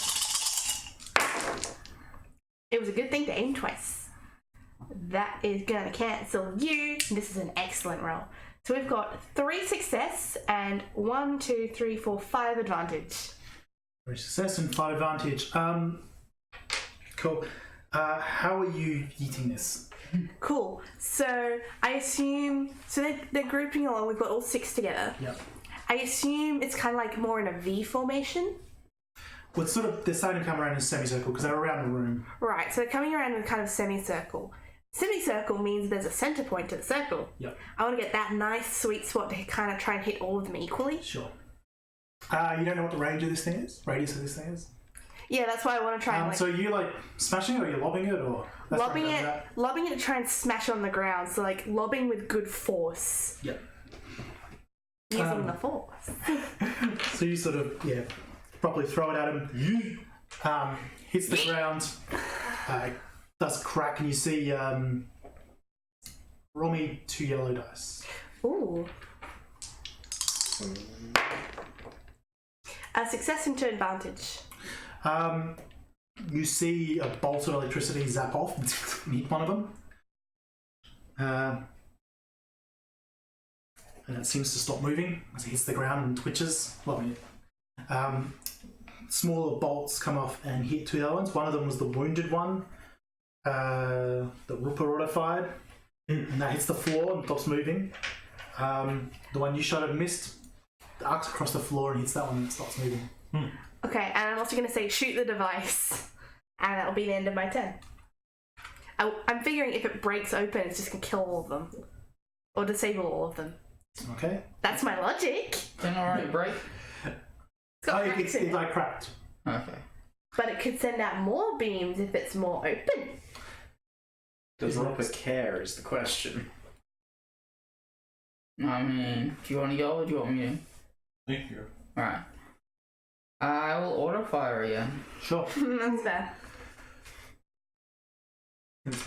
It was a good thing to aim twice. That is going to cancel you. This is an excellent roll. So we've got 3 success and 1, 2, 3, 4, 5 advantage. 3 success and 5 advantage. Cool. How are you eating this? Cool. So I assume... So they're grouping along. We've got all 6 together. Yep. I assume it's kind of like more in a V formation. Well, it's sort of, they're starting to come around in a semicircle because they're around the room. Right, so they're coming around with kind of semicircle. Semicircle means there's a center point to the circle. Yep. I want to get that nice sweet spot to kind of try and hit all of them equally. Sure. You don't know what the range of this thing is? Radius of this thing is? Yeah, that's why I want to try and So you like smashing it or you're lobbing it or? lobbing it to try and smash on the ground. So like lobbing with good force. Yep. Using the force. So you sort of, properly throw it at him. Hits the ground. Does crack and you see, roll me 2 yellow dice. Ooh. A success into advantage. You see a bolt of electricity zap off and hit one of them. And it seems to stop moving as it hits the ground and twitches. Smaller bolts come off and hit 2 other ones. One of them was the wounded one that Rupa auto-fired. And that hits the floor and stops moving. The one you shot at missed, arcs across the floor and hits that one and stops moving. Okay, and I'm also going to say shoot the device. And that'll be the end of my turn. I'm figuring if it breaks open, it's just going to kill all of them. Or disable all of them. Okay. That's my logic. Didn't already break? It's got cracks in It's it. like cracked. Okay. But it could send out more beams if it's more open. Does Rupa care is the question. I mean, do you want to go or do you want me to? Thank you. Alright. I will auto fire again. Sure. That's fair.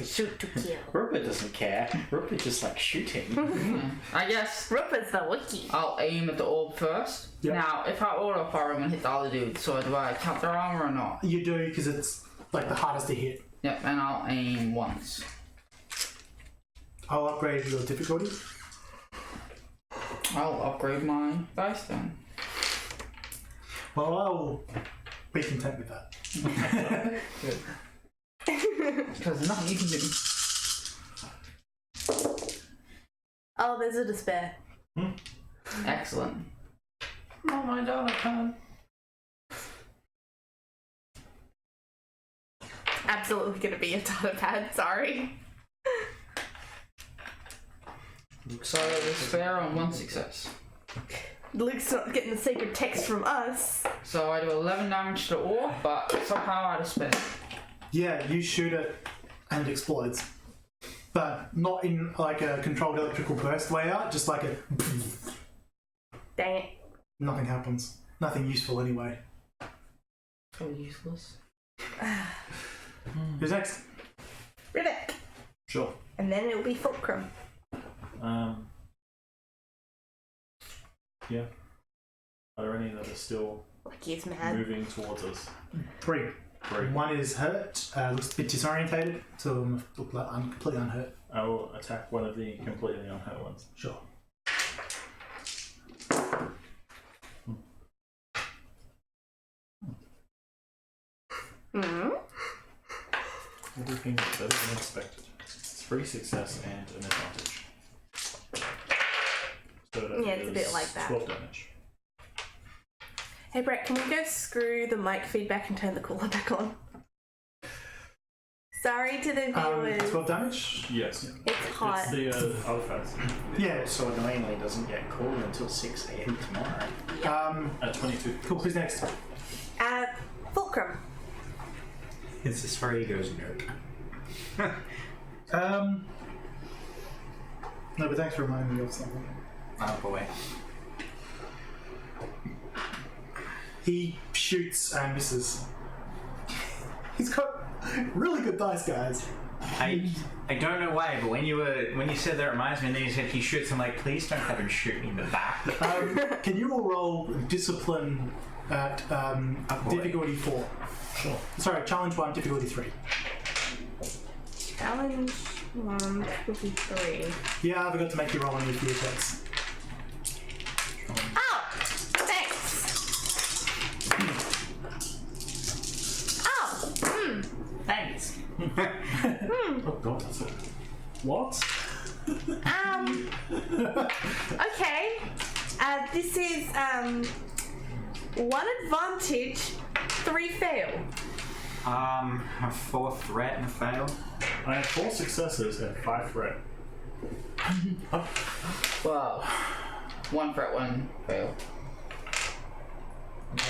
Shoot to kill. Rupa doesn't care. Rupa just likes shooting. I guess Rupa's the wiki. I'll aim at the orb first. Yep. Now, if I auto fire, I'm gonna hit the other dude. So do I count their armor or not? You do because it's like the hardest to hit. Yep, and I'll aim once. I'll upgrade your difficulty. I'll upgrade my dice then. Well, I'll be content with that. Good. Because nothing you can do. Oh, there's a despair. Excellent. Oh my god, I can't. Absolutely gonna be a data pad, sorry. So despair on 1 success. Luke's not getting the sacred text from us. So I do 11 damage to the orb, but somehow I despair. Yeah, you shoot it and it explodes. But not in like a controlled electrical burst way out, just like a... Dang it. Nothing happens. Nothing useful anyway. So useless. Who's next? Rivet. Sure. And then it'll be Fulcrum. Yeah. Are there any that are still Lucky is mad. moving towards us? 3. 3. One is hurt, looks a bit disorientated, so look like I'm completely unhurt. I will attack one of the completely unhurt ones. Sure. Hmm. Everything is better than expected. 3 success and an advantage. So that Yeah, it's a bit is like that. 12 damage. Hey Brett, can we go screw the mic feedback and turn the cooler back on? Sorry to the viewers. 12 damage? Yes. It's hot. It's the artifacts. Yeah. So annoyingly doesn't get called until 6 a.m. tomorrow. At 22. Cool, who's next? Fulcrum. It's as far egos go. No, but thanks for reminding me of something. Oh boy. He shoots and misses. He's got really good dice, guys. I don't know why, but when you said that reminds me, and then you said he shoots, I'm like, please don't have him shoot me in the back. Can you all roll discipline at difficulty 4? Sure. Sorry, challenge 1, difficulty 3. Challenge 1, 53. Yeah, I forgot to make you roll on your fear checks. Oh! Thanks! Oh! Thanks. Oh god, that's it. What? Okay. This is, 1 advantage, 3 fail. A 4 threat and a fail. I have 4 successes and 5 threat. Wow. 1 threat, 1 fail.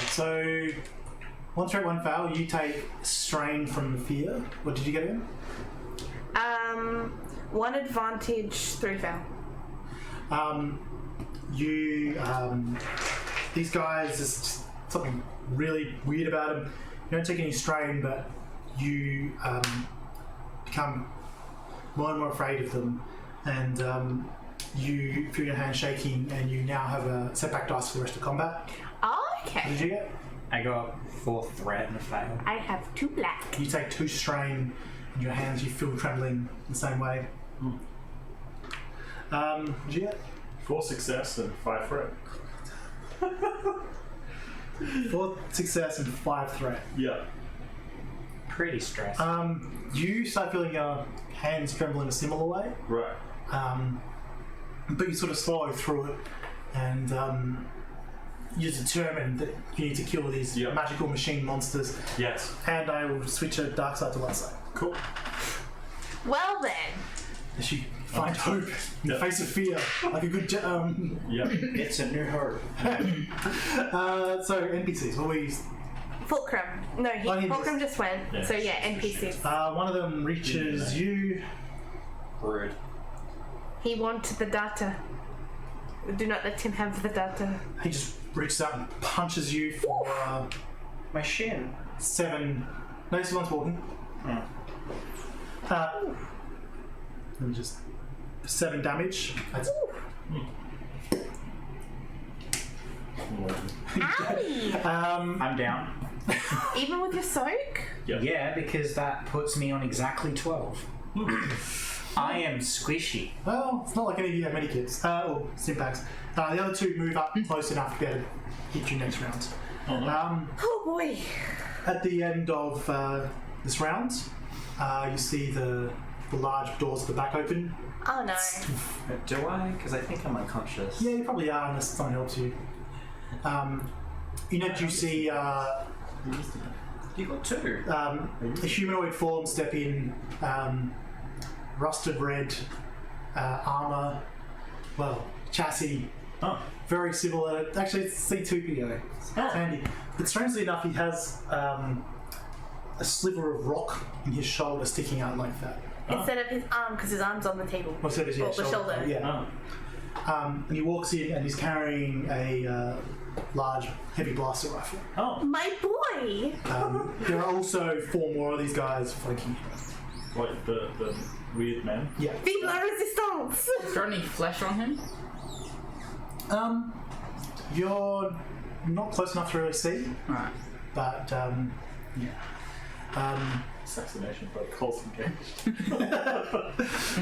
So, 1 threat, 1 fail, you take strain from the fear. What did you get in? 1 advantage, 3 fail. These guys, there's just something really weird about them. You don't take any strain, but you become more and more afraid of them, and you feel your hand shaking, and you now have a setback dice for the rest of combat. Oh, What okay. did you get? I got 4 threat and a fail. I have 2 black. You take 2 strain, and your hands you feel trembling the same way. What did you get? 4 success and 5 threat. 4 success and 5 threat. Yeah. Pretty stressed. You start feeling your hands tremble in a similar way, Right. but you sort of swallow through it, and you're determined that you need to kill these Yep. magical machine monsters. Yes. And I will switch a dark side to light side. Cool. Well then. As you find hope in the Yep. face of fear, like a good. Yeah. It's a new heart. So NPCs, what we use? Fulcrum. No, Oh, he Fulcrum just went. Yeah. So yeah, NPCs. One of them reaches you. Rude. He wanted the data. Do not let him have the data. He just reaches out and punches you for My shin. 7. No, this one's walking. Let me just 7 damage. That's Owie! I'm down. Even with your soak? Yep. Yeah, because that puts me on exactly 12. I am squishy. well, it's not like any of you have many kids or simpacks. The other 2 move up close enough to be able to hit you next round. Oh boy. At the end of this round, you see the large doors at the back open. Oh no. Do I? Because I think I'm unconscious. Yeah, you probably are unless someone helps you. In it, you see You got 2. a humanoid form step in, rusted red armor, well, chassis. Oh. Very similar. Actually, it's C2PO. It's handy. But strangely enough, he has a sliver of rock in his shoulder sticking out like that. Instead of his arm, because his arm's on the table. Or so does your Or the shoulder. Yeah. And he walks in and he's carrying a large, heavy blaster rifle. Oh, My boy! There are also 4 more of these guys flanking him. like the weird man. Yeah. Vive la resistance! Is there any flesh on him? You're not close enough to really see, Alright. but yeah. Assassination by Colson Cage.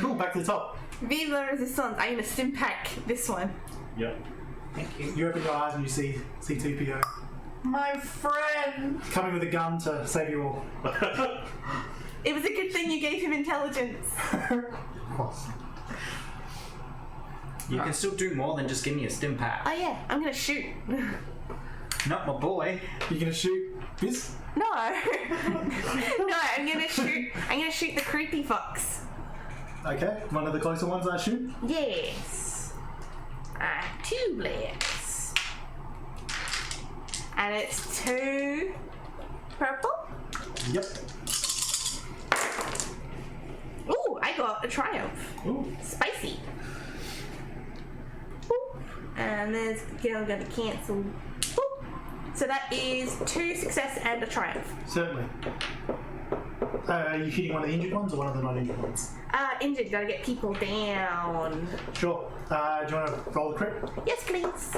Cool, back to the top. Vive la resistance. I'm gonna stim pack this one. Yep. Thank you. You open your eyes and you see C2PO My friend! coming with a gun to save you all. It was a good thing you gave him intelligence. You can still do more than just give me a stim pack. Oh yeah, I'm gonna shoot. Not my boy. You're gonna shoot this? No. No, I'm gonna shoot the creepy fox. Okay, one of the closer ones, I assume. Yes. 2 blades. And it's 2 purple. Yep. Ooh, I got a triumph. Ooh. Spicy. Boop. And there's I'm gonna cancel. Boop. So that is 2 success and a triumph. Certainly. Are you hitting one of the injured ones or one of the non-injured ones? Injured, gotta get people down. Sure. Do you want to roll the crit? Yes, please.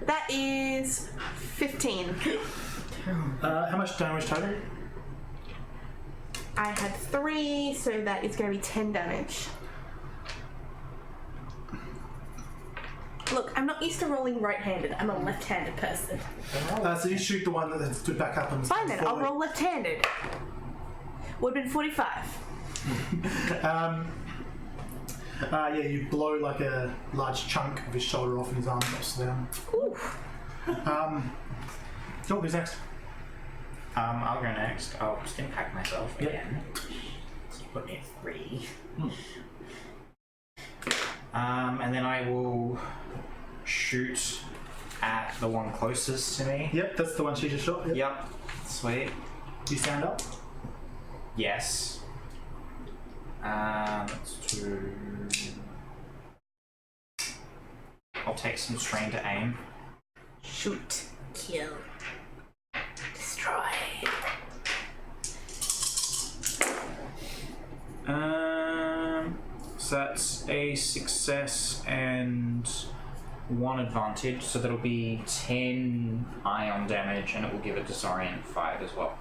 That is 15. How much damage total? I had 3, so that is going to be 10 damage. Look, I'm not used to rolling right-handed. I'm a left-handed person. So you shoot the one that stood back up and... Fine then, I'll roll left-handed. Would have been 45. Yeah, you blow like a large chunk of his shoulder off and his arm drops down. Oof. Joel, who's next? I'll go next. I'll stim pack myself Yep. again. So you put me at 3. And then I will shoot at the one closest to me. Yep, that's the one she just shot. Yep. Yep. Sweet. Do you stand up? Yes. Let's do... I'll take some strain to aim. Shoot. Kill. Destroy. So that's a success and 1 advantage, so that'll be 10 ion damage, and it will give a disorient 5 as well.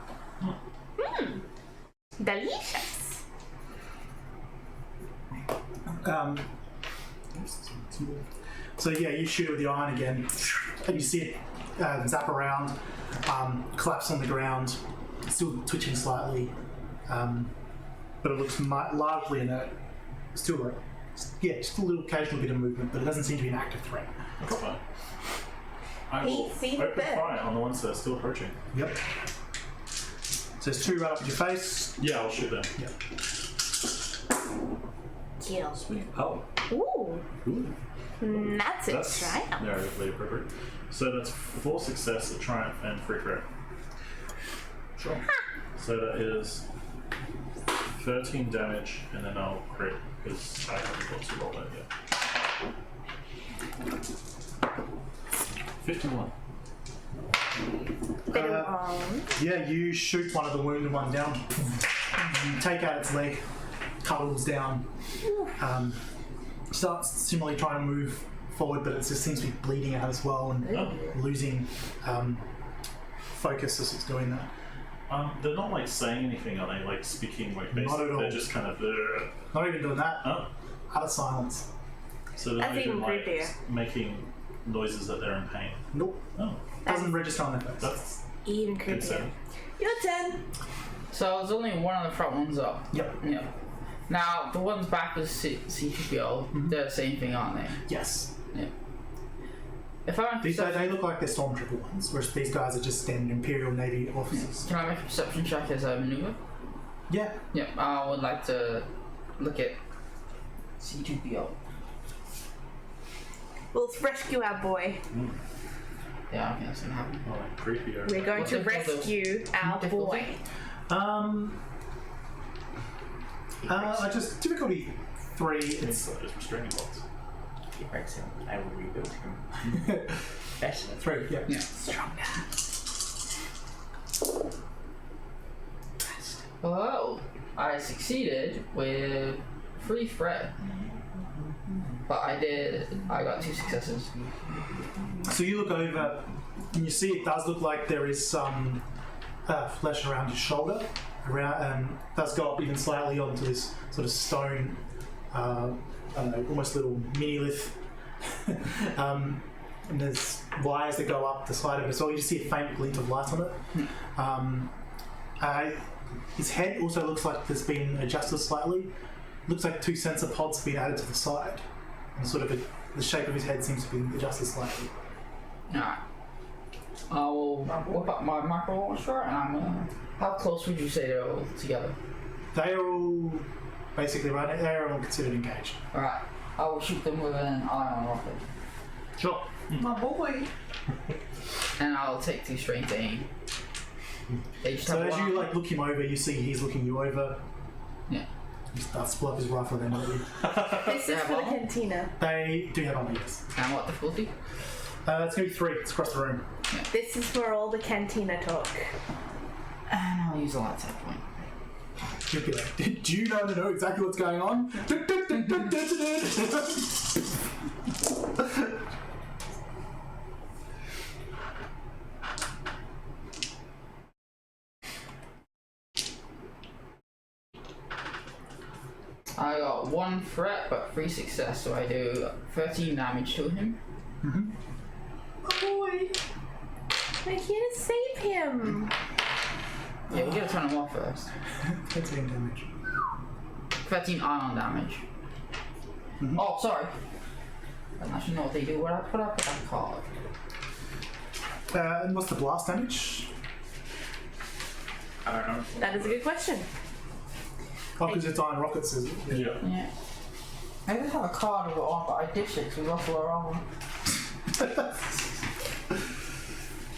Delicious. So yeah, you shoot it with your iron again, and you see it zap around, collapse on the ground, still twitching slightly, but it looks largely inert. Still, like, yeah, just a little occasional bit of movement, but it doesn't seem to be an active threat. That's fine. I will See the open bed. fire on the ones that are still approaching. Yep. So there's 2 right up at your face. Yeah, I'll shoot them. Yep. Kill. Sweet. Oh. Ooh. That's a That's triumph. narratively appropriate. So that's 4 success, a triumph, and 3 crit. Sure. So that is 13 damage, and then I'll crit because I haven't got to roll that yet. 51. Yeah, you shoot one of the wounded one down. You take out its leg, cuddles down. Starts similarly trying to move forward, but it just seems to be bleeding out as well and losing focus as it's doing that. They're not like saying anything, are they? Like speaking, like Not at all. They're just kind of. Not even doing that. Oh, Utter silence. so they're That's not even even like creepier. making noises that they're in pain. Nope. Oh, Doesn't register on their face. that's Even creepier. concerning. Your turn. So there's only one of the front ones up. Yep. Yeah. Now, the ones back with C2PO, they're the same thing, aren't they? Yes. Yeah. If I They look like they're stormtrooper ones, whereas these guys are just standard Imperial Navy officers. Can I make a perception check as I maneuver? Yeah. Yeah, I would like to look at C2PO. We'll rescue our boy. Yeah, I think that's gonna happen. Oh, creepy. We're going What's to the difficulty? rescue our Difficulty? boy. I just difficulty 3. It's restraining box. He breaks him. I will rebuild him. Better. 3. Yeah. Yeah. Stronger. Well, I succeeded with 3 threat. But I got 2 successes. So you look over and you see it does look like there is some flesh around his shoulder. Does go up even slightly onto this sort of stone, I don't know, almost little mini lith. And there's wires that go up the side of it as well. You just see a faint glint of light on it. His head also looks like there's been adjusted slightly. Looks like 2 sensor pods have been added to the side. And sort of the shape of his head seems to be adjusted slightly. Alright. I will whip up my micro launcher and I'm gonna... How close would you say they're all together? They are all basically right. They are all considered engaged. Alright. I will shoot them with an ion rocket. Sure. My boy. And I'll take 2 straight to aim. They just So have as one you arm. like look him over, you see he's looking you over. Yeah. He starts to pull up his rifle then at you. This is for the cantina. They do have armor, yes. And what difficulty? It's going to be 3. It's across the room. This is for all the cantina talk. And I'll use a light side point. You'll be like, do you know exactly what's going on? I got 1 threat but 3 success, so I do 13 damage to him. Boy, we're here to save him. Yeah, we gotta turn him off first. 13 damage. 13 ion damage. Oh, sorry. I don't actually know what they do. What I put up that card. And what's the blast damage? I don't know. That is a good question. Oh, because it's iron rockets, is it? Yeah. Yeah. I did have a card of it on, but I ditched it because we lost our armor.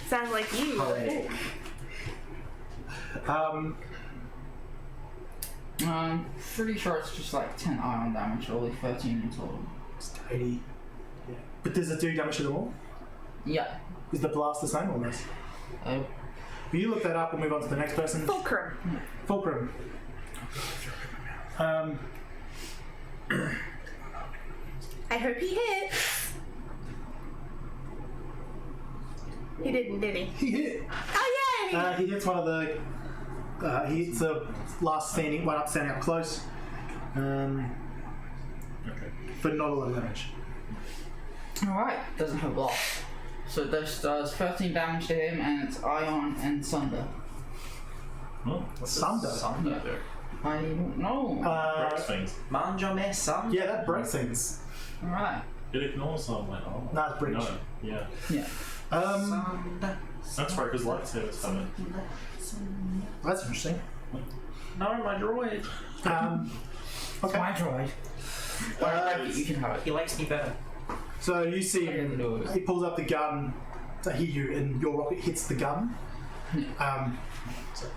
Sounds like you. Poetic. Pretty sure it's just like 10 ion damage, or only 13 in total. It's 80. Yeah. But does it do damage to them all? Yeah. Is the blast the same or less? Will you look that up? We'll move on to the next person. Fulcrum. Fulcrum. I hope he hits. He didn't, did he? He hit. Oh, yay! He hits one of the. He hits the last standing one up, standing up close. Okay. But not a lot of damage. Alright, doesn't have blast. So this does 13 damage to him, and it's ion and sunder. Oh, what's Sunder? Yeah. do? I don't know. Breaks things. Mind your mess, son. Yeah, that breaks things. Alright. It ignores someone. Oh. No, it's breach. No. Yeah. Yeah. Sunder. That's right, because lightsabers have it. That's interesting. No, my droid. Okay. My droid. You can have it. He likes me better. So you see I didn't know it. he pulls up the gun to hit you, and your rocket hits the gun. So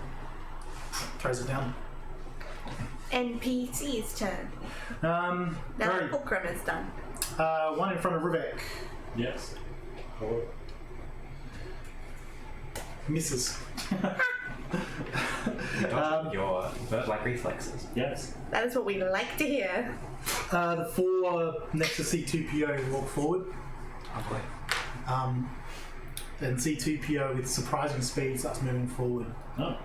throws it down. NPC's turn. Now Right. Fulcrum is done. One in front of Rivek. Yes. Misses. Your bird-like reflexes. Yes. That is what we like to hear. The 4 next to C2PO walk forward. Okay. And C2PO with surprising speed starts moving forward. Oh.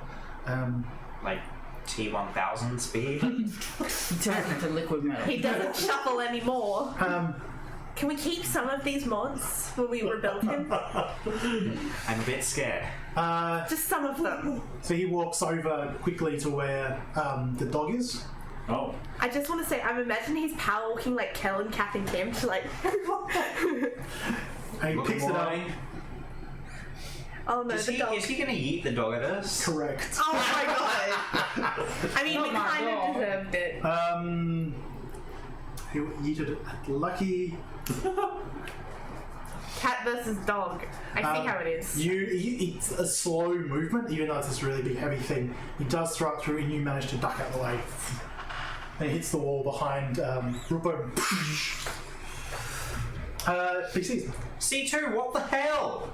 Like T1000 speed. He turns into liquid metal. He doesn't shuffle anymore. Um, Can we keep some of these mods when we rebuild him? I'm a bit scared. Just some of them. so he walks over quickly to where the dog is. Oh. I just want to say, I'm imagining he's power walking like Kel and Kath and Kim to like. And he picks it up. Oh no, Is the dog. he gonna eat the dog at us? Correct. Oh my god! I mean, Not we my kind dog. of deserved it. He yeeted it at Lucky. cat versus dog. I see how it is. It's a slow movement, even though it's this really big, heavy thing. He does throw it through, and you manage to duck out the way. And it hits the wall behind Rupo. PCs. C2, what the hell?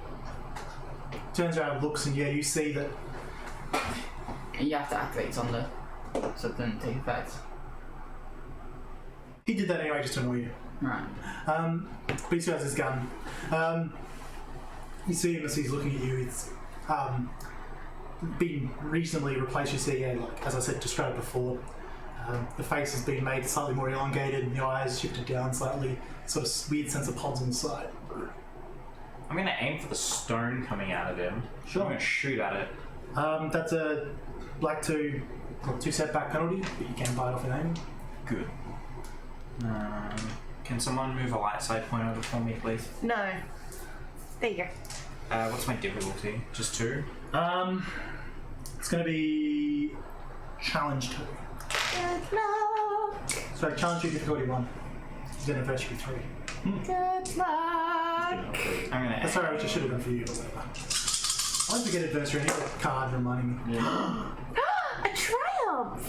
Turns around, looks, and you see that. And you have to activate on the so it doesn't take effect. He did that anyway, just to annoy you. Right. PC has his gun. You see him as he's looking at you. It's been reasonably replaced. You see, like as I said, described before. The face has been made slightly more elongated, and the eyes shifted down slightly. Sort of weird sense of pods on the side. I'm going to aim for the stone coming out of him. Sure. I'm going to shoot at it. That's a black 2 setback penalty, but you can bite off an aim. Good. Can someone move a light side point over for me, please? No. There you go. What's my difficulty? Just 2? It's going to be challenge 2. Good luck. So challenge 2 difficulty 1. Then anniversary 3. Good luck. I'm going to. That's alright, which I should have done for you, but whatever. I don't forget adversary. I need a card reminding me. A triumph.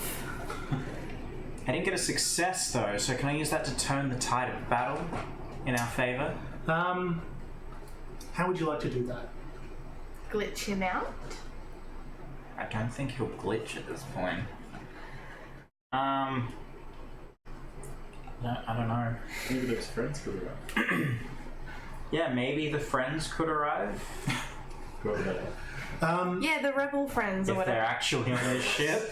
I didn't get a success though, so can I use that to turn the tide of battle in our favour? How would you like to do that? Glitch him out. I don't think he'll glitch at this point. No, I don't know. Maybe those friends could arrive. Yeah, maybe the friends could arrive. Whoever that is. Yeah, the rebel friends or If they're whatever. actually on their ship.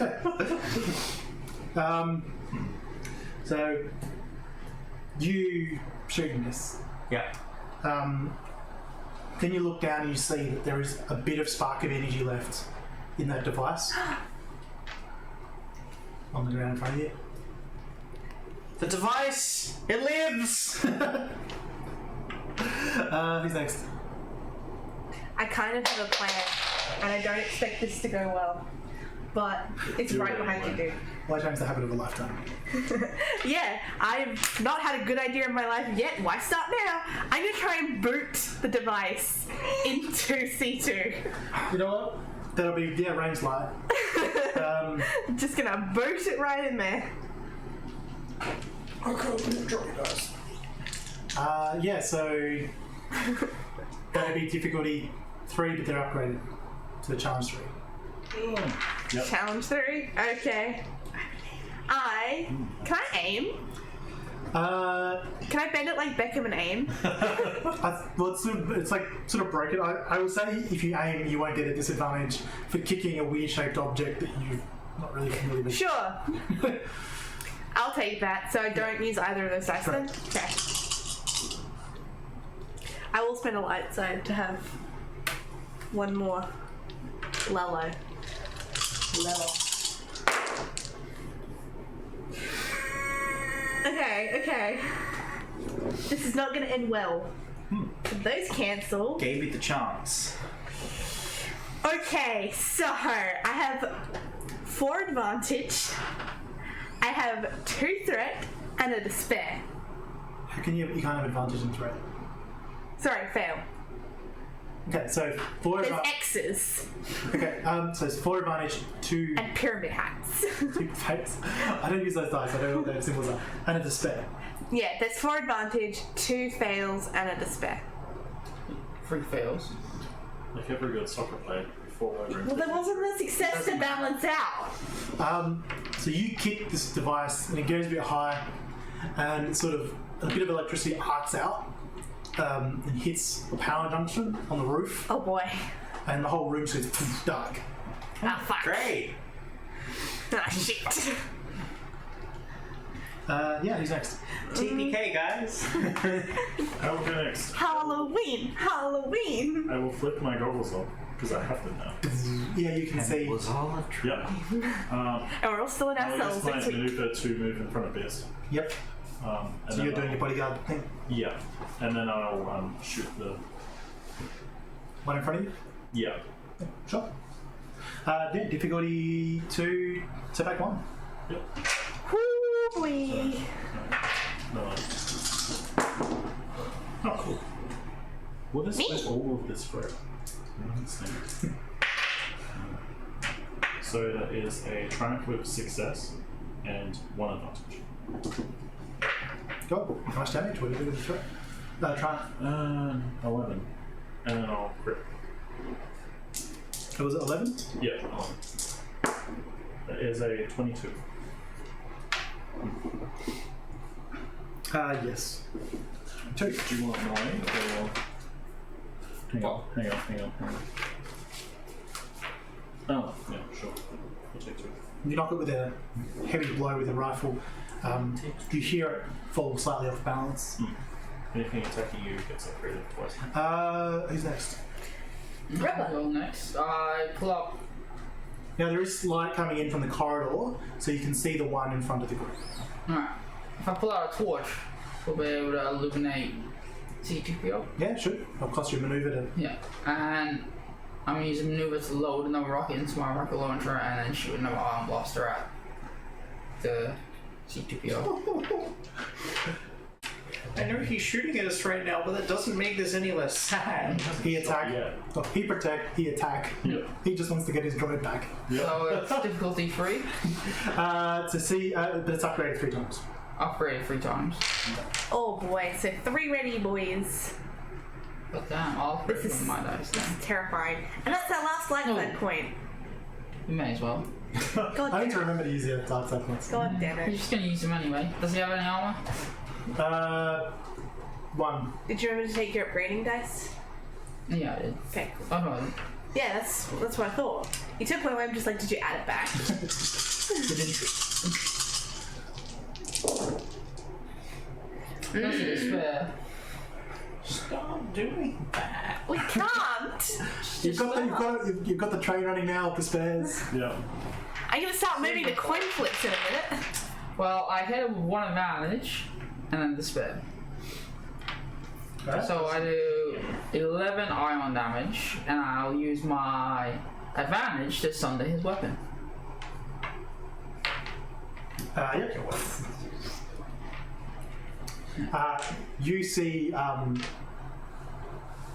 So you shooting this. Yeah. Then you look down and you see that there is a bit of spark of energy left in that device. On the ground in front of you. The device! It lives! Who's next? I kind of have a plan, and I don't expect this to go well. But it's right behind you, dude. Why change the habit of a lifetime? Yeah, I've not had a good idea in my life yet. Why start now? I'm gonna try and boot the device into C2. You know what? That'll be, range light. Just gonna boot it right in there. So that'd be difficulty 3, but they're upgraded to the challenge 3. Yep. Challenge 3? Okay. Can I aim? Can I bend it like Beckham and aim? It's like sort of broken. I will say if you aim, you won't get a disadvantage for kicking a weird-shaped object that you've not really familiar with. Sure. I'll take that, so I don't use either of those dice then? Okay. I will spend a light side to have one more Lello. Okay. This is not going to end well. Those cancel. Gave you the chance. Okay, so I have 4 advantage. I have 2 threat and a despair. How can you can't have advantage in threat? Sorry, fail. Okay, so 4 There's advantage. X's Okay, so it's 4 advantage, 2 and pyramid hats. fates. I don't use those dice. I don't know what their symbols are. And a despair. Yeah, there's 4 advantage, 2 fails, and a despair. 3 fails. Like every good soccer player, you fall over. Well, there wasn't a success to balance out. So you kick this device and it goes a bit high, and it's sort of a bit of electricity arcs out and hits the power junction on the roof, Oh boy. and the whole room goes dark. Ah, fuck. Great! Ah, shit. Who's next? TPK, guys. I will go next. Halloween. I will flip my goggles off because I have them now. Yeah, you can see. It was all a trick. Yep. And we're all still in our I'll cells use my next week. maneuver to move in front of Biz. Yep. And So then you're doing I'll- your bodyguard thing. Yeah. And then I'll shoot the. One in front of you. Yeah. Sure. Difficulty 2, setback 1. Yep. Woo-wee. No. Oh, cool. What is Me? with all of this for? I don't understand. So that is a triumph with success and 1 advantage. Go. How much damage? What do you do with the try? 11. And then I'll crit. Was it 11? Yeah, 11. That is a 22. Yes. 2. Do you want mine or... Hang on. Oh, yeah, sure. I'll take 2. You knock it with a heavy blow with a rifle. You hear it fall slightly off balance. Anything attacking you gets upgraded twice. Who's next? Rubber. Well, next, I pull up. Now there is light coming in from the corridor, so you can see the one in front of the group. Alright. If I pull out a torch, we'll be able to illuminate C2PO. Yeah, sure. It'll cost you a maneuver to. Yeah. And I'm going to use a maneuver to load another rocket into my rocket launcher and then shoot another arm blaster at the C2PO. I know he's shooting at us right now, but that doesn't make this any less sad. He attack. Yeah. Oh, he protect. He attack. Yeah. He just wants to get his droid back. So it's difficulty 3. To see, but it's upgraded 3 times. Upgraded 3 times. Oh boy, so 3 ready, boys. But damn, I'll upgrade This is- one of my dice then. Terrifying. And that's our last life side Oh. point. You may as well. God I need damn to it. remember to use the dark side points. God damn You're it. just going to use him anyway. Does he have any armor? 1. Did you remember to take your upgrading dice? Yeah, I did. Okay, cool. Oh, no. Yeah, that's what I thought. You took one away, I'm just like, did you add it back? That's a despair. Stop doing that. We can't! You've got the train running now of the spares. Yeah. I'm gonna start moving to coin flips in a minute. Well, I hit him with 1 advantage and then despair. So I do 11 ion damage, and I'll use my advantage to sunder his weapon. Yep. You see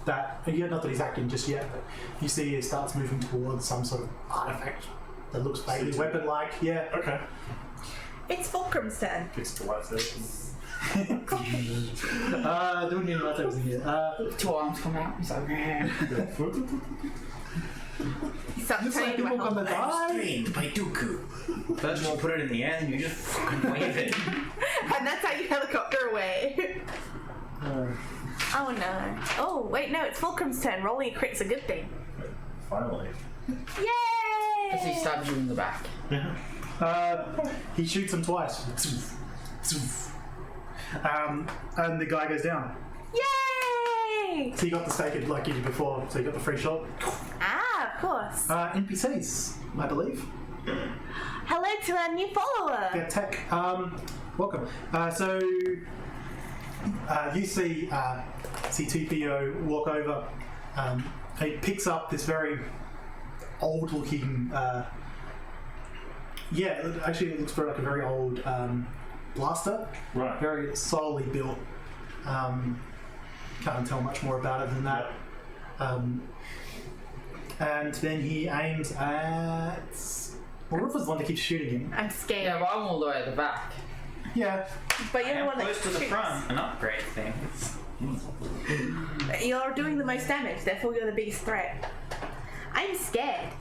that, yeah, not that he's acting just yet, but you see he starts moving towards some sort of artifact that looks vaguely weapon-like. Yeah. Okay. It's Fulcrum's turn. Fix the lightsabers. Doing any lightsabers in here. 2 arms come out. He's like, He starts Looks turning like into a people gonna helmet. die. Trained by Dooku. First you put it in the air, then you just fucking wave it. And that's how you helicopter away. Oh no. Oh, wait, no, it's Fulcrum's turn. Rolling a crit's a good thing. Finally. as he Yay! stabs you in the back. He shoots him twice. And the guy goes down. Yay! So you got the stake like you did before, so you got the free shot. Ah, of course. NPCs, I believe. Hello to our new follower. Yeah, tech. Welcome. You see C2PO walk over. He picks up this very old-looking. Actually, it looks very like a very old blaster. Right. Very solidly built. Can't tell much more about it than that. And then he aims at. Well, Rufus is the one that keeps shooting him. I'm scared. Yeah, but I'm all the way at the back. Yeah. But you're the I'm one that close to the shoots. front and upgrade things. You're doing the most damage, therefore you're the biggest threat. I'm scared.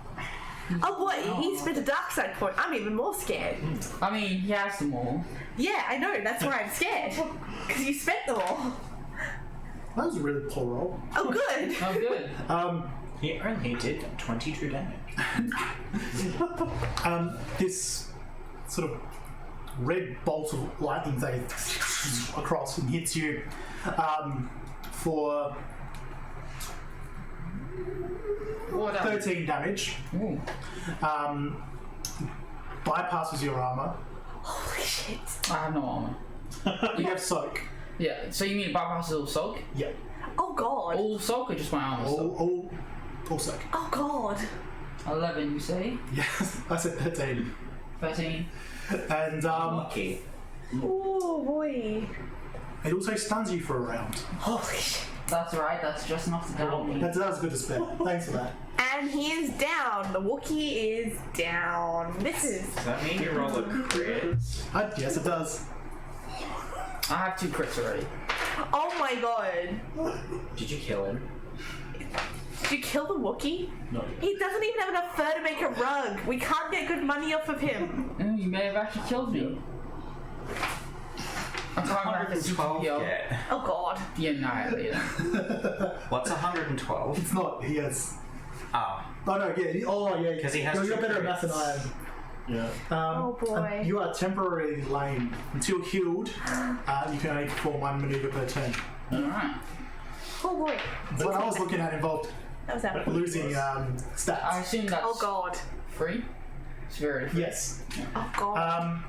Oh boy, he spent a dark side point. I'm even more scared. I mean, he has them all. Yeah, I know, that's why I'm scared. Because you spent them all. That was a really poor roll. Oh good. Oh, good. He only did 22 damage. This sort of red bolt of lightning goes across and hits you for What 13 damage. Ooh. Bypasses your armor. Holy shit. I have no armor. You have soak. Yeah, so you mean bypasses all soak? Yeah. Oh god. All soak or just my armor soak? All soak. Oh god. 11, you say? Yes, I said 13. 13. And Lucky. Oh boy. it also stuns you for a round. Holy shit. That's right, that's just enough to down me. That was good to spare. Thanks for that. And he is down. The Wookiee is down. This is. Does that mean you roll a crit? Yes, it does. I have 2 crits already. Oh my god. Did you kill him? Did you kill the Wookiee? No. He doesn't even have enough fur to make a rug. We can't get good money off of him. You may have actually killed me. I'm talking about the super 112 heal. get? Oh god. The Annihilator. What's 112? It's not. He has. Oh. Oh no, yeah. 'Cause he has You're 2 better at math than I am. Yeah. Oh, boy. And you are temporarily lame. Until healed, you can only perform 1 maneuver per turn. Alright. Oh boy. What I was looking at involved That was that. losing I stats. assume that's Oh god. free? It's very free. Yes. Oh god.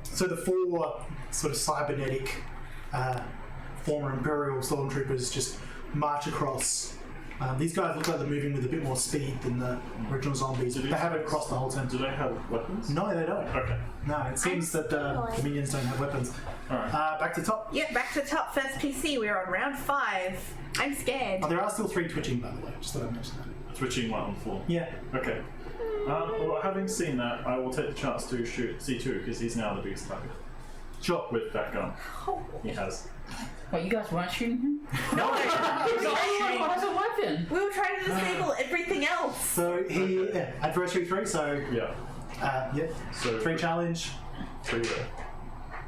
So the 4 sort of cybernetic former Imperial stormtroopers just march across. These guys look like they're moving with a bit more speed than the original zombies. They haven't crossed the whole turn. Do they have weapons? No, they don't. Okay. No, it seems that the minions don't have weapons. Alright. Back to top. Yep, back to the top. First PC. We're on round 5. I'm scared. There are still 3 twitching, by the way. Just thought I'd mention that. Twitching 1 on 4. Yeah. Okay. Well, having seen that, I will take the chance to shoot C2 because he's now the biggest target. Sure. With that gun. Oh. He has. What, you guys weren't shooting him? No, He has a weapon! we were trying to disable everything else. So he adversary 3. So Yeah. So 3 challenge. 3 there.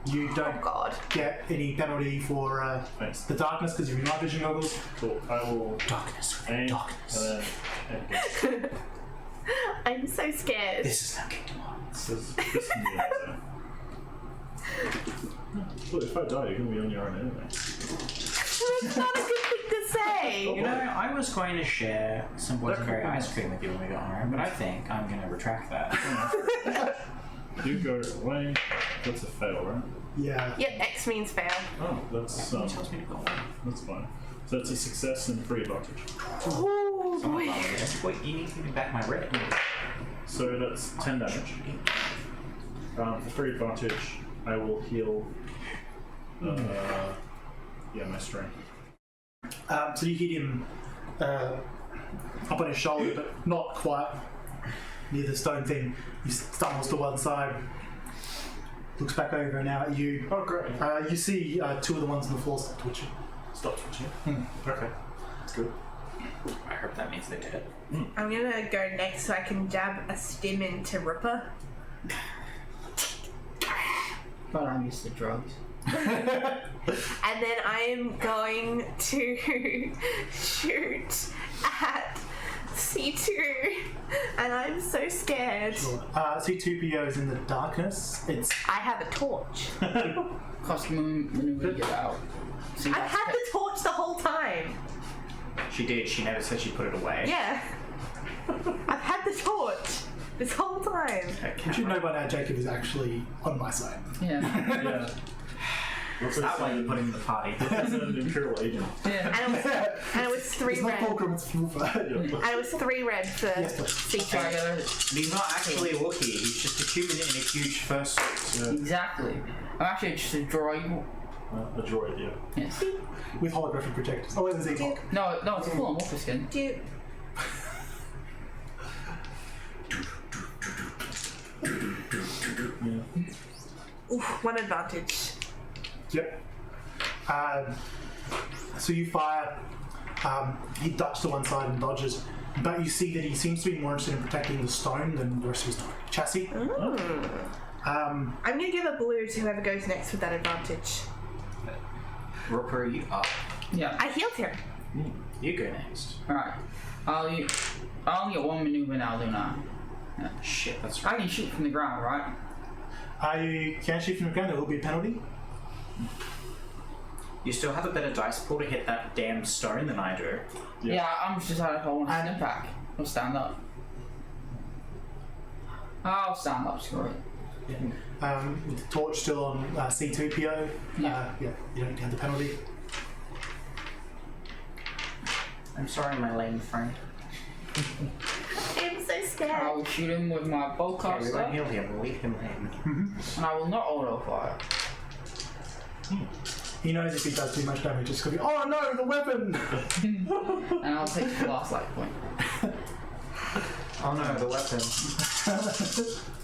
You Oh don't god. get any penalty for Thanks. the darkness because you're night vision goggles. Cool. I will Darkness aim darkness. and then aim. I'm so scared. This is not Kingdom Hearts. This can be answer. Look, if I die, you're gonna be on your own anyway. That's not a good thing to say. You know, I was going to share some boysenberry ice cream with you when we got home, but I think I'm going to retract that. You go away. That's a fail, right? Yeah. Yep, X means fail. Oh, that's He tells me to go away. that's fine. So it's a success and 3 advantage. Oh boy. Wait, you need to give me back my red. So that's 10 damage. For 3 advantage, I will heal. My strength. So you hit him up on his shoulder, but not quite near the stone thing. He stumbles to one side, looks back over now at you. Oh, great. You see 2 of the ones on the floor start twitching. Stop twitching. Okay. That's good. I hope that means they're dead. I'm gonna go next so I can jab a stim into Ripper. But I'm used to drugs. And then I am going to shoot at C2. And I'm so scared. C2PO is in the darkness. It's I have a torch. Custom maneuver to get out. See, I've that's had the torch the whole time. She did. She never said she put it away. Yeah. I've had the torch this whole time. you should know by now Jacob is actually on my side. Yeah. Yeah. Is that why you put him in the party? As an Imperial agent. Yeah. And it was 3 It's not red. Fulcrum, it's Fulfa. And it was 3 red for Yes, please. So I C2. gotta- He's not actually a Wookiee. He's just a human in a huge fursuit. Exactly. I'm actually just a droid. A droid, yeah. Yes. With holographic projectors. Oh, there's Epoch. No, it's a full-on Wolfer skin. Do you... Oof, 1 advantage. Yep. So you fire. He ducks to one side and dodges, but you see that he seems to be more interested in protecting the stone than the rest of his chassis. I'm gonna give a blue to whoever goes next with that advantage. Rooker, you up? Yeah. I healed him. You go next. Alright. I only get 1 maneuver now, Luna. Shit, that's I right. can shoot from the ground, right? You can't shoot from the ground. There will be a penalty. You still have a better dice pool to hit that damn stone than I do. Yeah, I'm just deciding if I want to step back or stand up. I'll stand up, screw it. With the torch still on C2PO. Yeah. You don't have the penalty. I'm sorry, my lame friend. I'm so I scared. will shoot him with my Okay, we bowcaster, won't heal him. We'll leave him lame. and I will not auto fire. He knows if he does too much damage, it's going to be, oh no, the weapon! And I'll take the last life point. Oh no, the weapon.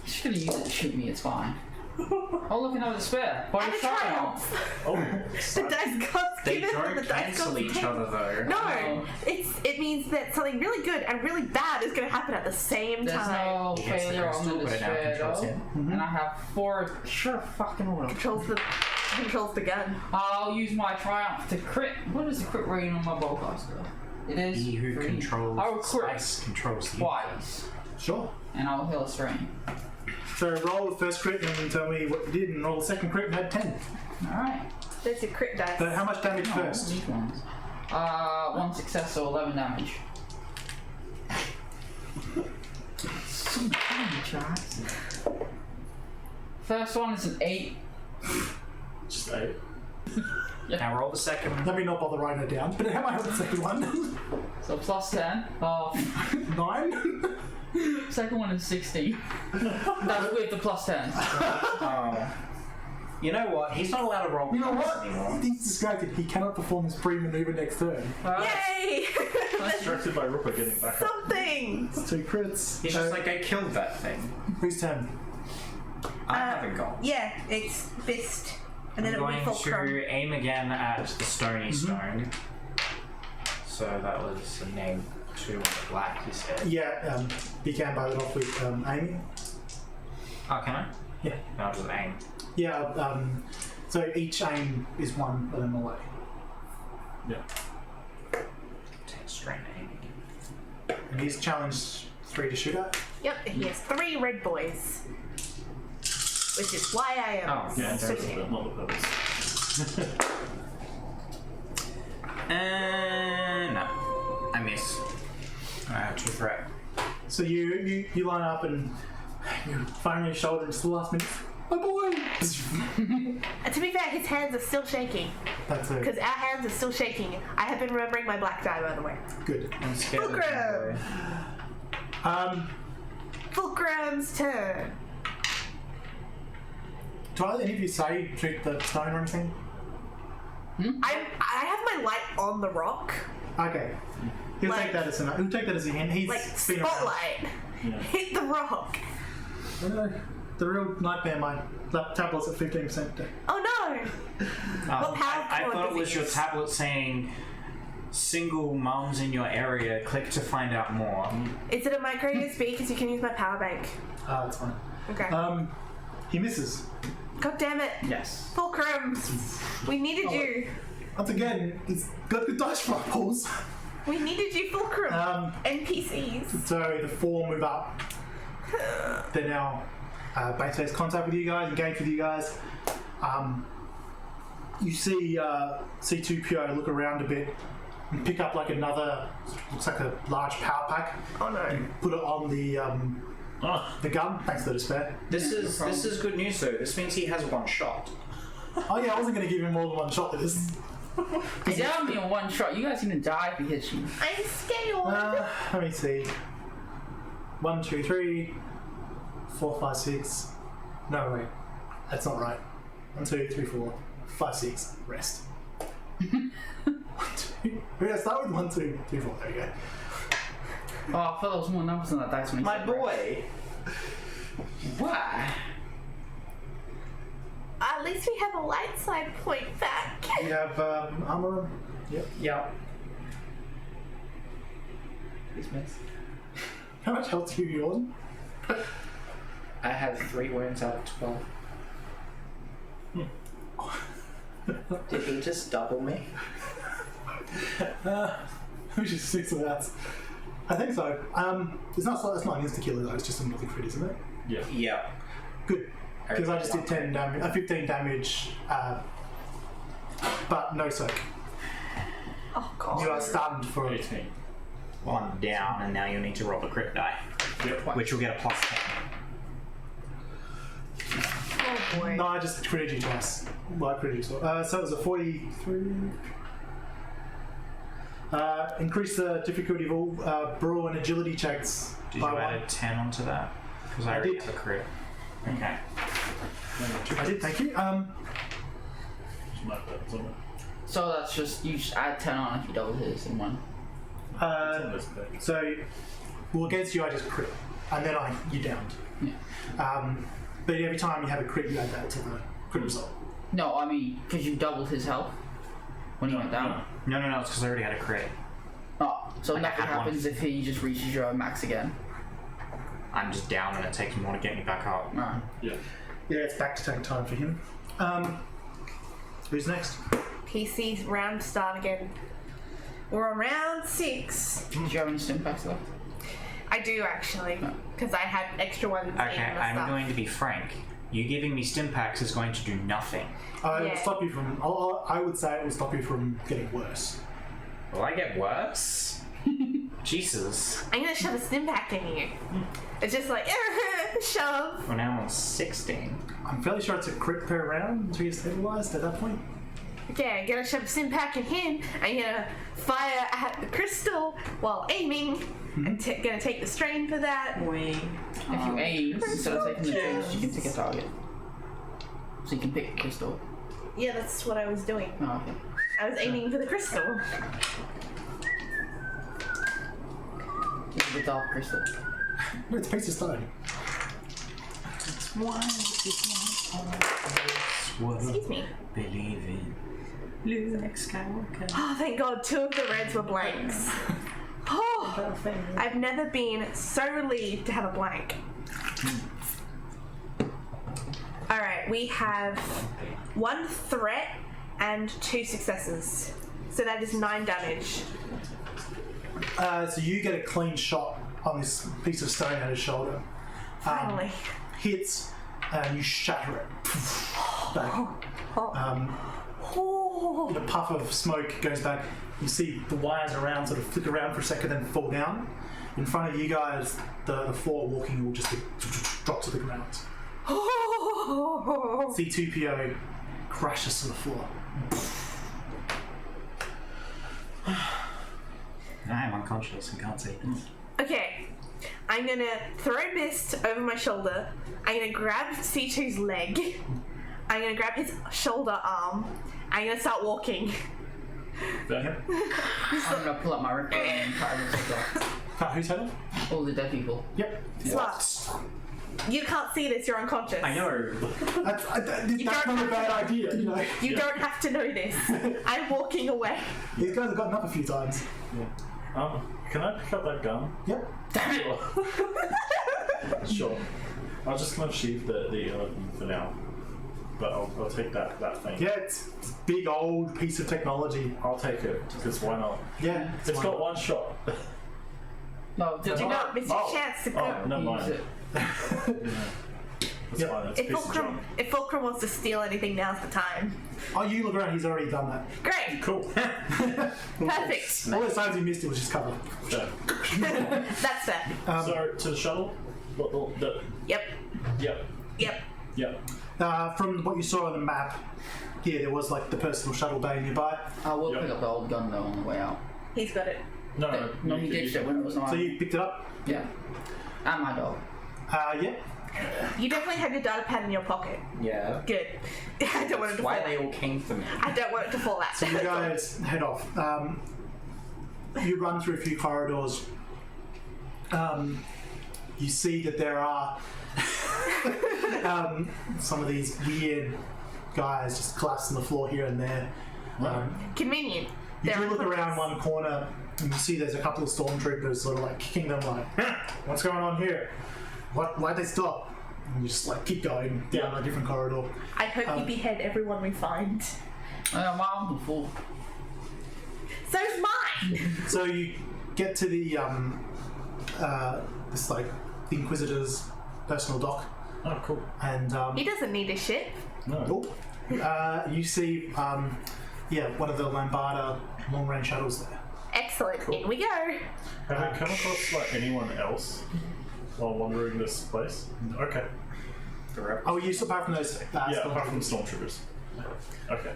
She's gonna use it to shoot me, it's fine. Oh, look, another spare. By And the a triumph. triumph. The dice gods They give it, don't the dice cancel gods each take. other though. No, Oh. it means that something really good and really bad is going to happen at the same There's time. no He hits the failure on crystal, the but it now despair, controls though. him. And I have 4. Sure, fucking will. Controls the gun. I'll use my triumph to crit. What is the crit rating on my bowcaster? It is. He who 3. controls I'll crit spice controls you. twice, Sure. and I'll heal a strain. So roll the first crit and tell me what you did, and roll the second crit and add 10. Alright. There's your crit dice. So how much damage No, first? these ones. 1 success, so 11 damage. So much damage, guys. First one is an 8. Just 8. Now roll the second. Let me not bother writing it down. But how am I on the second one? So plus 10. Oh, 9? second one is 16. That's with the plus 10. Oh. You know what? He's not allowed to roll You know dice what? anymore. He's distracted. He cannot perform his pre-maneuver next turn. Yay! Distracted by Rooker getting back up. Something! It's 2 crits. He's just like, I killed that thing. Whose turn? I haven't gone. Yeah, it's Fist. And then I'm it'll be going Fulcrum. to aim again at the stony stone. So that was a name 2 on the black, you said. Yeah, you can buy it off with aiming. Oh, can I? Yeah. No, I'll just aim. Yeah, so each aim is 1 of them away. Yeah. 10 straight aiming. And he's challenged 3 to shoot at. Yep, and he has 3 red boys. Which is why I am Oh, Yeah, so it's scared. not the purpose. No. I miss. I have 2 threat. So you line up and you're firing your shoulder and it's the last minute. My boy! And to be fair, his hands are still shaking. That's it. Because our hands are still shaking. I have been remembering my black die, by the way. Good. I'm scared of Fulcrum! Um, Fulcrum's turn. do either any of you say shoot the stone or anything? I have my light on the rock. Okay. He'll Like- take that as a hint. He's Like, been around. spotlight. Yeah. Hit the rock. The real nightmare, my tablet's at 15%. Oh no! What power I chord thought it does was it your use? tablet saying single mums in your area, click to find out more. Is it a micro USB? Because you can use my power bank. That's fine. Okay. He misses. God damn it. Yes. Fulcrum. We needed you. Once again, he's got good dice rolls. We needed you, Fulcrum. NPCs. So the 4 move up. They're now base phase contact with you guys, engage with you guys. You see C2PO look around a bit and pick up like another, looks like a large power pack, Oh no. and put it on the gun. Thanks for the despair. This is good news though. This means he has 1 shot. Oh yeah, I wasn't going to give him more than 1 shot with this. He downed me in 1 shot. You guys gonna die if he hits you. I'm scared. Let me see. 1, 2, 3, 4, 5, 6. No, wait. That's not right. 1, 2, 3, 4, 5, 6. Rest. 1, 2. Yeah, start with 1, 2, 3, 4. There you go. Oh, I thought there was more numbers on that dice when he My said boy. Why? At least we have a light side point back. You have armor. Yep. Yeah. Please miss. How much health do you on? I have 3 wounds out of 12. Did he just double me? Which is 6 of that. I think so. It's not an insta-killer though, it's just a multi crit, isn't it? Yeah. Yeah. Good. Because I just did 10 damage, 15 damage, but no soak. Oh god. You are stunned for 18. 1 down, and now you'll need to roll a crit die, Yep. which will get a plus 10. Oh boy. No, I just critted you twice. Well, I critted you twice. So it was a 43. Increase the difficulty of all brawl and agility checks Did by you 1. add a 10 onto that? Because I I already did. have a crit. Okay. I did, thank you. mark that somewhere. So that's just, you just add 10 on if you double his in one. It's on this page. So, well, against you, I just crit, and then you downed. Yeah. But every time you have a crit, you add that to the crit result. No, I mean, because you doubled his health when he went down. No, it's because I already had a crit. Oh, so Like I nothing had one. happens if he just reaches your max again. I'm just down and it takes more to get me back up. Alright. Yeah. Yeah, it's back to tank time for him. Who's next? PC's round start again. We're on round 6. Do you have any stim packs left? I do actually, because I had extra ones in Okay, the I'm stuff. going to be frank. You giving me stim packs is going to do nothing. It will Yeah. stop you from. I would say it will stop you from getting worse. Will I get worse? Jesus. I'm gonna shove a stim pack in you. It's just like shove. Well, now I'm on 16. I'm fairly sure it's a crit per round until you're stabilized at that point. Okay, I'm gonna shove a stim pack in him. I'm gonna fire at the crystal while aiming. I'm gonna take the strain for that. If you aim, instead of taking the damage, you can pick a target. So you can pick the crystal. Yeah, that's what I was doing. Oh, okay. I was aiming for the crystal. It's the dark crystal. It's a piece of stone. Excuse me. Believe in Luke Skywalker. Oh, thank God, 2 of the reds were blanks. Oh, I've never been so relieved to have a blank. Alright, we have 1 threat and 2 successes. So that is 9 damage. So you get a clean shot on this piece of stone at his shoulder. Finally. Hits, and you shatter it. Back. Oh. A puff of smoke goes back. You see the wires around sort of flick around for a second, then fall down. In front of you guys, the floor walking will just drop to the ground. C2PO crashes to the floor. I am unconscious and can't see this. Okay, I'm gonna throw Mist over my shoulder. I'm gonna grab C2's leg. I'm gonna grab his shoulder arm. I'm gonna start walking. Yeah. I'm gonna pull up my rifle and fire this Who's heading? all the dead people. Yep. Smart. You can't see this, you're unconscious. I know. That's don't not a have bad idea, you know. You don't have to know this. I'm walking away. These guys have gotten up a few times. Can I pick up that gun? Yep. Damn it! Sure. I'm just gonna sheath the 11 for now. But I'll take that thing. Yeah, it's a big old piece of technology. I'll take it, because why not? Yeah. It's got 1 shot. No, Do not miss your chance to go. never use mind. it. That's Yep. fine, it's a If piece of Fulcrum, junk. if Fulcrum wants to steal anything, now's the time. Oh, you look around, he's already done that. Great! Cool. Perfect! All those times he missed it was just cover. So, That's fair. so to the shuttle? Yep. Yep. Yep. From what you saw on the map, yeah, there was like the personal shuttle bay nearby. I will Yep. pick up the old gun though on the way out. He's got it. No, he ditched it when it was not. So you picked it up? Yeah. And my dog. Yeah. You definitely have your data pad in your pocket. Yeah. Good. I don't want it to fall Why they out. all came for me. I don't want it to fall out. So you guys head off. You run through a few corridors. You see that there are some of these weird guys just collapsed on the floor here and there. Convenient. You They're do look unconscious. around one corner and you see there's a couple of stormtroopers sort of like kicking them like, what's going on here? Why'd they stop? And you just like keep going down a different corridor. I hope you behead everyone we find. My arm's full. So's mine! So you get to the this like the Inquisitor's personal dock, Oh, cool. and He doesn't need a ship. No. you see one of the Lambada long-range shuttles there. Excellent. In we go. Have I come across like anyone else while wandering this place? Okay. Oh, you apart from those. Yeah, apart from stormtroopers. Okay.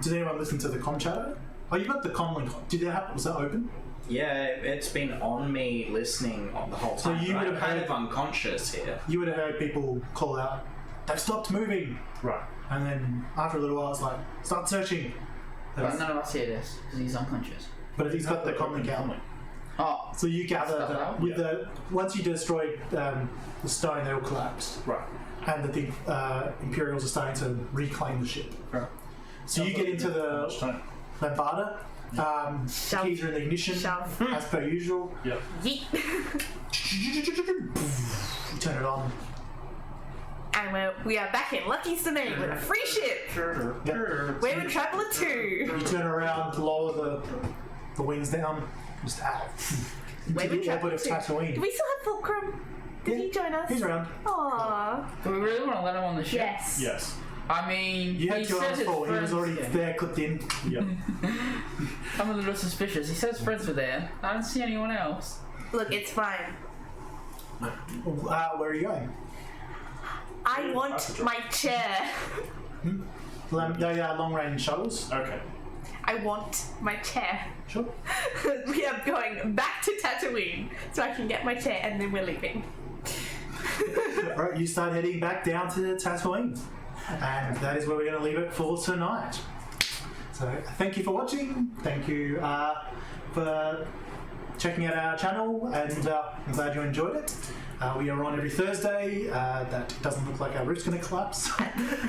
Did anyone listen to the comm chatter? Oh, you got the comm link. Was that open? Yeah, it's been on me listening on the whole So time. you but would I'm have kind heard- of unconscious here. You would have heard people call out, "They've stopped moving," Right. And then after a little while, it's like, start searching. But none of us hear this because he's unconscious. But he's got the comlink out. Oh, So you gather That's that out? with once you destroyed the stone, they all collapsed. Right. And that the Imperials are starting to reclaim the ship. Right. So you get into How much time? the Lambada. Shove. Keys are in the ignition, Shove. as per usual. Yep. Yeet. You turn it on. And we are back in Lucky's domain with a free ship. Yep. We're with Traveller 2. You turn around, lower the wings down, just out. We're Into with the orbit of Traveller 2. Tatooine. Do we still have Fulcrum? Did he join us? He's around. Aww. do we really want to let him on the ship? Yes. Yes. I mean, You had he two says arms his full. He was friends already there. there, clipped in. Yep. I'm a little suspicious. He says friends were there. I don't see anyone else. Look, it's fine. Where are you going? I want my chair. Long range shuttles. Okay. I want my chair. Sure. We are going back to Tatooine so I can get my chair and then we're leaving. Alright, you start heading back down to Tatooine. And that is where we're going to leave it for tonight. So thank you for watching. Thank you for checking out our channel, and I'm glad you enjoyed it. We are on every Thursday. That doesn't look like our roof's going to collapse.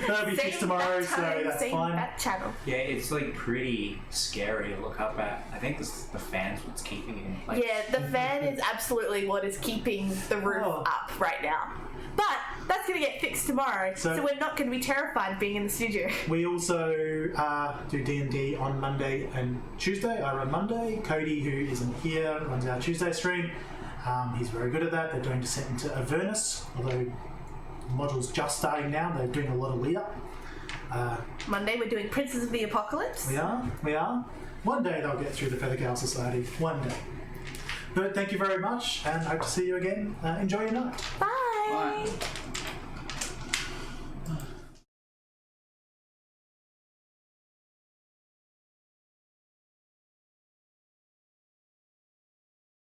That'll be fixed tomorrow, so that's same fine. that channel. Yeah, it's like pretty scary to look up at. I think the fan's what's keeping it in place. Yeah, the fan is absolutely what is keeping the roof Oh. up right now. But that's going to get fixed tomorrow, so we're not going to be terrified being in the studio. We also do D&D on Monday and Tuesday. I run Monday. Cody, who isn't here, runs our Tuesday stream. He's very good at that. They're doing Descent into Avernus, although the module's just starting now. They're doing a lot of lead up. Monday we're doing Princes of the Apocalypse. We are. One day they'll get through the Feathercow Society. One day. But thank you very much, and hope to see you again. Enjoy your night. Bye. Bye.